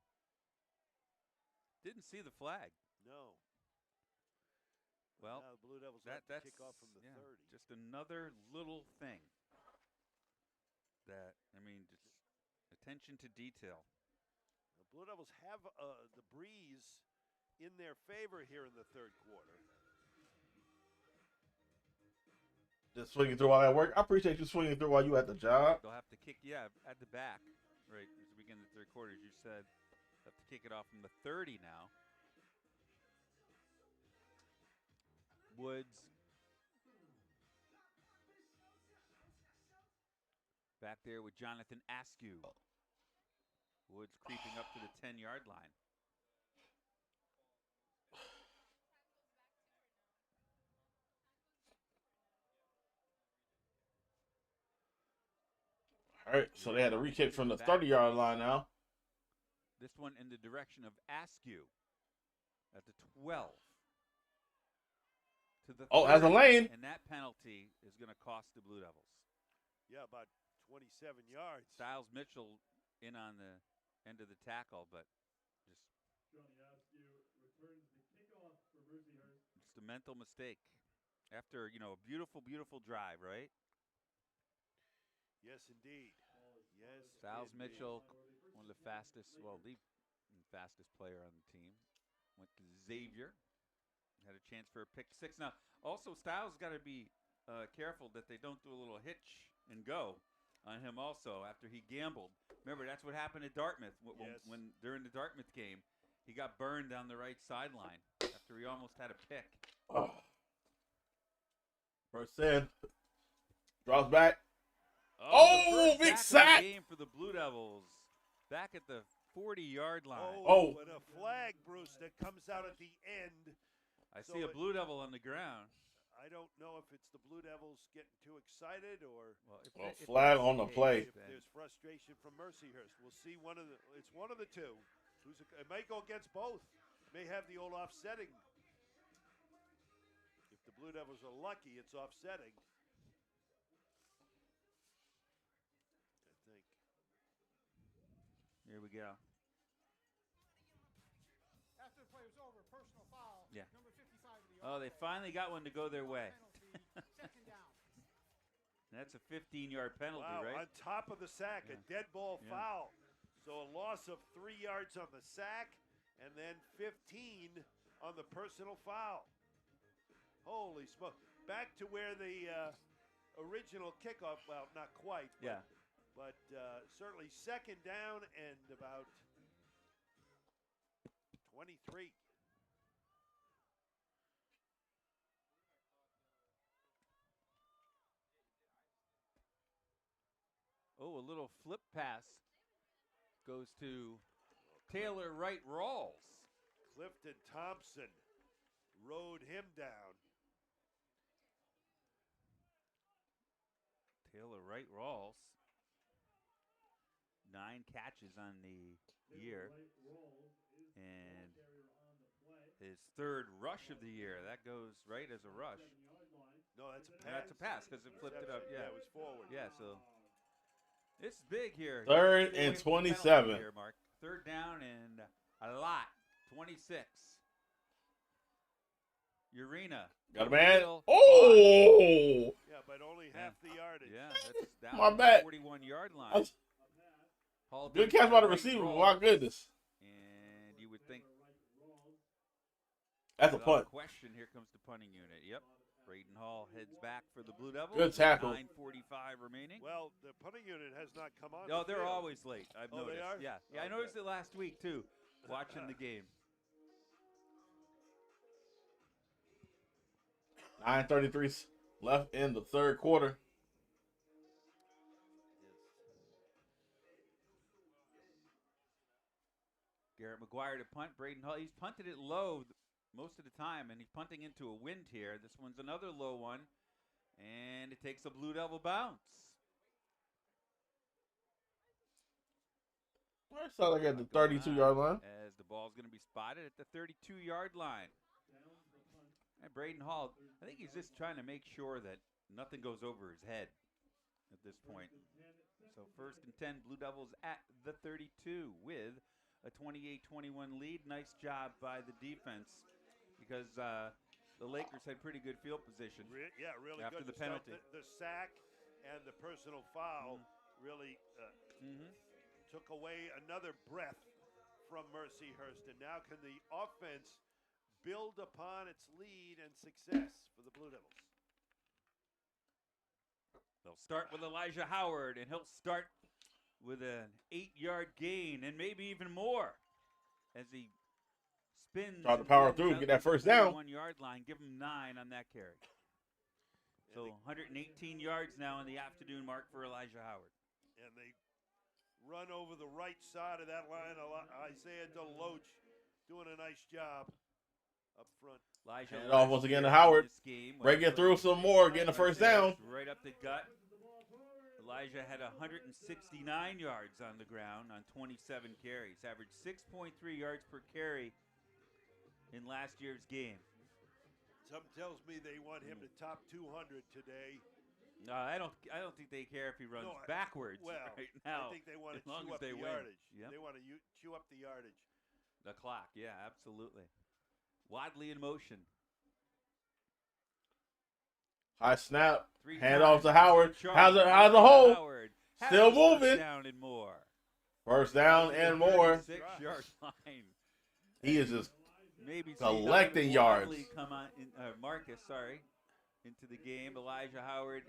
Didn't see the flag. No. Well, now the Blue Devils that's kick off from the 30. Just another little thing that, just attention to detail. The Blue Devils have the breeze in their favor here in the third quarter. Just swinging through while at work. I appreciate you swinging through while you at the job. They'll have to kick, at the back, right, as we begin the third quarter, as you said. They'll have to kick it off from the 30 now. Woods. Back there with Jonathan Askew. Woods creeping up to the 10-yard line. All right, so they had a re-kick from the 30-yard line now. This one in the direction of Askew at the 12. To the Has a 30, lane. And that penalty is going to cost the Blue Devils. Yeah, about 27 yards. Styles Mitchell in on the end of the tackle, but just Johnny Askew returns the kickoff for Mercyhurst. just a mental mistake. After, a beautiful, beautiful drive, right? Yes, indeed. Yes, Styles indeed. Mitchell, one of the fastest, the fastest player on the team. Went to Xavier. Had a chance for a pick six. Now, also, Styles got to be careful that they don't do a little hitch and go on him also after he gambled. Remember, that's what happened at Dartmouth when during the Dartmouth game. He got burned down the right sideline after he almost had a pick. Oh. First in. Drops back. Oh, big sack. Game for the Blue Devils. Back at the 40-yard line. Oh, and a flag, Bruce, that comes out at the end. I see a Blue Devil on the ground. I don't know if it's the Blue Devils getting too excited or flag on the play. If there's frustration from Mercyhurst. We'll see it's one of the two. It may go against both. May have the old offsetting. If the Blue Devils are lucky, it's offsetting. I think. Here we go. After the play was over, personal foul. Yeah. Number 55 of the Oh, they finally got one to go their way. Second down. That's a 15-yard penalty, Wow, right? on top of the sack, a dead ball Yeah. foul. So a loss of 3 yards on the sack and then 15 on the personal foul. Holy smoke. Back to where the original kickoff, well, not quite. But certainly second down and about 23. Oh, a little flip pass goes to Taylor Wright Rawls. Clifton Thompson rode him down. Taylor Wright Rawls. 9 catches on the year. And his third rush of the year. That goes right as a rush. No, that's a pass. That's a pass because it flipped it up. Yeah, it was forward. Yeah, so it's big here. Third and 27. Here, Mark. Third down and a lot. 26. Urena. Got a man. Yeah, but only half the yardage. Yeah, that's down My to bad. 41-yard line. Good catch by the receiver. My goodness. And you would think that's a punt. Question. Here comes the punting unit. Yep. Braden Hall heads back for the Blue Devils. Good tackle. 9:45 remaining. Well, the punting unit has not come on. No, they're always late. I've noticed. They are? Yeah, I noticed it last week too, watching the game. 9:33 left in the third quarter. Garrett McGuire to punt. Braden Hall. He's punted it low most of the time, and he's punting into a wind here. This one's another low one, and it takes a Blue Devil bounce. I saw like at the 32-yard line. As the ball's going to be spotted at the 32-yard line. And Braden Hall, I think he's just trying to make sure that nothing goes over his head at this point. So first and 10, Blue Devils at the 32 with a 28-21 lead. Nice job by the defense because the Lakers had pretty good field position. Really after good. The penalty. The sack and the personal foul really took away another breath from Mercyhurst. And now can the offense build upon its lead and success for the Blue Devils? They'll start with Elijah Howard, and he'll start with an 8-yard gain and maybe even more as he spins. Try to and power runs through, out get that to the first down. 41-yard line. Give him 9 on that carry. So 118 yards now in the afternoon mark for Elijah Howard. And they run over the right side of that line. Isaiah DeLoach doing a nice job up front. Elijah Hand off once last again to year Howard. in this game was Breaking through some more, getting the first down. Right up the gut. Elijah had 169 yards on the ground on 27 carries. Averaged 6.3 yards per carry in last year's game. Something tells me they want him to top 200 today. No, I don't think they care if he runs backwards right now. I think they want to as long chew as up they the win. yardage. Yep. They want to chew up the yardage. The clock, yeah, absolutely. Wadley in motion. High snap. Three Hand times off to Howard. Charles How's the hole? Howard Still has moving. First down and more. First down and more. 6-yard line. He is just Maybe collecting yards. Wadley come on in, Marcus, sorry, into the game. Elijah Howard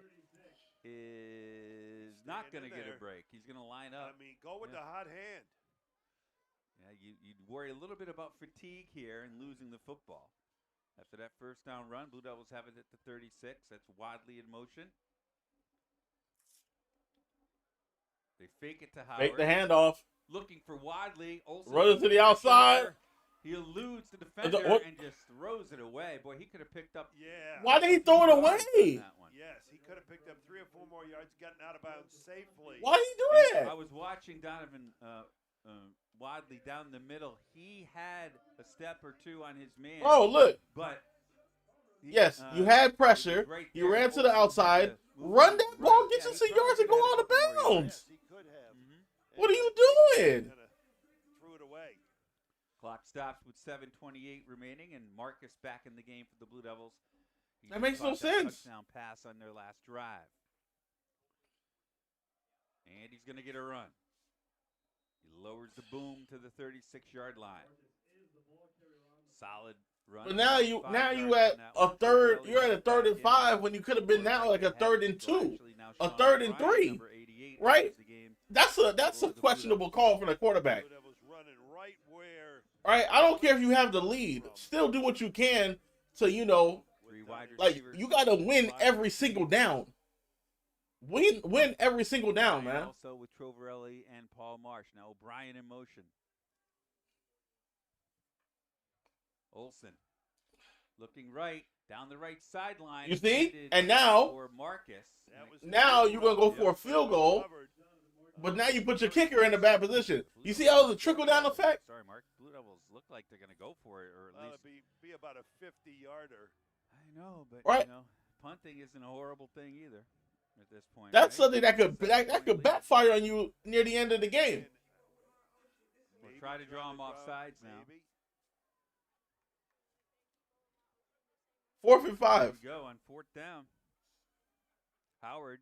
is not going to get a break. He's going to line up. I mean, go with the hot hand. Yeah, you'd worry a little bit about fatigue here and losing the football. After that first down run, Blue Devils have it at the 36. That's Wadley in motion. They fake it to Howard. Fake the handoff. Looking for Wadley. Olsen Run it to the outside. He eludes the defender What? and just throws it away. Boy, he could have picked up. Yeah. Why did he throw it away? Yes, he could have picked up 3 or 4 more yards, gotten out of bounds safely. Why did he do that? I was watching Donovan Wadley down the middle. He had a step or two on his man. Oh, look. But yes, you had pressure. right You there. ran to the outside. Run that ball, get you some yards, and go out of bounds. He could have. What are you doing? Threw it away. Clock stops with 7:28 remaining, and Marcus back in the game for the Blue Devils. He That makes no caught that sense. Touchdown pass on their last drive. And he's going to get a run. He lowers the boom to the 36-yard line. Solid run. But now you 5 at yards on that a one. third. Well, You're at a he's third back and in. 5 when you could have been now like a third and 2, Actually, now a Sean third and O'Brien, 3, number 88, right? enters the game. That's a questionable call from the quarterback. Blue Devils running right where. Right? I don't care if you have the lead. Still do what you can to, Three wide like receivers. you got to win every single down. Win every single down, man. Also with Trovarelli and Paul Marsh. Now O'Brien in motion. Olsen looking right down the right sideline. You see? Intended And now- for Marcus. Now you're gonna go for a field goal, but now you put your kicker in a bad position. You see how the trickle down effect? Sorry, Mark. Blue Devils look like they're going to go for it, or at least Be about a 50-yarder. I know, but Right. punting isn't a horrible thing either at this point. That's right? something that could backfire on you near the end of the game. We'll try to draw them off sides now. Maybe. 4th and There 5. we go on 4th down. Howard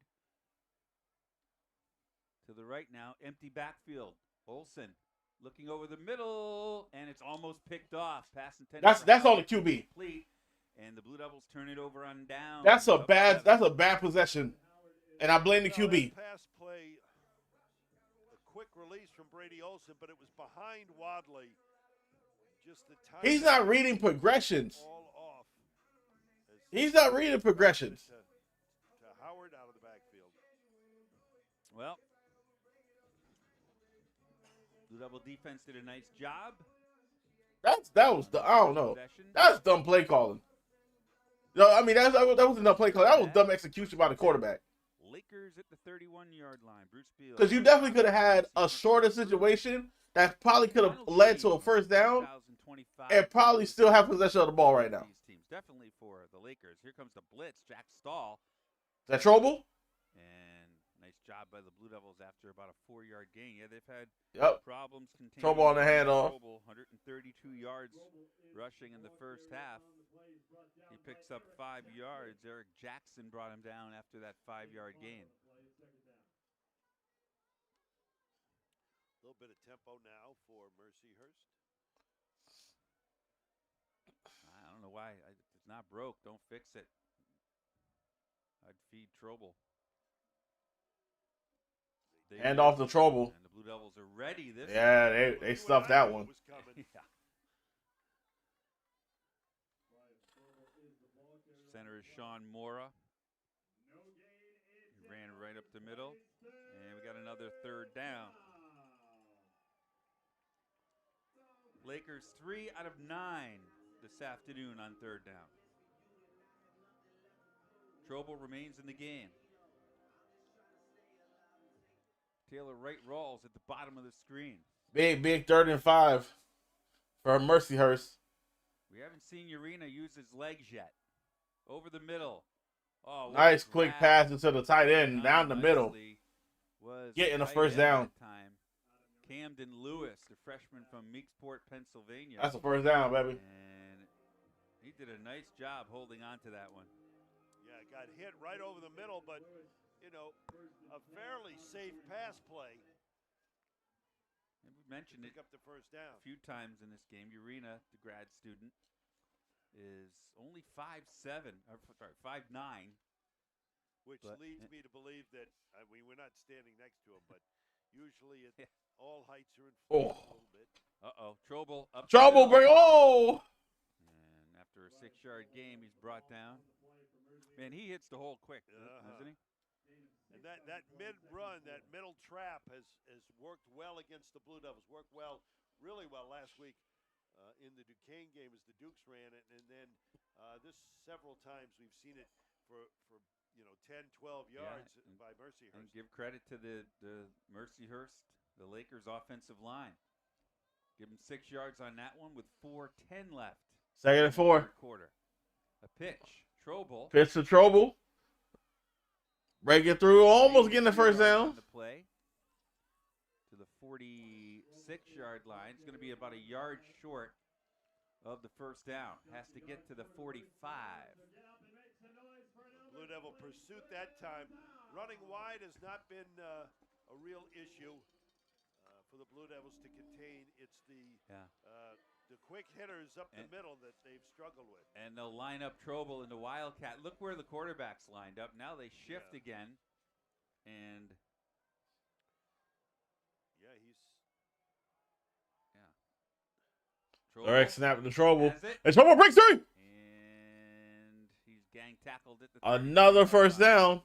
to the right now. Empty backfield. Olsen looking over the middle, and it's almost picked off. Pass intended. That's on the QB. Complete, and the Blue Devils turn it over on down. That's a Up bad 7. possession, and I blame the QB. Pass play, a quick release from Brady Olsen, but it was behind Wadley. Just the time. He's not reading progressions. All off. He's not reading progressions. To Howard out of the backfield. Well, Blue Devil defense did a nice job. That was I don't know. That's dumb play calling. No, I mean that wasn't dumb play calling. That was dumb execution by the quarterback. Lakers at the 31-yard line. Bruce Beal. Because you definitely could have had a shorter situation that probably could have led to a first down, and probably still have possession of the ball right now. These teams definitely for the Lakers. Here comes the blitz. Jack Stahl. Is that trouble? And nice job by the Blue Devils after about a 4-yard gain. Yeah, they've had problems containing Trouble on the handoff. Trouble, 132 yards rushing in the first half. He picks up 5 yards. Eric Jackson brought him down after that 5-yard gain. A little bit of tempo now for Mercyhurst. I don't know why. It's not broke. Don't fix it. I'd feed trouble. Hand off the trouble. And the Blue Devils are ready this Yeah, they stuffed that one. yeah. Rashawn Mora. He ran right up the middle. And we got another third down. Lakers 3 out of 9 this afternoon on third down. Trobel remains in the game. Taylor Wright Rawls at the bottom of the screen. Big 3rd and 5 for Mercyhurst. We haven't seen Urena use his legs yet. Over the middle. Oh, Nice quick pass into the tight end down the middle. Getting a first down. Time. Camden Lewis, the freshman from Meeksport, Pennsylvania. That's a first down, baby. And he did a nice job holding on to that one. Yeah, got hit right over the middle, but, you know, a fairly safe pass play. And we mentioned it up the first down a few times in this game. Urena, the grad student, is only 5'7", or sorry, 5'9". Which leads me to believe that, I mean, we're not standing next to him, but usually all heights are influenced a little bit. Uh-oh, Trobel up. Trouble, bring. Oh! And after a 6-yard game, he's brought down. Man, he hits the hole quick, doesn't he? And that mid-run, that middle trap has worked well against the Blue Devils. Worked really well last week in the Duquesne game as the Dukes ran it. And then this several times we've seen it for 10, 12 yards by Mercyhurst. And give credit to the Mercyhurst, the Lakers offensive line. Give him 6 yards on that one with 4:10 left. 2nd and 4. Quarter. A pitch. Trobel. Pitch to Trobel. Break it through. Almost getting the first down. The play to the 46-yard line. It's going to be about a yard short of the first down. Has to get to the 45. Blue Devil pursuit that time. Running wide has not been a real issue for the Blue Devils to contain. It's the quick hitters up the middle that they've struggled with. And they'll line up Trobel into Wildcat. Look where the quarterback's lined up. Now they shift again. And Direct snap to Trobel. And Trobel breaks through. And he's gang tackled at the another first down.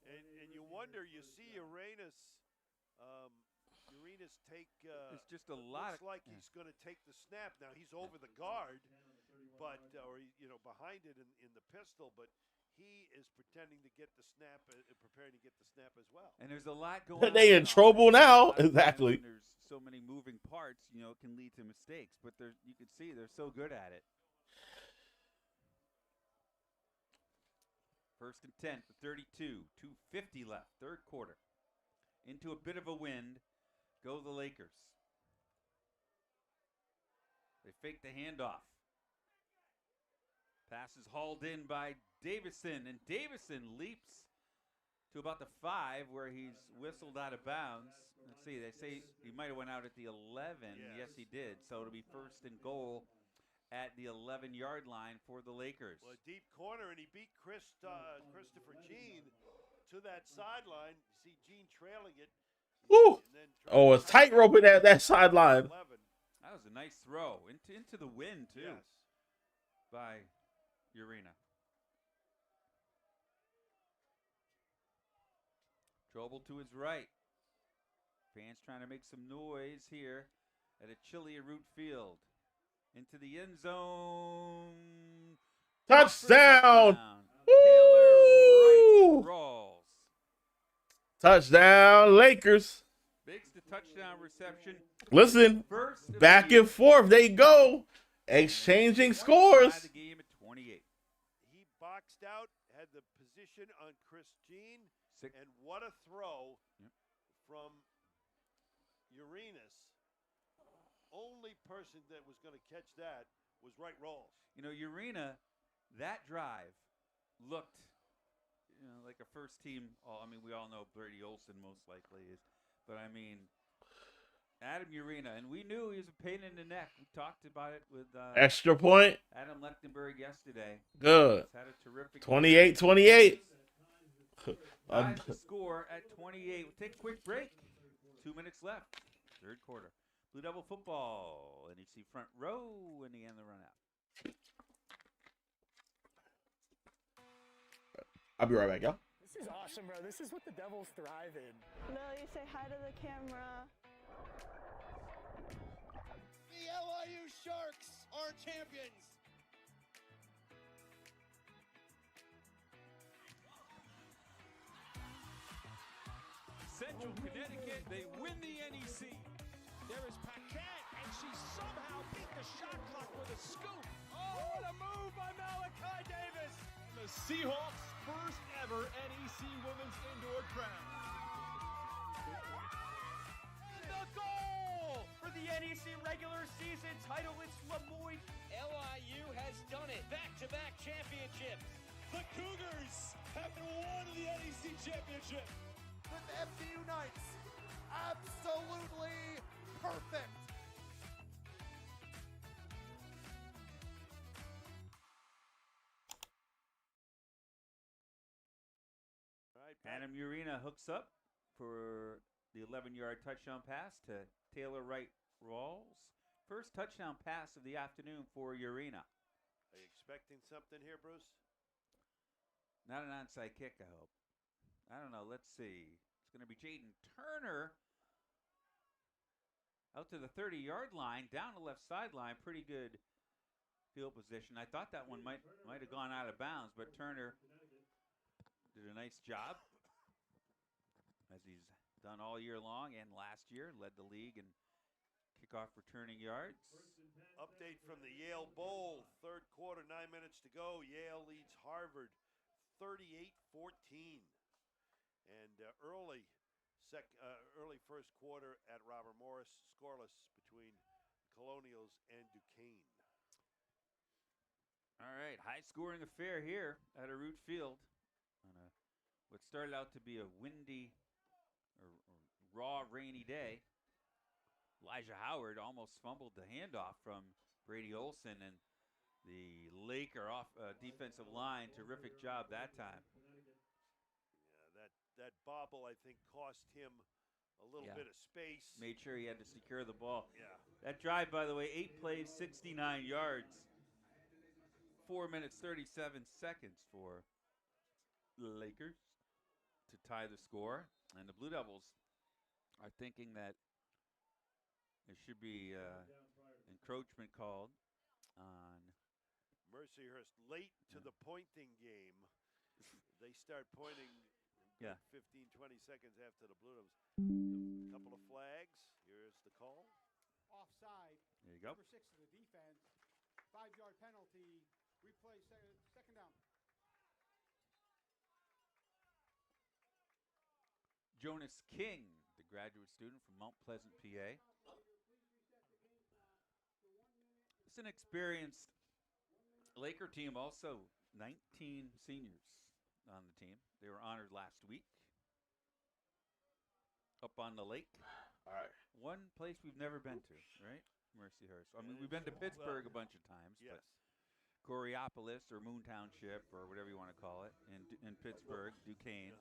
And you wonder, you see Uranus take. It's just a lot. Looks like he's going to take the snap. Now he's over the guard, but or behind it in the pistol, but he is pretending to get the snap and preparing to get the snap as well. And there's a lot going on. They in trouble now. Exactly. There's so many moving parts, it can lead to mistakes. But you can see they're so good at it. 1st and 10 for 32. 2:50 left. Third quarter. Into a bit of a wind. Go the Lakers. They fake the handoff. Pass is hauled in by Davison, and Davison leaps to about the 5 where he's whistled out of bounds. Let's see, they say he might have went out at the 11. Yes, he did. So it'll be 1st and goal at the 11-yard line for the Lakers. Well, a deep corner, and he beat Christopher Jean to that sideline. You see Jean trailing it. Woo! Oh, it's tightrope at that sideline. That was a nice throw into the wind too, by Urena. Trobel to his right. Fans trying to make some noise here at a chilly Root Field. Into the end zone. Touchdown! Taylor Wright Rawls. Touchdown, Lakers. Biggs the touchdown reception. Listen, back and forth they go, exchanging scores. The game at 28. He boxed out, had the position on Chris Jean, and what a throw from Uranus. Only person that was going to catch that was Wright Rawls. Urena, that drive looked like a first team. We all know Brady Olson most likely is. But, Adam Urena, and we knew he was a pain in the neck. We talked about it with extra point. Adam Lechtenberg yesterday. Good. He's had a terrific 28-28. Ties the score at 28. We'll take a quick break. 2 minutes left. Third quarter. Blue Devil football. NEC front row in the end of the run out. I'll be right back, y'all. This is awesome, bro. This is what the Devils thrive in. Lily, say hi to the camera. The LIU Sharks are champions. Central Connecticut, they win the NEC. There is Paquette, and she somehow beat the shot clock with a scoop. Oh, what a move by Malachi Davis. The Seahawks' first ever NEC Women's Indoor Crown. And the goal for the NEC regular season title. It's Lemoyne. LIU has done it. Back-to-back championships. The Cougars have won the NEC championship. With FDU Knights. Absolutely perfect. Adam Urena hooks up for the 11-yard touchdown pass to Taylor Wright Rawls. First touchdown pass of the afternoon for Urena. Are you expecting something here, Bruce? Not an onside kick, I hope. I don't know. Let's see. It's going to be Jaden Turner out to the 30-yard line, down the left sideline. Pretty good field position. I thought that one might have gone out of bounds, but Turner did a nice job, as he's done all year long and last year. Led the league in kickoff returning yards. Update from the Yale Bowl. Third quarter, 9 minutes to go. Yale leads Harvard 38-14. And early first quarter at Robert Morris, scoreless between Colonials and Duquesne. All right, high-scoring affair here at a Root Field on what started out to be a windy or raw, rainy day. Elijah Howard almost fumbled the handoff from Brady Olson, and the Laker defensive line, terrific job that time. Yeah, that bobble, I think, cost him a little bit of space. Made sure he had to secure the ball. Yeah. That drive, by the way, 8 plays, 69 yards. 4 minutes, 37 seconds for the Lakers to tie the score. And the Blue Devils are thinking that there should be encroachment called on Mercyhurst late to the pointing game. They start pointing 15, 20 seconds after the Blue Devils. A couple of flags. Here's the call. Offside. There you go. Number 6 of the defense. 5-yard penalty. Replay second down. Jonas King, the graduate student from Mount Pleasant, PA. It's an experienced Laker team, also 19 seniors on the team. They were honored last week up on the lake. All right. One place we've never been to, right? Mercyhurst. I mean, we've been to Pittsburgh a bunch of times, yes. but Coriopolis or Moon Township or whatever you want to call it in Pittsburgh, Duquesne.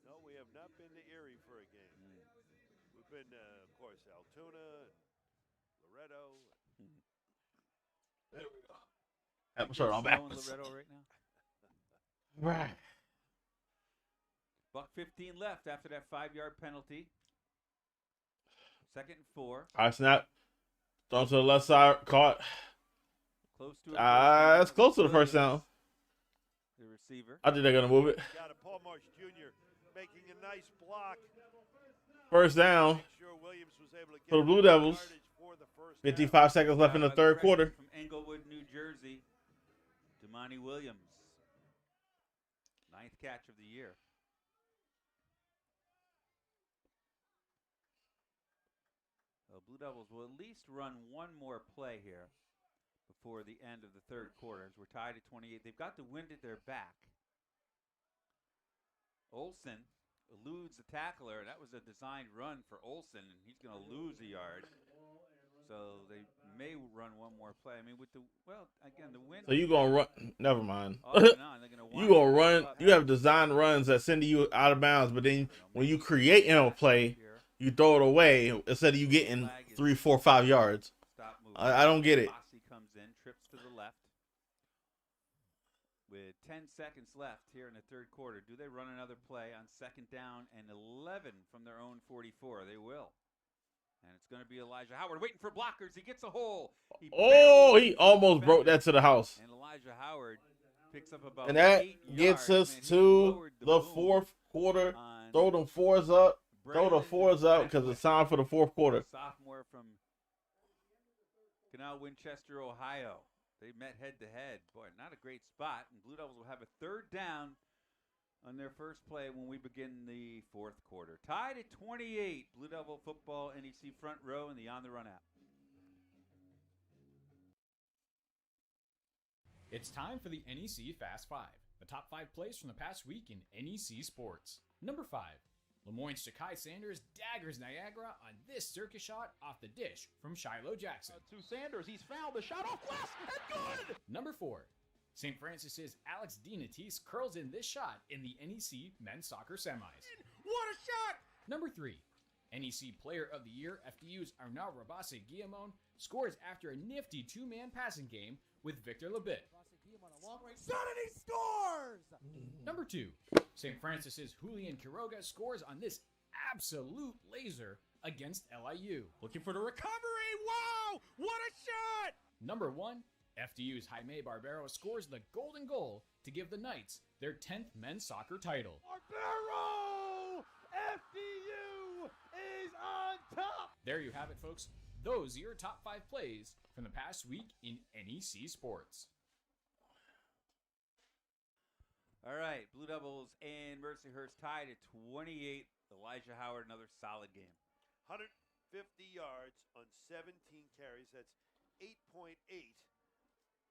No, we have not been to Erie for a game. We've been, of course, Altoona, Loretto. There we go. Episode on backwards. Loretto right now. Right. Buck 15 left after that 5-yard penalty. 2nd and 4. All right, snap. Thrown to the left side, caught. Close to it. That's close to the first down. The receiver. I think they're going to move it. Got a Paul Marsh Jr. making a nice block. First down. Sure Williams was able to get For the Blue Devils. For the first 55 seconds left in the third quarter. From Englewood, New Jersey, Damani Williams. 9th catch of the year. The Blue Devils will at least run one more play here before the end of the third quarter, as we're tied at 28. They've got the wind at their back. Olsen eludes the tackler. That was a designed run for Olsen, and he's going to lose a yard. So they may run one more play. I mean, with the wind. So you going to run. Never mind. You going to run. You have designed runs that send you out of bounds, but then when you create a play, you throw it away instead of you getting 3, 4, 5 yards. I don't get it. Comes in, trips to the left with 10 seconds left here in the third quarter. Do they run another play on 2nd down and 11 from their own 44? They will. And it's going to be Elijah Howard waiting for blockers. He gets a hole. He almost broke that to the house. And Elijah Howard picks up about and that 8 gets yards. us to the fourth quarter. Throw them fours up. Throw the fours up because it's time for the fourth quarter. Sophomore from Canal Winchester, Ohio. They met head-to-head. Boy, not a great spot. And Blue Devils will have a 3rd down on their first play when we begin the fourth quarter. Tied at 28. Blue Devil football, NEC front row in the On the Run app. It's time for the NEC Fast 5, the top 5 plays from the past week in NEC sports. Number 5, Lemoyne's Ja'Kai Sanders daggers Niagara on this circus shot off the dish from Shiloh Jackson. To Sanders, he's fouled the shot off glass and good! Number 4, St. Francis's Alex Dinatis curls in this shot in the NEC men's soccer semis. What a shot! Number 3, NEC Player of the Year FDU's Arnaud Rabase Guillamon scores after a nifty 2-man passing game with Victor Labit. Son, he scores! Number 2, St. Francis's Julian Quiroga scores on this absolute laser against LIU. Looking for the recovery. Wow! What a shot! Number 1, FDU's Jaime Barbero scores the golden goal to give the Knights their 10th men's soccer title. Barbero! FDU is on top! There you have it, folks. Those are your top 5 plays from the past week in NEC sports. All right, Blue Devils and Mercyhurst tied at 28. Elijah Howard, another solid game. 150 yards on 17 carries. That's 8.8.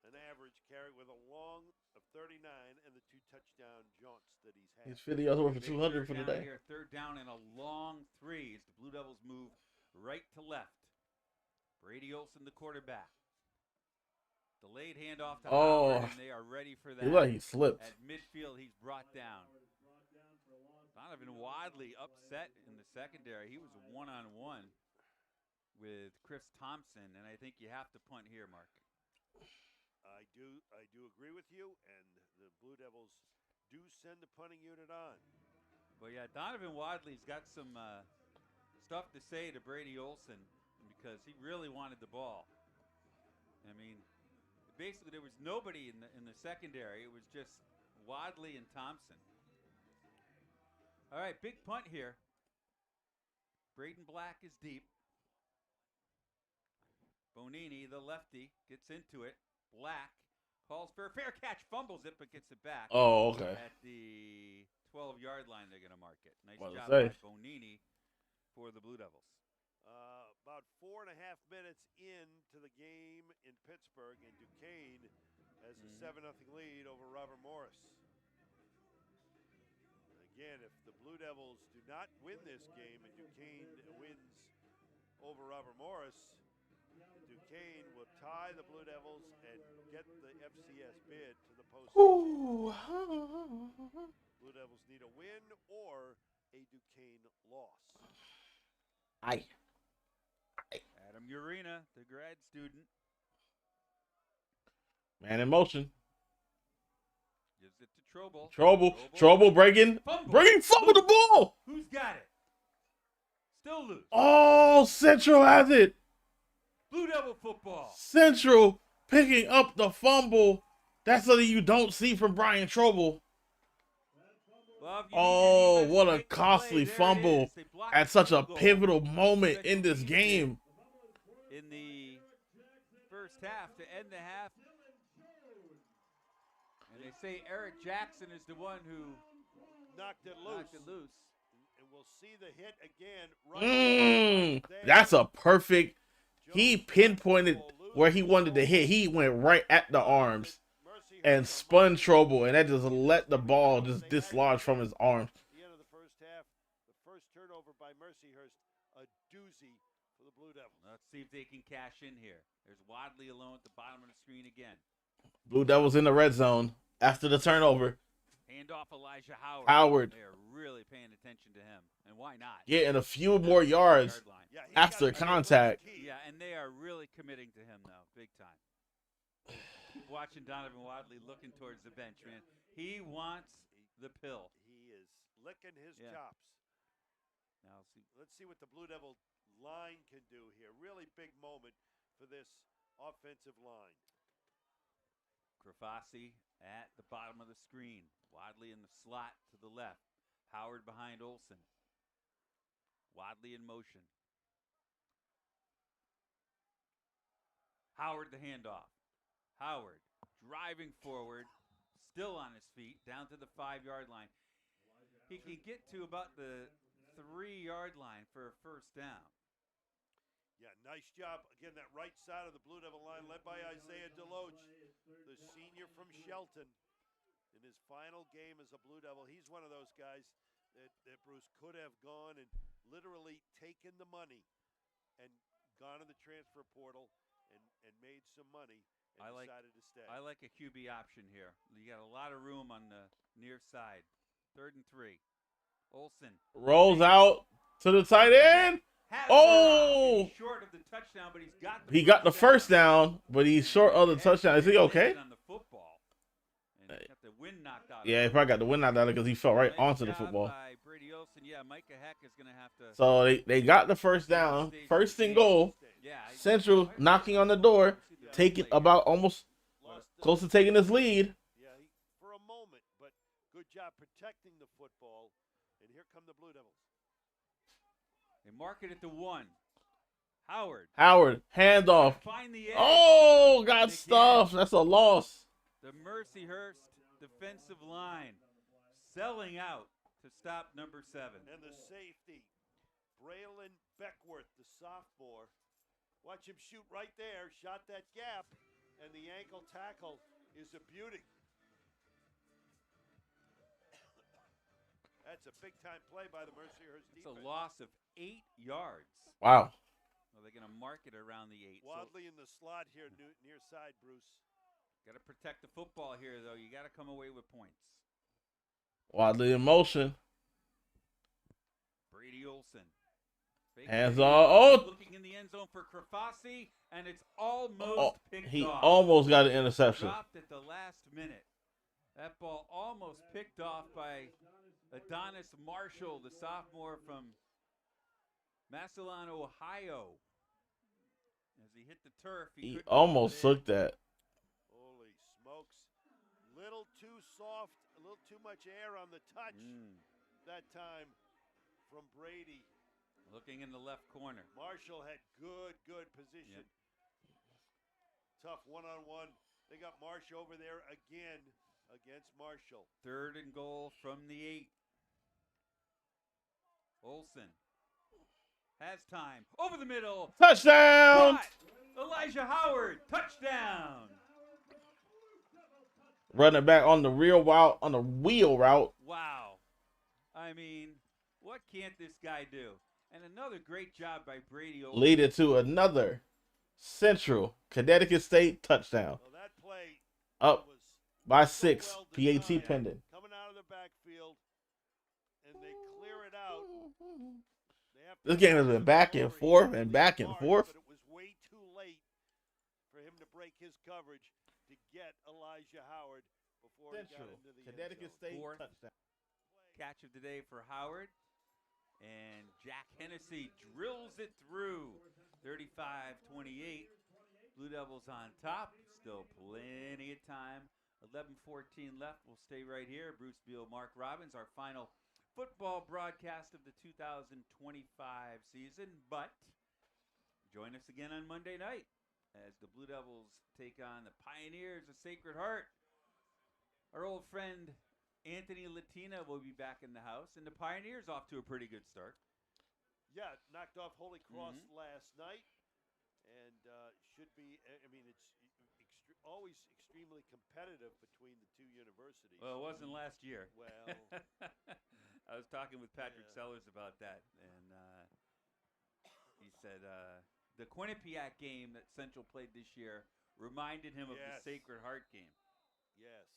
An average carry with a long of 39 and the 2 touchdown jaunts that he's had. He's 50 yards over for 200 for the day. Here, 3rd down and a long 3 as the Blue Devils move right to left. Brady Olson, the quarterback. Delayed handoff to Howard, and they are ready for that. He slipped. At midfield, he's brought down. Donovan Wadley upset in the secondary. He was one-on-one with Chris Thompson, and I think you have to punt here, Mark. I do agree with you, and the Blue Devils do send the punting unit on. Well, yeah, Donovan Wadley's got some stuff to say to Brady Olson because he really wanted the ball. I mean, basically there was nobody in the secondary. It was just Wadley and Thompson. All right, big punt here. Braden Black is deep. Bonini, the lefty, gets into it. Black calls for a fair catch, fumbles it, but gets it back. Oh, okay. At the 12-yard line, they're going to mark it. Nice What job to say? by Bonini for the Blue Devils. About 4.5 minutes into the game in Pittsburgh, and Duquesne has a 7-0 lead over Robert Morris. Again, if the Blue Devils do not win this game and Duquesne wins over Robert Morris, Duquesne will tie the Blue Devils and get the FCS bid to the postseason. Blue Devils need a win or a Duquesne loss. Aye. Adam Urena, the grad student. Man in motion. Gives it to Trouble. Trouble breaking fumble the ball. Who's got it? Still loose. Oh, Central has it. Blue Devil football. Central picking up the fumble. That's something you don't see from Brian Trouble. Oh, what a costly fumble at such a pivotal moment in this game. In the first half to end the half. And they say Eric Jackson is the one who knocked it loose. And we'll see the hit again. That's a perfect. He pinpointed where he wanted to hit. He went right at the arms and spun Trouble, and that just let the ball just dislodge from his arms. At the end of the first half, the first turnover by Mercyhurst, a doozy for the Blue Devils. Let's see if they can cash in here. There's Wadley alone at the bottom of the screen again. Blue Devils in the red zone after the turnover. Hand off Elijah Howard. They are really paying attention to him, and why not? Getting a few more yards after contact. Yeah, and they are really committing to him now, big time. keep watching Donovan Wadley looking towards the bench, man. He wants the pill. He is licking his Yeah. chops. Now Let's see what the Blue Devil line can do here. Really big moment for this offensive line. Krafasi at the bottom of the screen. Wadley in the slot to the left. Howard behind Olsen. Wadley in motion. Howard the handoff. Howard driving forward, still on his feet, down to the 5-yard line. He can get to about the 3-yard line for a first down. Yeah, nice job. Again, that right side of the Blue Devil line led by Isaiah Deloach, the senior from Shelton. In his final game as a Blue Devil, he's one of those guys that Bruce could have gone and literally taken the money and gone to the transfer portal and made some money and decided to stay. I like a QB option here. You got a lot of room on the near side. 3rd and 3. Olsen. Rolls out to the tight end. Oh! He's short of the touchdown, but he's got the He got the first down, but he's short of the touchdown. Is he okay? on the football. And he got the wind knocked out. Yeah, he probably got the wind knocked out because he fell right onto the football. By Brady Olsen. Yeah, Micah Heck is going to have to. So they got the first down, first and goal. Central knocking on the door, taking about almost close to taking this lead. Yeah, for a moment, but good job protecting the football. And here come the Blue Devils. They mark it at the 1. Howard. Handoff. Find the edge. Oh, got stuffed. That's a loss. The Mercyhurst defensive line selling out to stop number 7. And the safety, Braylon Beckworth, the sophomore. Watch him shoot right there. Shot that gap. And the ankle tackle is a beauty. That's a big-time play by the Mercyhurst defense. It's a loss of 8 yards. Wow. Well, they're going to mark it around the 8. Wadley in the slot here near side, Bruce. Got to protect the football here, though. You got to come away with points. Wadley in motion. Brady Olsen. Hands off. Oh! Looking in the end zone for Krafasi, and it's almost picked off. He almost got an interception. Dropped at the last minute. That ball almost picked off by Adonis Marshall, the sophomore from Massillon, Ohio. As he hit the turf, he almost took that. Holy smokes. Little too soft, a little too much air on the touch that time from Brady. Looking in the left corner. Marshall had good position. Yep. Tough one-on-one. They got Marsh over there again against Marshall. 3rd and goal from the 8. Olsen has time. Over the middle. Touchdown! Elijah Howard. Touchdown. Running back on the wheel route. Wow. I mean, what can't this guy do? And another great job by Brady Olsen. Leading to another Central Connecticut State touchdown. Well, that play up by 6. well PAT pending. Coming out of the backfield, and they clear it out. This game has been back and forth and back and forth. But it was way too late for him to break his coverage to get Elijah Howard before he got into the Connecticut State touchdown. Catch of the day for Howard. And Jack Hennessy drills it through. 35-28. Blue Devils on top. Still plenty of time. 11:14 left. We'll stay right here. Bruce Beal, Mark Robbins, our final football broadcast of the 2025 season. But join us again on Monday night as the Blue Devils take on the Pioneers of Sacred Heart. Our old friend Anthony Latina will be back in the house, and the Pioneers off to a pretty good start. Yeah, knocked off Holy Cross last night, and should be. I mean, it's always extremely competitive between the two universities. Well, it wasn't last year. Well, I was talking with Patrick Sellers about that, and he said the Quinnipiac game that Central played this year reminded him of the Sacred Heart game. Yes.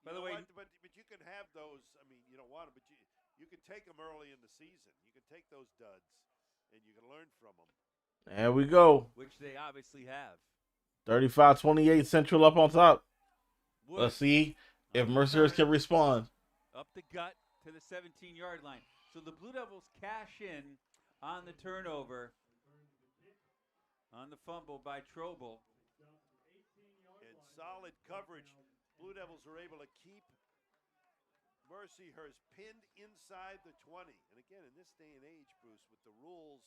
By the way, but you can have those. I mean, you don't want them, but you can take them early in the season. You can take those duds, and you can learn from them. There we go. Which they obviously have. 35-28 Central up on top. Wood Let's see if on the Mercyhurst turn, can respond. up the gut to the 17-yard line. So the Blue Devils cash in on the turnover, on the fumble by Trobel. And solid coverage. Blue Devils are able to keep Mercyhurst pinned inside the 20. And again, in this day and age, Bruce, with the rules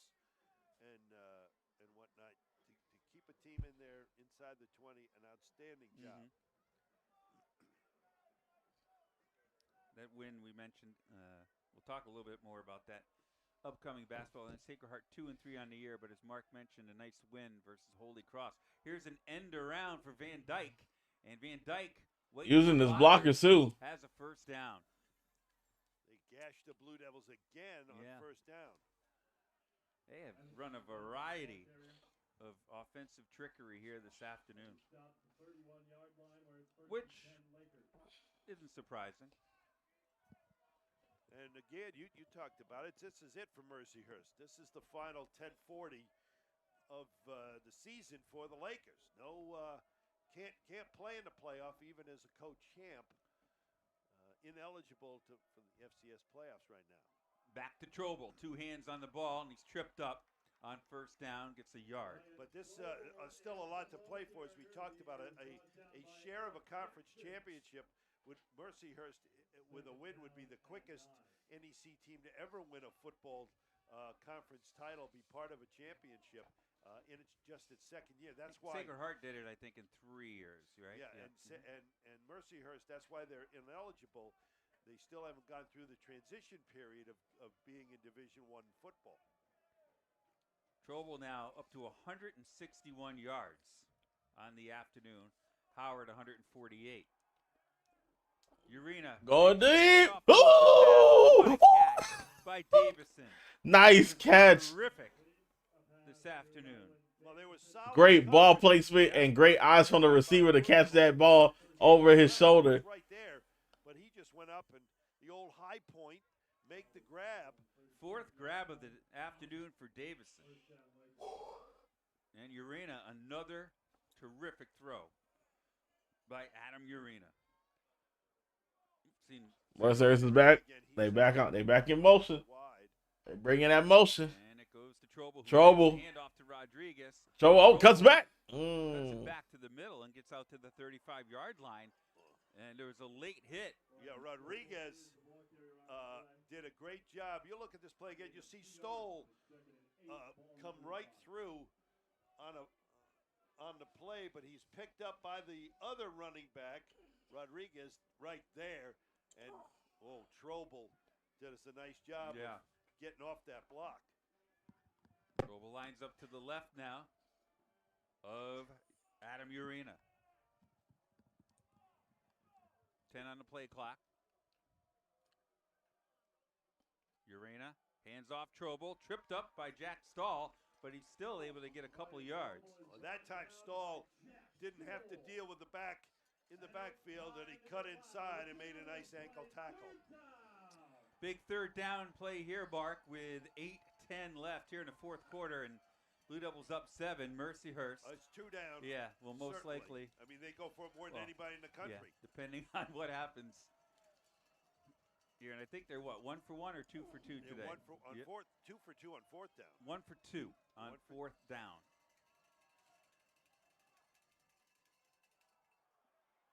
and whatnot, to keep a team in there inside the 20, an outstanding job. That win we mentioned, we'll talk a little bit more about that upcoming basketball. And Sacred Heart 2-3 on the year, but as Mark mentioned, a nice win versus Holy Cross. Here's an end around for Van Dyke, and Van Dyke using his blockers too has a first down. They gashed the Blue Devils again on first down. They have run a variety of offensive trickery here this afternoon, which isn't surprising. And again, you talked about it. This is it for Mercyhurst. This is the final 10:40 of the season for the Lakers. No, can't play in the playoff even as a co-champ. Ineligible for the FCS playoffs right now. Back to Trobel, 2 hands on the ball, and he's tripped up on first down, gets a yard. But this still a lot to play for, as we talked about. A share of a conference championship with Mercyhurst with a win would be the quickest NEC team to ever win a football conference title, be part of a championship in just its second year. That's why Sacred Heart did it, I think, in 3 years, right? Yeah, and Mercyhurst, that's why they're ineligible. They still haven't gone through the transition period of being in Division I football. Trobel now up to 161 yards on the afternoon. Howard 148. Urena going deep. Ooh! By Davison. Nice catch. Terrific this afternoon. Well, there was solid great ball placement and great eyes from the receiver to catch that ball over his shoulder. Right there, but he just went up and the old high point, make the grab. 4th grab of the afternoon for Davison. And Urena, another terrific throw by Adam Urena. Mercyhurst is back. They back out. They back in motion. They bring in that motion. And it goes to Trobel. Trobel. Hand off to Rodriguez. Trobel cuts back. Cuts it back to the middle and gets out to the 35-yard line. And there was a late hit. Yeah, Rodriguez did a great job. You look at this play again, you see Stoll come right through on the play, but he's picked up by the other running back, Rodriguez, right there. And, Trobel did us a nice job of getting off that block. Trobel lines up to the left now of Adam Urena. 10 on the play clock. Urena hands off Trobel, tripped up by Jack Stahl, but he's still able to get a couple yards. Well, that time Stahl didn't have to deal with the back in the backfield, and he cut inside and made a nice ankle tackle. Big 3rd down play here, Mark, with 8:10 left here in the 4th quarter, and Blue Devils up 7. Mercyhurst. It's 2 down. Yeah, well, most certainly. likely. I mean, they go for it more than anybody in the country. Yeah, depending on what happens here. And I think they're, 1 for 1 or 2 for 2 today? 2 for 2 on 4th down. 1 for 2 on 4th down.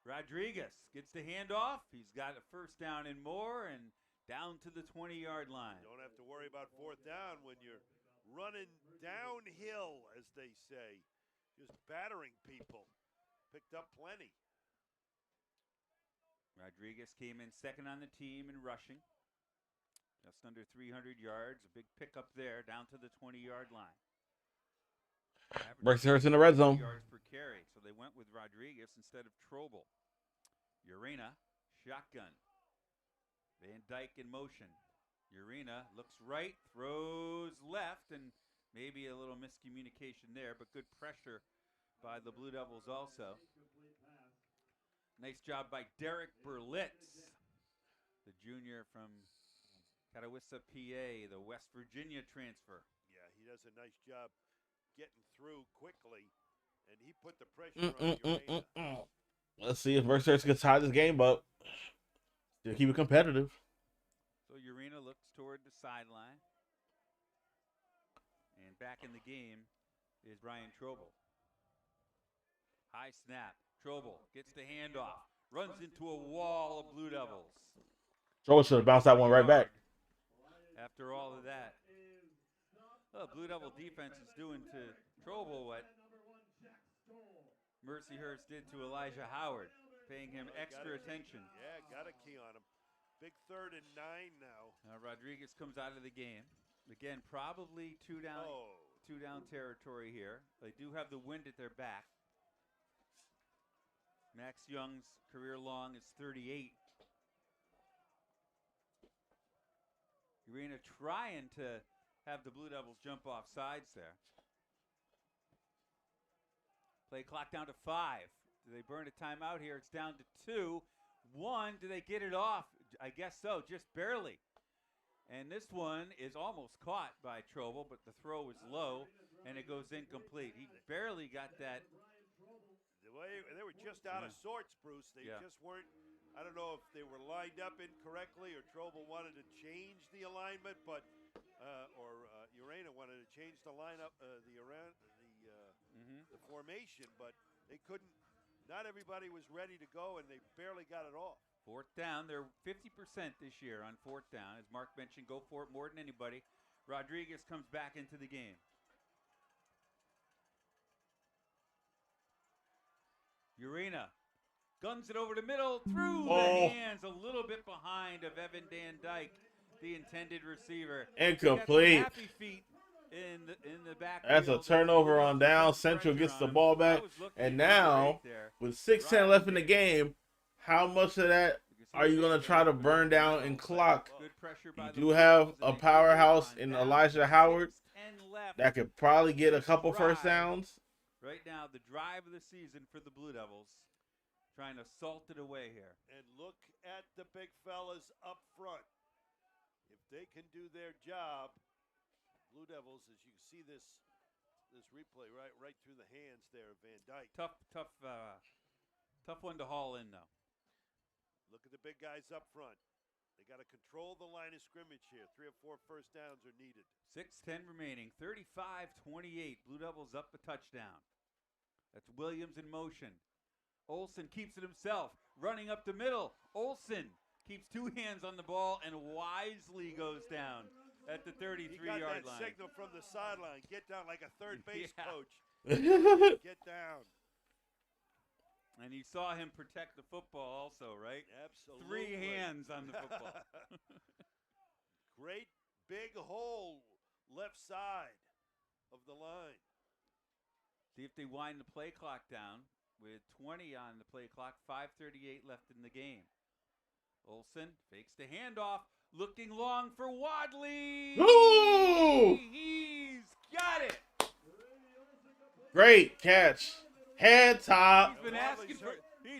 Rodriguez gets the handoff. He's got a first down and more, and down to the 20-yard line. Don't have to worry about 4th down when you're running downhill, as they say. Just battering people. Picked up plenty. Rodriguez came in 2nd on the team in rushing. Just under 300 yards. A big pickup there, down to the 20-yard line. Mercyhurst in the red zone. Yards per carry. So they went with Rodriguez instead of Trobel. Urena, shotgun. Van Dyke in motion. Urena looks right, throws left, and maybe a little miscommunication there, but good pressure by the Blue Devils also. Nice job by Derek Berlitz, the junior from Catawissa, PA, the West Virginia transfer. Yeah, he does a nice job getting through quickly And he put the pressure on Urena. Let's see if Mercyhurst can tie this game up. Still keep it competitive. So Urena looks toward the sideline. And back in the game is Brian Trobel. High snap. Trobel gets the handoff. Runs into a wall of Blue Devils. Trobel should have bounced that one right back. After all of that. Well, Blue Devil defense is doing to Trobel what Mercyhurst did to Elijah Howard, paying him extra attention. Yeah, got a key on him. Big 3rd and 9 now. Rodriguez comes out of the game. Again, probably two down territory here. They do have the wind at their back. Max Young's career long is 38. Urena trying to have the Blue Devils jump off sides there. Play clock down to 5. Do they burn a timeout here? It's down to 2. 1, do they get it off? I guess so, just barely. And this one is almost caught by Trobel, but the throw is low, and it goes incomplete. He barely got that. They were just out of sorts, Bruce. They just weren't. I don't know if they were lined up incorrectly or Trobel wanted to change the alignment, but Urena wanted to change the lineup, the formation, but they couldn't. Not everybody was ready to go, and they barely got it off. 4th down. They're 50% this year on 4th down. As Mark mentioned, go for it more than anybody. Rodriguez comes back into the game. Urena guns it over the middle, through the hands, a little bit behind of Evan Van Dyke, the intended receiver. Incomplete. Happy feet in the back. That's a turnover on down. Central gets the ball back. And now, with 6:10 left in the game, how much of that are you going to try to burn down and clock? You do have a powerhouse in Elijah Howard that could probably get a couple first downs. Right now, the drive of the season for the Blue Devils, trying to salt it away here. And look at the big fellas up front. If they can do their job, Blue Devils, as you see this replay right through the hands there of Van Dyke. Tough one to haul in, though. Look at the big guys up front. They got to control the line of scrimmage here. 3 or 4 first downs are needed. 6:10 remaining. 35-28. Blue Devils up a touchdown. That's Williams in motion. Olsen keeps it himself. Running up the middle. Olsen keeps 2 hands on the ball and wisely goes down at the 33-yard line. He got that signal from the sideline. Get down like a third base coach. Get down. And he saw him protect the football also, right? Absolutely. 3 hands on the football. Great big hole left side of the line. See if they wind the play clock down with 20 on the play clock, 5:38 left in the game. Olsen fakes the handoff, looking long for Wadley. Ooh! He's got it. Great catch. Head top. He's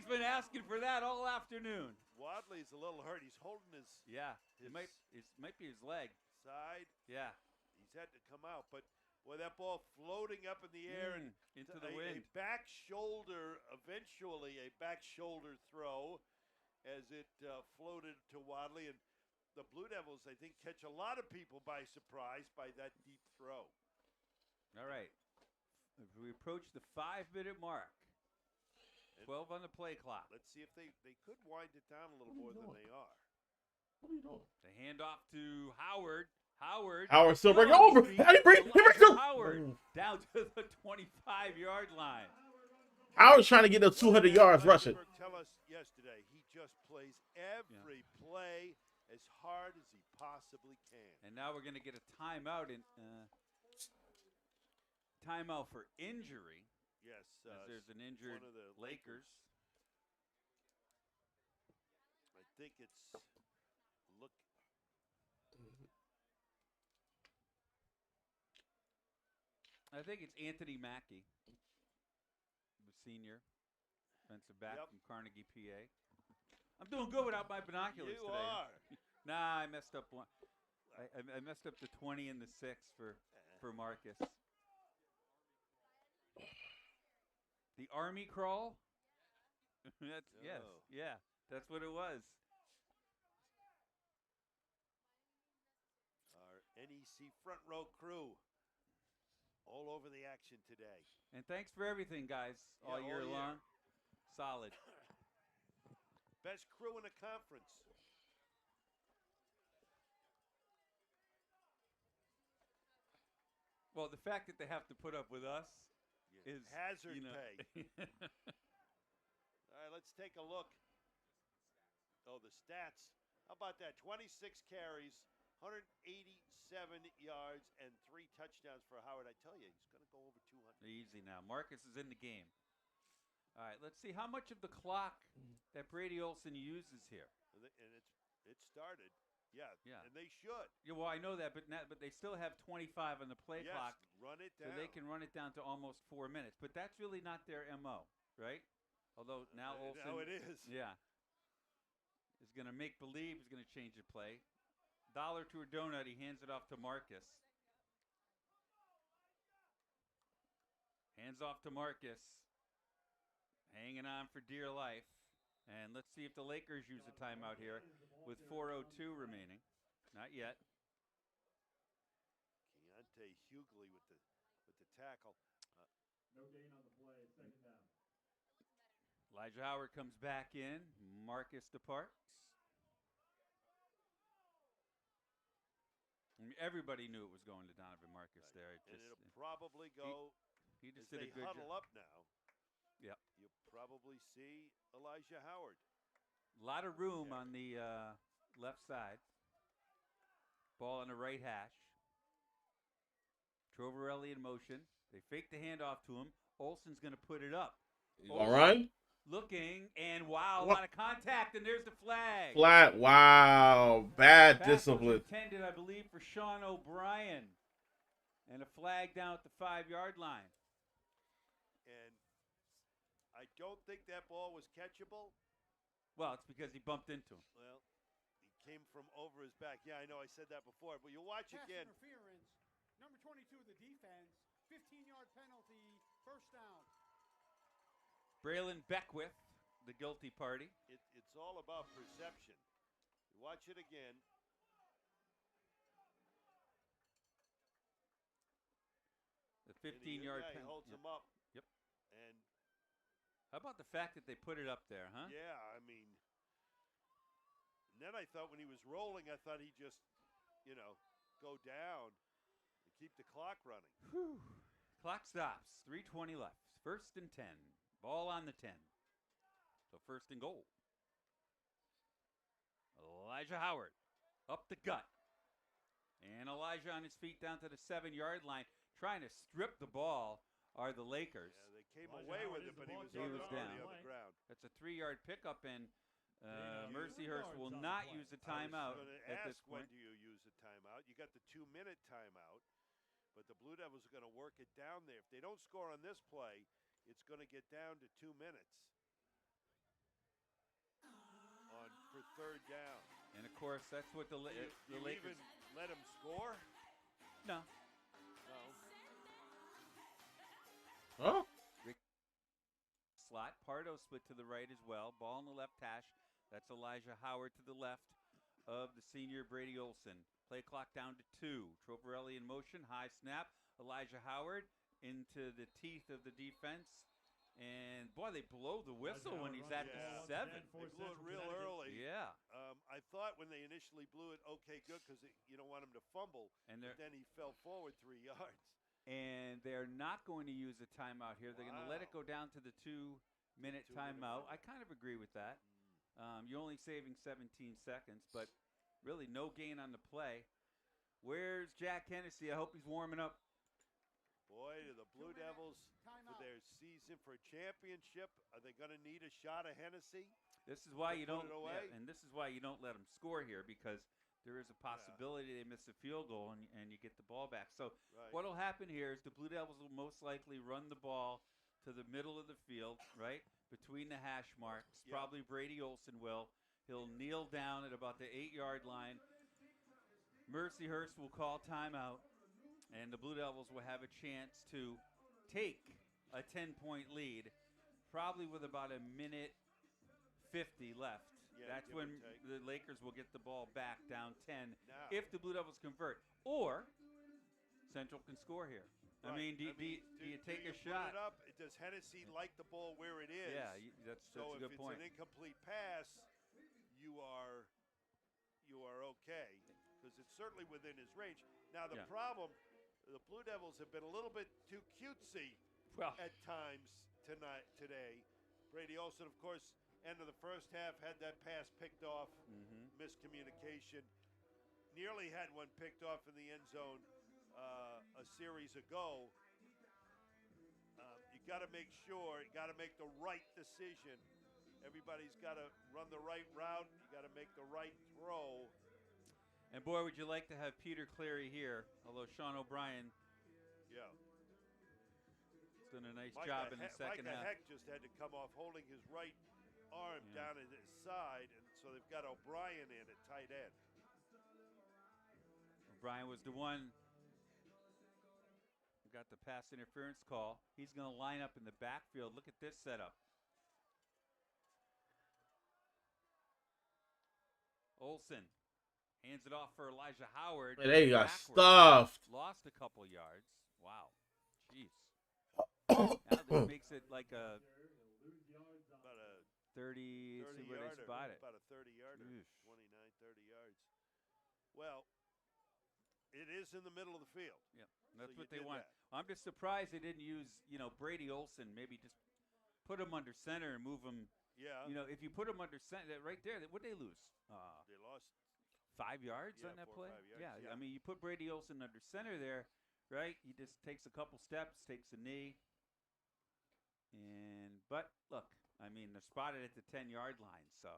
been asking for that all afternoon. Wadley's a little hurt. He's holding his it might be his leg. Side. Yeah. He's had to come out, but that ball floating up in the air and into the wind. A back shoulder, eventually a back shoulder throw as it floated to Wadley. And the Blue Devils, I think, catch a lot of people by surprise by that deep throw. All right. As we approach the 5-minute mark, 12 on the play clock. Let's see if they could wind it down a little more than they are. What are you doing? The handoff to Howard. Howard still breaking over. He breaks over. Howard down to the 25-yard line. Howard's trying to get those 200 yards rushing. Tell us yesterday he just plays every play as hard as he possibly can. And now we're going to get a timeout timeout for injury. Yes, there's an injured one of the Lakers. I think it's I think it's Anthony Mackey, the senior defensive back from Carnegie, PA. I'm doing good without my binoculars today. You are. Nah, I messed up one. I messed up the 20 and the 6 for Marcus. The Army crawl? Yes, Oh. yeah, that's what it was. Our NEC front row crew all over the action today. And thanks for everything, guys, all Yeah, year all year. long. Solid. Best crew in the conference. Well, the fact that they have to put up with us is hazard pay. All right, let's take a look. Oh, the stats. How about that? 26 carries, 187 yards, and 3 touchdowns for Howard. I tell you, he's going to go over 200. Easy now. Marcus is in the game. All right, let's see how much of the clock that Brady Olson uses here. And it started. Yeah, Yeah. and they should. Yeah, well, I know that, but they still have 25 on the play Yes, clock, run it so down. they can run it down to almost 4 minutes. But that's really not their MO, right? Although now Olson, Now it is. yeah, is going to make believe he's going to change the play. Dollar to a donut, he hands it off to Marcus. Hands off to Marcus. Hanging on for dear life. And let's see if the Lakers use a timeout here with 4:02 remaining. Not yet. Keontae Hughley with the tackle. No gain on the play. Second down. Elijah Howard comes back in. Marcus departs. I mean, everybody knew it was going to Donovan Marcus there. And it'll probably go. He just as did a they good huddle job. up now. Yep. You'll probably see Elijah Howard. A lot of room on the left side. Ball on the right hash. Trovarelli in motion. They fake the handoff to him. Olsen's going to put it up. All right. Looking, and wow, a What? lot of contact, and there's the flag. Flat. Wow. Bad Pass was discipline. intended, I believe, for Sean O'Brien. And a flag down at the 5-yard line. And I don't think that ball was catchable. Well, it's because he bumped into him. Well, he came from over his back. Yeah, I know I said that before, but you'll watch Pass again. interference. Number 22 of the defense. 15-yard penalty. First down. Braylon Beckwith, the guilty party. It's all about perception. You watch it again. The 15-yard penalty. He holds him up. Yep. And how about the fact that they put it up there, huh? yeah, I mean, and then I thought when he was rolling, I thought he'd just, go down and keep the clock running. Whew. Clock stops. 3:20 left. First and 10. Ball on the 10. So first and goal. Elijah Howard up the gut. And Elijah on his feet down to the 7-yard line. Trying to strip the ball are the Lakers. Yeah, they came away with it, but he was, already on the ground. That's a 3-yard pickup, and Mercyhurst will not use a timeout I was going to at ask this point. when do you use a timeout? You got the 2-minute timeout, but the Blue Devils are going to work it down there. If they don't score on this play, it's going to get down to 2 minutes for third down. And of course, that's what the Do you Lakers. even let him score? No. No. Huh? Slot. Pardo split to the right as well. Ball in the left hash. That's Elijah Howard to the left of the senior Brady Olson. Play clock down to 2. Trovarelli in motion. High snap. Elijah Howard into the teeth of the defense. And, boy, they blow the whistle when he's at the 7. They blew it real early. Yeah. I thought when they initially blew it, okay, good, because you don't want him to fumble. And but then he fell forward 3 yards. And they're not going to use a timeout here. They're going to let it go down to the 2-minute timeout. I kind of agree with that. You're only saving 17 seconds, but really no gain on the play. Where's Jack Hennessy? I hope he's warming up. Boy, do the Blue Devils for their season for a championship, are they going to need a shot of Hennessy? This is why you don't, put it away? and this is why you don't let them score here, because there is a possibility they miss a field goal and you get the ball back. So what will happen here is the Blue Devils will most likely run the ball to the middle of the field, right, between the hash marks. Probably Brady Olson will. He'll kneel down at about the 8-yard line. Mercyhurst will call timeout, and the Blue Devils will have a chance to take a 10-point lead probably with about a minute 50 left. Yeah, That's give or when take. the Lakers will get the ball back down 10 Now. if the Blue Devils convert. Or Central can score here. I Right. mean, do you take a shot? Put it up? Does Hennessy like the ball where it is? Yeah, that's so a good point. if it's an incomplete pass, you are okay because it's certainly within his range. Now the problem, the Blue Devils have been a little bit too cutesy at times today. Brady Olson, of course, end of the first half had that pass picked off, miscommunication. Nearly had one picked off in the end zone a series ago. You got to make sure, you got to make the right decision. Everybody's got to run the right route. You got to make the right throw. And boy, would you like to have Peter Cleary here, although Sean O'Brien has done a nice job in the second half. Heck just had to come off holding his right arm down at his side, and so they've got O'Brien in at tight end. O'Brien was the one who got the pass interference call. He's going to line up in the backfield. Look at this setup. Olsen hands it off for Elijah Howard. And they got backwards. stuffed. Lost a couple yards. Wow. Jeez. Now this makes it like a 30, see where they spot it. About a 30-yarder, 29, 30 yards. Well, it is in the middle of the field. Yeah, that's so what they want. I'm just surprised they didn't use, Brady Olson. Maybe just put him under center and move him. Yeah. If you put him under center, right there, what'd they lose? They lost 5 yards on that 4 or play? 5 yards, I mean, you put Brady Olson under center there, right? He just takes a couple steps, takes a knee. But look, I mean, they're spotted at the 10-yard line, so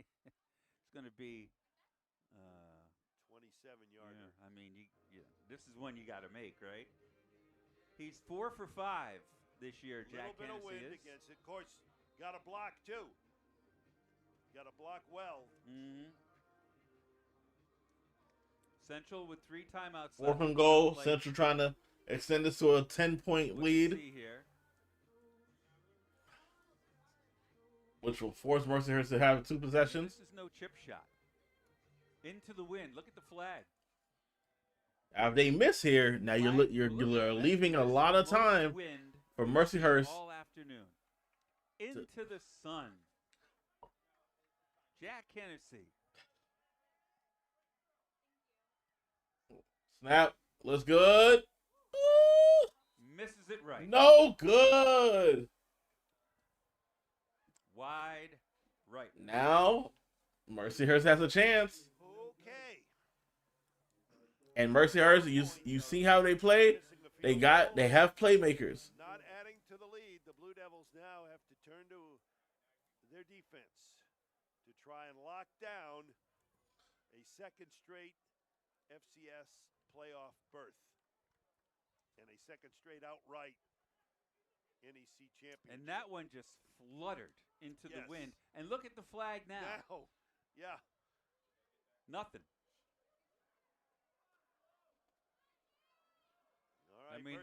it's going to be 27-yarder. Yeah, I mean, this is one you got to make, right? He's 4 for 5 this year. Jack Hennessy. A little bit of wind is. against it. Of course, got to block too. Got to block well. Central with 3 timeouts. 4th and goal. Central trying to extend this to a 10-point lead, see here. which will force Mercyhurst to have 2 possessions. This is no chip shot. Into the wind. Look at the flag. If they miss here, now you're leaving a lot of time for Mercyhurst. All afternoon. Into the sun. Jack Hennessy. Snap. Looks good. Misses it right. No good. Wide right. Now, Mercyhurst has a chance. Okay. And Mercyhurst, you see how they play? They have playmakers. Not adding to the lead. The Blue Devils now have to turn to their defense to try and lock down a second straight FCS playoff berth and a second straight outright NEC championship. And that one just fluttered into the wind. And look at the flag now. Yeah. Nothing. All right, I mean,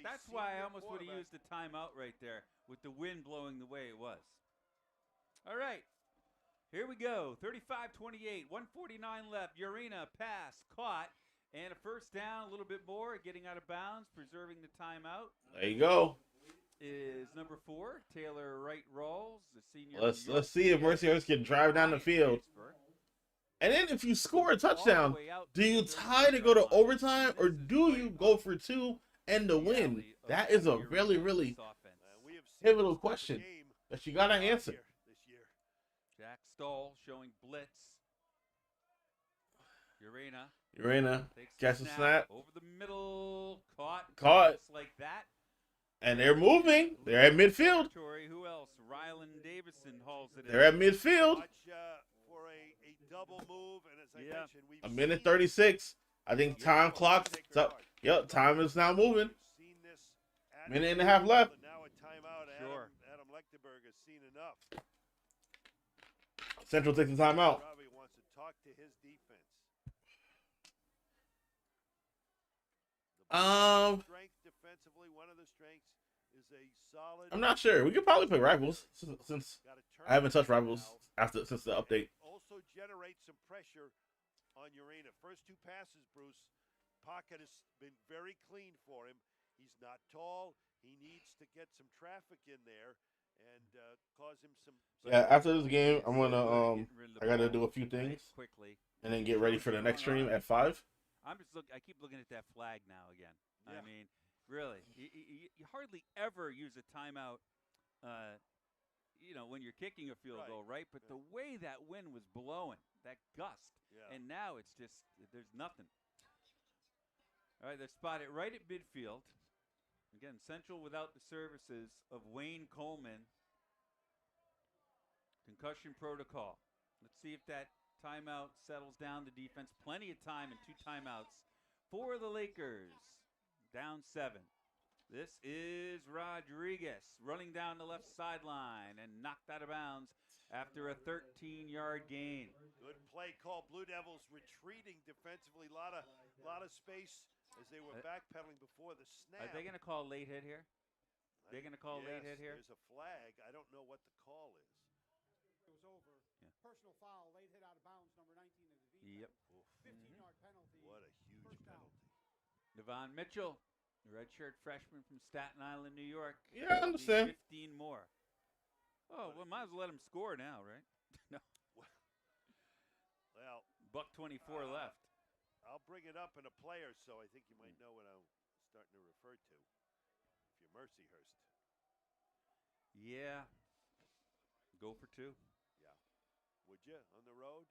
that's why I almost would have used the timeout right there with the wind blowing the way it was. All right. Here we go. 35-28, 149 left. Urena pass, caught, and a first down, a little bit more, getting out of bounds, preserving the timeout. There you go. Is number 4, Taylor Wright Rawls, the senior. Let's see if Mercyhurst can drive down the field. And then if you score a touchdown, do you tie to go to overtime or do you go for 2 and the win? That is a really, really pivotal question that you got to answer. Jack Stoll showing blitz. Urena catch the snap. Over the middle. Caught. Just like that. And they're moving. They're at midfield. Who else? Rylan Davison hauls it in. They're at midfield. Watch for a double move, and as I mentioned, we've A minute 36. I think time clock. Yep, time is now moving. Minute and a half left. Now a timeout. Adam Lechtenberg has seen enough. Central takes the timeout. Probably wants to talk to his defense. Strength defensively, one of the strengths is a solid. I'm not sure. We could probably play Rivals since I haven't touched Rivals since the update. Also generate some pressure on Urena. First 2 passes, Bruce. Pocket has been very clean for him. He's not tall. He needs to get some traffic in there and cause him some. Yeah, after this game, I'm gonna I gotta do a few things quickly, and then get ready for the next stream at 5. I keep looking at that flag now again. Yeah. I mean, really, you hardly ever use a timeout. When you're kicking a field goal, right? But the way that wind was blowing, that gust, and now it's just there's nothing. All right, they're spotted right at midfield. Again, Central without the services of Wayne Coleman. Concussion protocol. Let's see if that timeout settles down the defense. Plenty of time and 2 timeouts for the Lakers. Down 7. This is Rodriguez running down the left sideline and knocked out of bounds after a 13-yard gain. Good play call. Blue Devils retreating defensively. Lot of space as they were backpedaling before the snap. Are they going to call late hit here? They're going to call late hit here? There's a flag. I don't know what the call is. It was over. Yeah. Personal foul, late hit out of bounds, number 19 of the defense. Yep. 15-yard penalty. What a huge penalty. Devon Mitchell, the redshirt freshman from Staten Island, New York. Yeah, I understand. 15 more. Oh, well, might as well let him score now, right? No. Well, $1.24 left. I'll bring it up in a player, so I think you might know what I'm starting to refer to. If you're Mercyhurst. Yeah. Go for 2. Yeah. Would you on the road?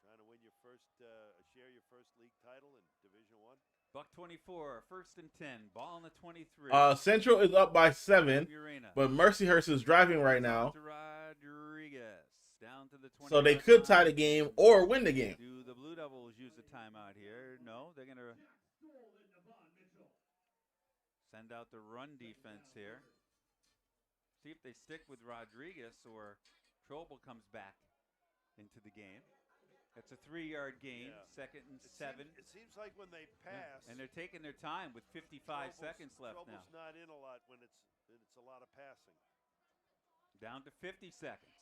Trying to win your first, share your first league title in Division I? $1.24, 1st and 10. Ball on the 23. Central is up by 7, but Mercyhurst is driving right now. Rodriguez down to the 20. So they could tie the game or win the game. Do the Blue Devils use a timeout here? No, they're going to send out the run defense here. See if they stick with Rodriguez or Trobel comes back into the game. That's a 3-yard gain, 2nd and 7. It seems like when they pass, and they're taking their time with 55 seconds left now. Trobel's not in a lot when it's a lot of passing. Down to 50 seconds.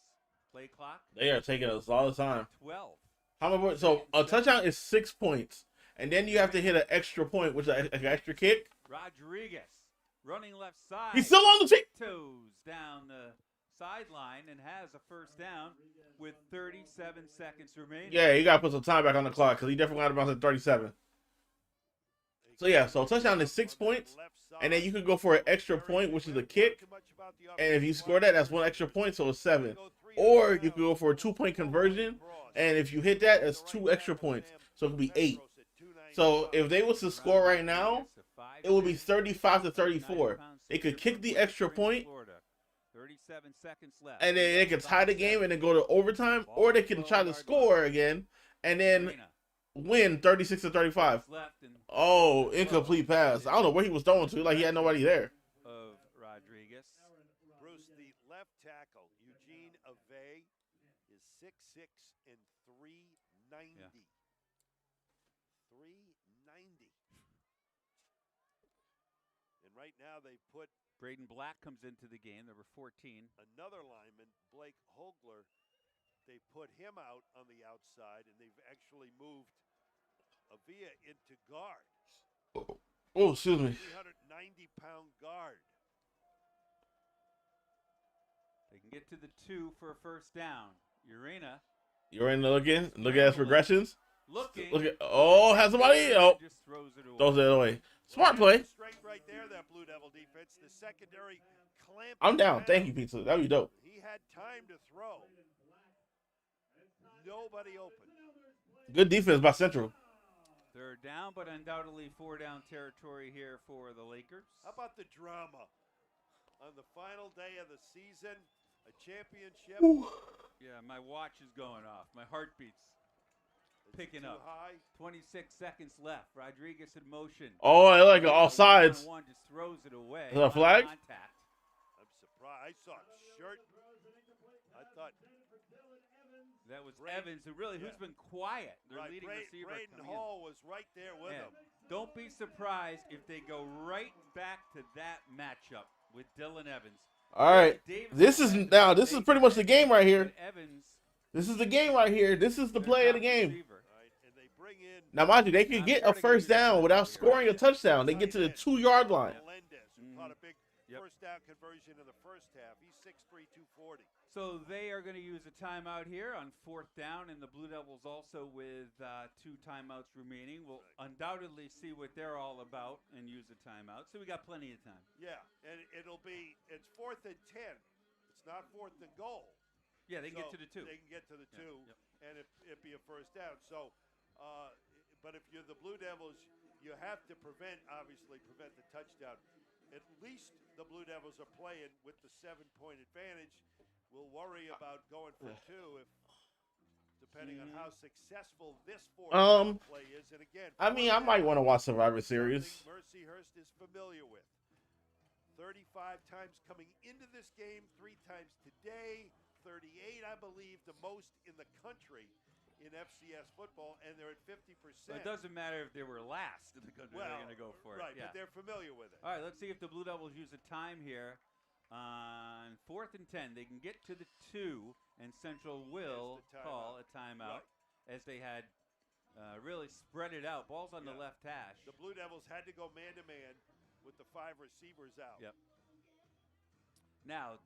Play clock. They are taking us all the time. 12. How much? So a touchdown is 6 points, and then you have to hit an extra point, which is an extra kick. Rodriguez running left side. He's still on the team. Toes down the sideline and has a first down with 37 seconds remaining. Yeah, you got to put some time back on the clock because he definitely got about at 37. So, yeah, so touchdown is 6 points, and then you could go for an extra point, which is a kick, and if you score that, that's 1 extra point, so it's 7. Or you could go for a 2-point conversion, and if you hit that, it's 2 extra points, so it could be 8. So if they was to score right now, it would be 35-34. They could kick the extra point, 37 seconds left. and then they could tie the game and then go to overtime, or they can try to score again and then win 36-35. Oh, incomplete pass. I don't know where he was throwing to. Like he had nobody there. Of Rodriguez. Bruce, the left tackle, Eugene Ave, is 6'6" and 390. Yeah. 390. And right now they put Braden Black comes into the game, number 14. Another lineman, Blake Hogler. They put him out on the outside, and they've actually moved Avia into guard. Oh, excuse me. 390-pound guard. They can get to the 2 for a first down. Urena. Looking at his progressions. Looking. Look at, oh, has somebody? Oh, just throws it away. Throws it away. Smart play. Strength right there, that Blue Devil defense. The secondary clamp. I'm down. Thank you, Pizza. That'd be dope. He had time to throw. Nobody open. Good defense by Central. 3rd down, but undoubtedly 4-down territory here for the Lakers. How about the drama on the final day of the season? A championship. Ooh. Yeah, my watch is going off. My heartbeat's picking up. High? 26 seconds left. Rodriguez in motion. Oh, I like it. All sides. One just throws it away. Is that a flag? Contact. I'm surprised. I saw shirt. I thought that was Evans, who really who's been quiet. Their leading receiver. Braden Hall was right there with him. Don't be surprised if they go right back to that matchup with Dylan Evans. All right. This is pretty much the game right here. This is the game right here. This is the play of the game. Now, mind you, they can get a first down without scoring a touchdown. They get to the 2-yard line. Caught a big first down conversion in the first half. He's 6'3", 240. So they are going to use a timeout here on 4th down, and the Blue Devils also with 2 timeouts remaining. We'll undoubtedly see what they're all about and use a timeout. So we got plenty of time. Yeah, and it's 4th and 10. It's not 4th and goal. Yeah, they can get to the 2. They can get to the 2, and it be a first down. So, but if you're the Blue Devils, you have to prevent the touchdown. At least the Blue Devils are playing with the 7-point advantage. We'll worry about going for 2 if, depending on how successful this 4th play is. And again, I mean, I might want to watch Survivor Series. Mercyhurst is familiar with. 35 times coming into this game, 3 times today, 38, I believe, the most in the country in FCS football, and they're at 50%. So it doesn't matter if they were last in the country, they're going to go for it. Right, but they're familiar with it. All right, let's see if the Blue Devils use a time here on 4th and 10. They can get to the 2, and Central will call a timeout as they had really spread it out. Ball's on the left hash. The Blue Devils had to go man-to-man with the 5 receivers out. Yep. Now,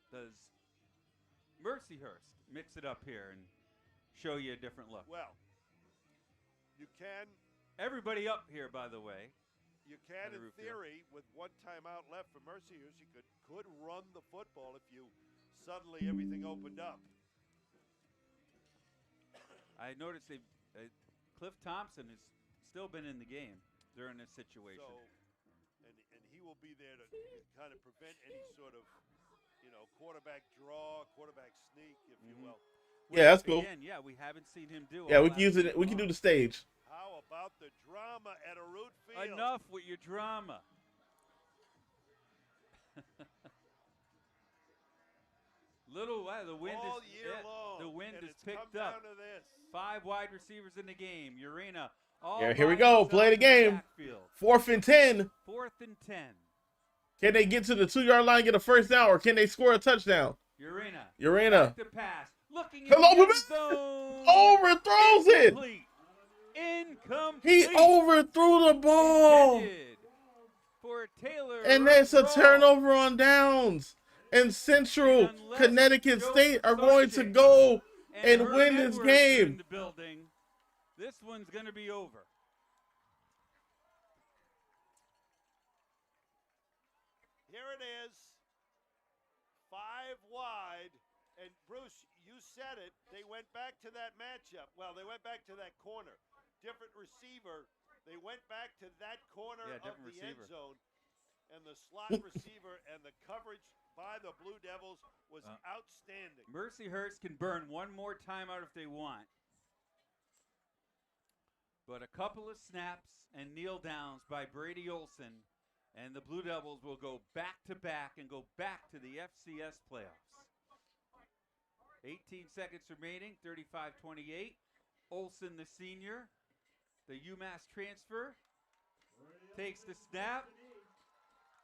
does Mercyhurst mix it up here and show you a different look? Well, you can. Everybody up here, by the way. You can, in theory, with 1 timeout left for Mercyhurst, you could run the football if you suddenly everything opened up. I noticed Cliff Thompson has still been in the game during this situation. So, and he will be there to kind of prevent any sort of quarterback draw, quarterback sneak, if you will. Yeah, that's cool. Again, yeah, we haven't seen him do. Yeah, we can use it. We can do the stage. How about the drama at a root field? Enough with your drama. The wind all is year long. The wind and is it's picked come up. Down to this. 5 wide receivers in the game. Urena. Yeah, here we go. Play the game. 4th and 10. 4th and 10. Can they get to the 2-yard line and get a first down, or can they score a touchdown? Urena. The pass. Looking at Hello, the zone. Overthrows it. Incomplete. He overthrew the ball. For Taylor. And that's a turnover on downs. And Central Connecticut State are going to go and win this game. In the building. This one's going to be over. Here it is. 5 wide. And Bruce, you said it. They went back to that matchup. Well, they went back to that corner. Different receiver. They went back to that corner of the end zone. And the slot receiver and the coverage by the Blue Devils was outstanding. Mercyhurst can burn 1 more timeout if they want. But a couple of snaps and kneel downs by Brady Olson, and the Blue Devils will go back-to-back and go back to the FCS playoffs. 18 seconds remaining, 35-28. Olson, the senior, the UMass transfer, takes the snap.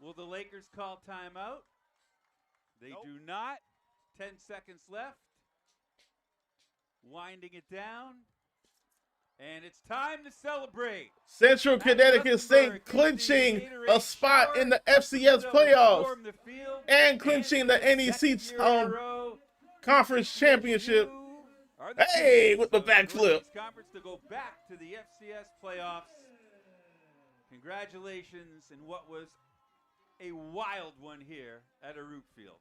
Will the Lakers call timeout? They do not. 10 seconds left. Winding it down. And it's time to celebrate. Central Connecticut State clinching a spot in the FCS playoffs and clinching the NEC Conference Championship. Hey, with the backflip. Conference to go back to the FCS playoffs. Congratulations in what was a wild one here at a root field.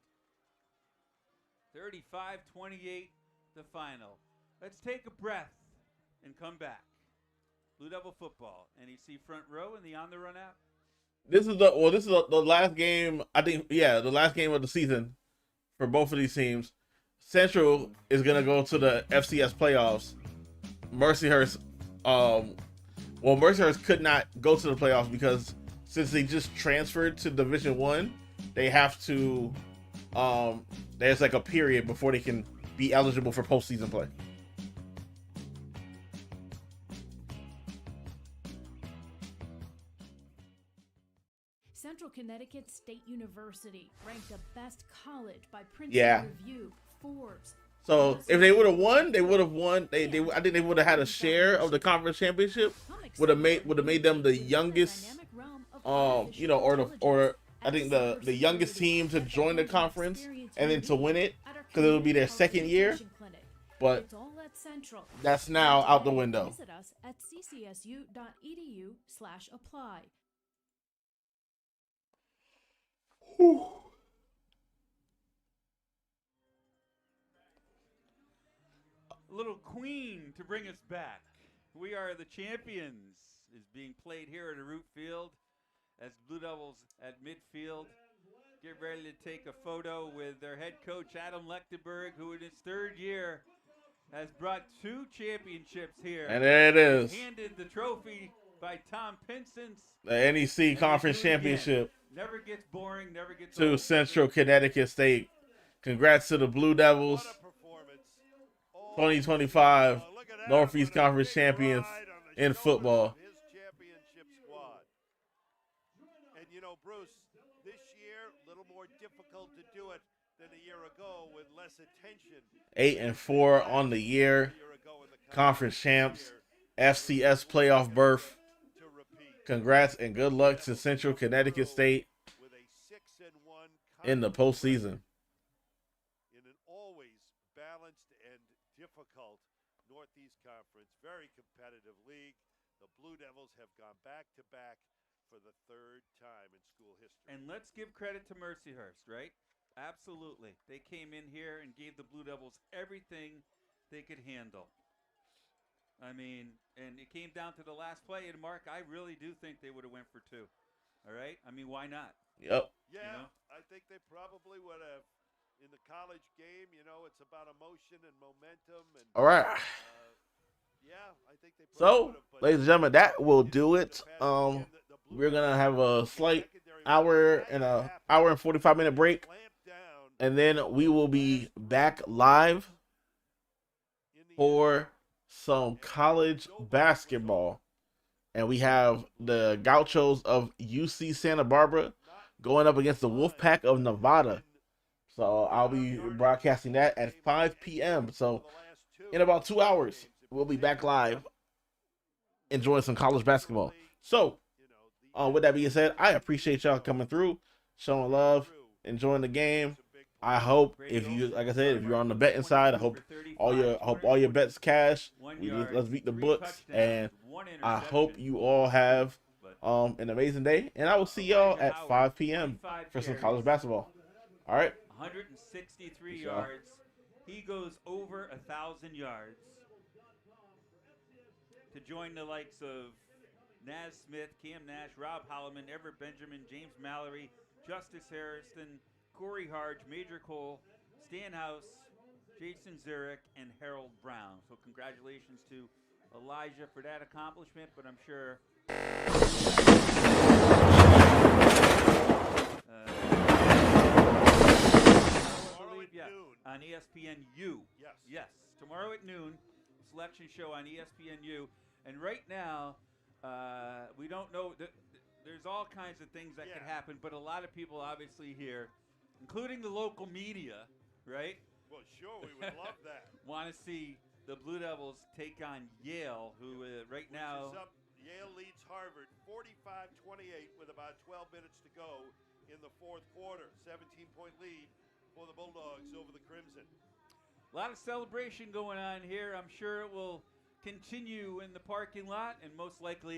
35-28 the final. Let's take a breath and come back. Blue Devil football, NEC front row in the On the Run app. This is the last game. I think, the last game of the season for both of these teams. Central is gonna go to the FCS playoffs. Mercyhurst, Mercyhurst could not go to the playoffs because since they just transferred to Division I, they have to. There's like a period before they can be eligible for postseason play. Connecticut State University, ranked the best college by Princeton Yeah. Review, Forbes. So if they would have won, they would have won. I think they would have had a share of the conference championship. Would have made them the youngest, or I think the youngest team to join the conference and then to win it, because it would be their second year. But that's now out the window. Visit us at ccsu.edu/apply. A little Queen to bring us back. We Are the Champions is being played here at a root field as Blue Devils at midfield get ready to take a photo with their head coach Adam Lechtenberg, who in his third year has brought 2 championships here. And there it is. Handed the trophy by Tom Pinson's. The NEC Conference Championship. Never gets boring, never gets to old. Central Connecticut State. Congrats to the Blue Devils. 2025 Northeast Conference champions in football. His championship squad. And you know, Bruce, this year a little more difficult to do it than a year ago with less attention. 8-4 on the year. Conference champs. FCS playoff berth. Congrats and good luck to Central Connecticut State in the postseason. In an always balanced and difficult Northeast Conference, very competitive league. The Blue Devils have gone back-to-back for the 3rd time in school history. And let's give credit to Mercyhurst, right? Absolutely. They came in here and gave the Blue Devils everything they could handle. I mean, and it came down to the last play, and Mark, I really do think they would have went for 2. All right? I mean, why not? Yep. Yeah, you know? I think they probably would have. In the college game, you know, it's about emotion and momentum. And, All right. Yeah, I think they probably So, would have, ladies and gentlemen, that will do it. We're gonna have a slight hour and 45-minute break, and then we will be back live for some college basketball. And we have the Gauchos of UC Santa Barbara going up against the Wolfpack of Nevada. So I'll be broadcasting that at 5 p.m. So in about 2 hours, we'll be back live enjoying some college basketball. So with that being said, I appreciate y'all coming through, showing love, enjoying the game. I hope if you, like I said, if you're on the betting side, I hope all your bets cash. Let's beat the books, and I hope you all have an amazing day. And I will see y'all at 5 p.m. for some college basketball. All right. 163 yards. He goes over 1,000 yards to join the likes of Naz Smith, Cam Nash, Rob Holloman, Everett Benjamin, James Mallory, Justice Harrison, Corey Harge, Major Cole, Stan House, Jason Zurich, and Harold Brown. So congratulations to Elijah for that accomplishment, but I'm sure on ESPNU. Yes. Tomorrow at noon, selection show on ESPNU. And right now, we don't know. There's all kinds of things that could happen, but a lot of people obviously here, including the local media, right? Well, sure, we would love that. Want to see the Blue Devils take on Yale, who right now... Yale leads Harvard 45-28 with about 12 minutes to go in the 4th quarter. 17-point lead for the Bulldogs over the Crimson. A lot of celebration going on here. I'm sure it will continue in the parking lot, and most likely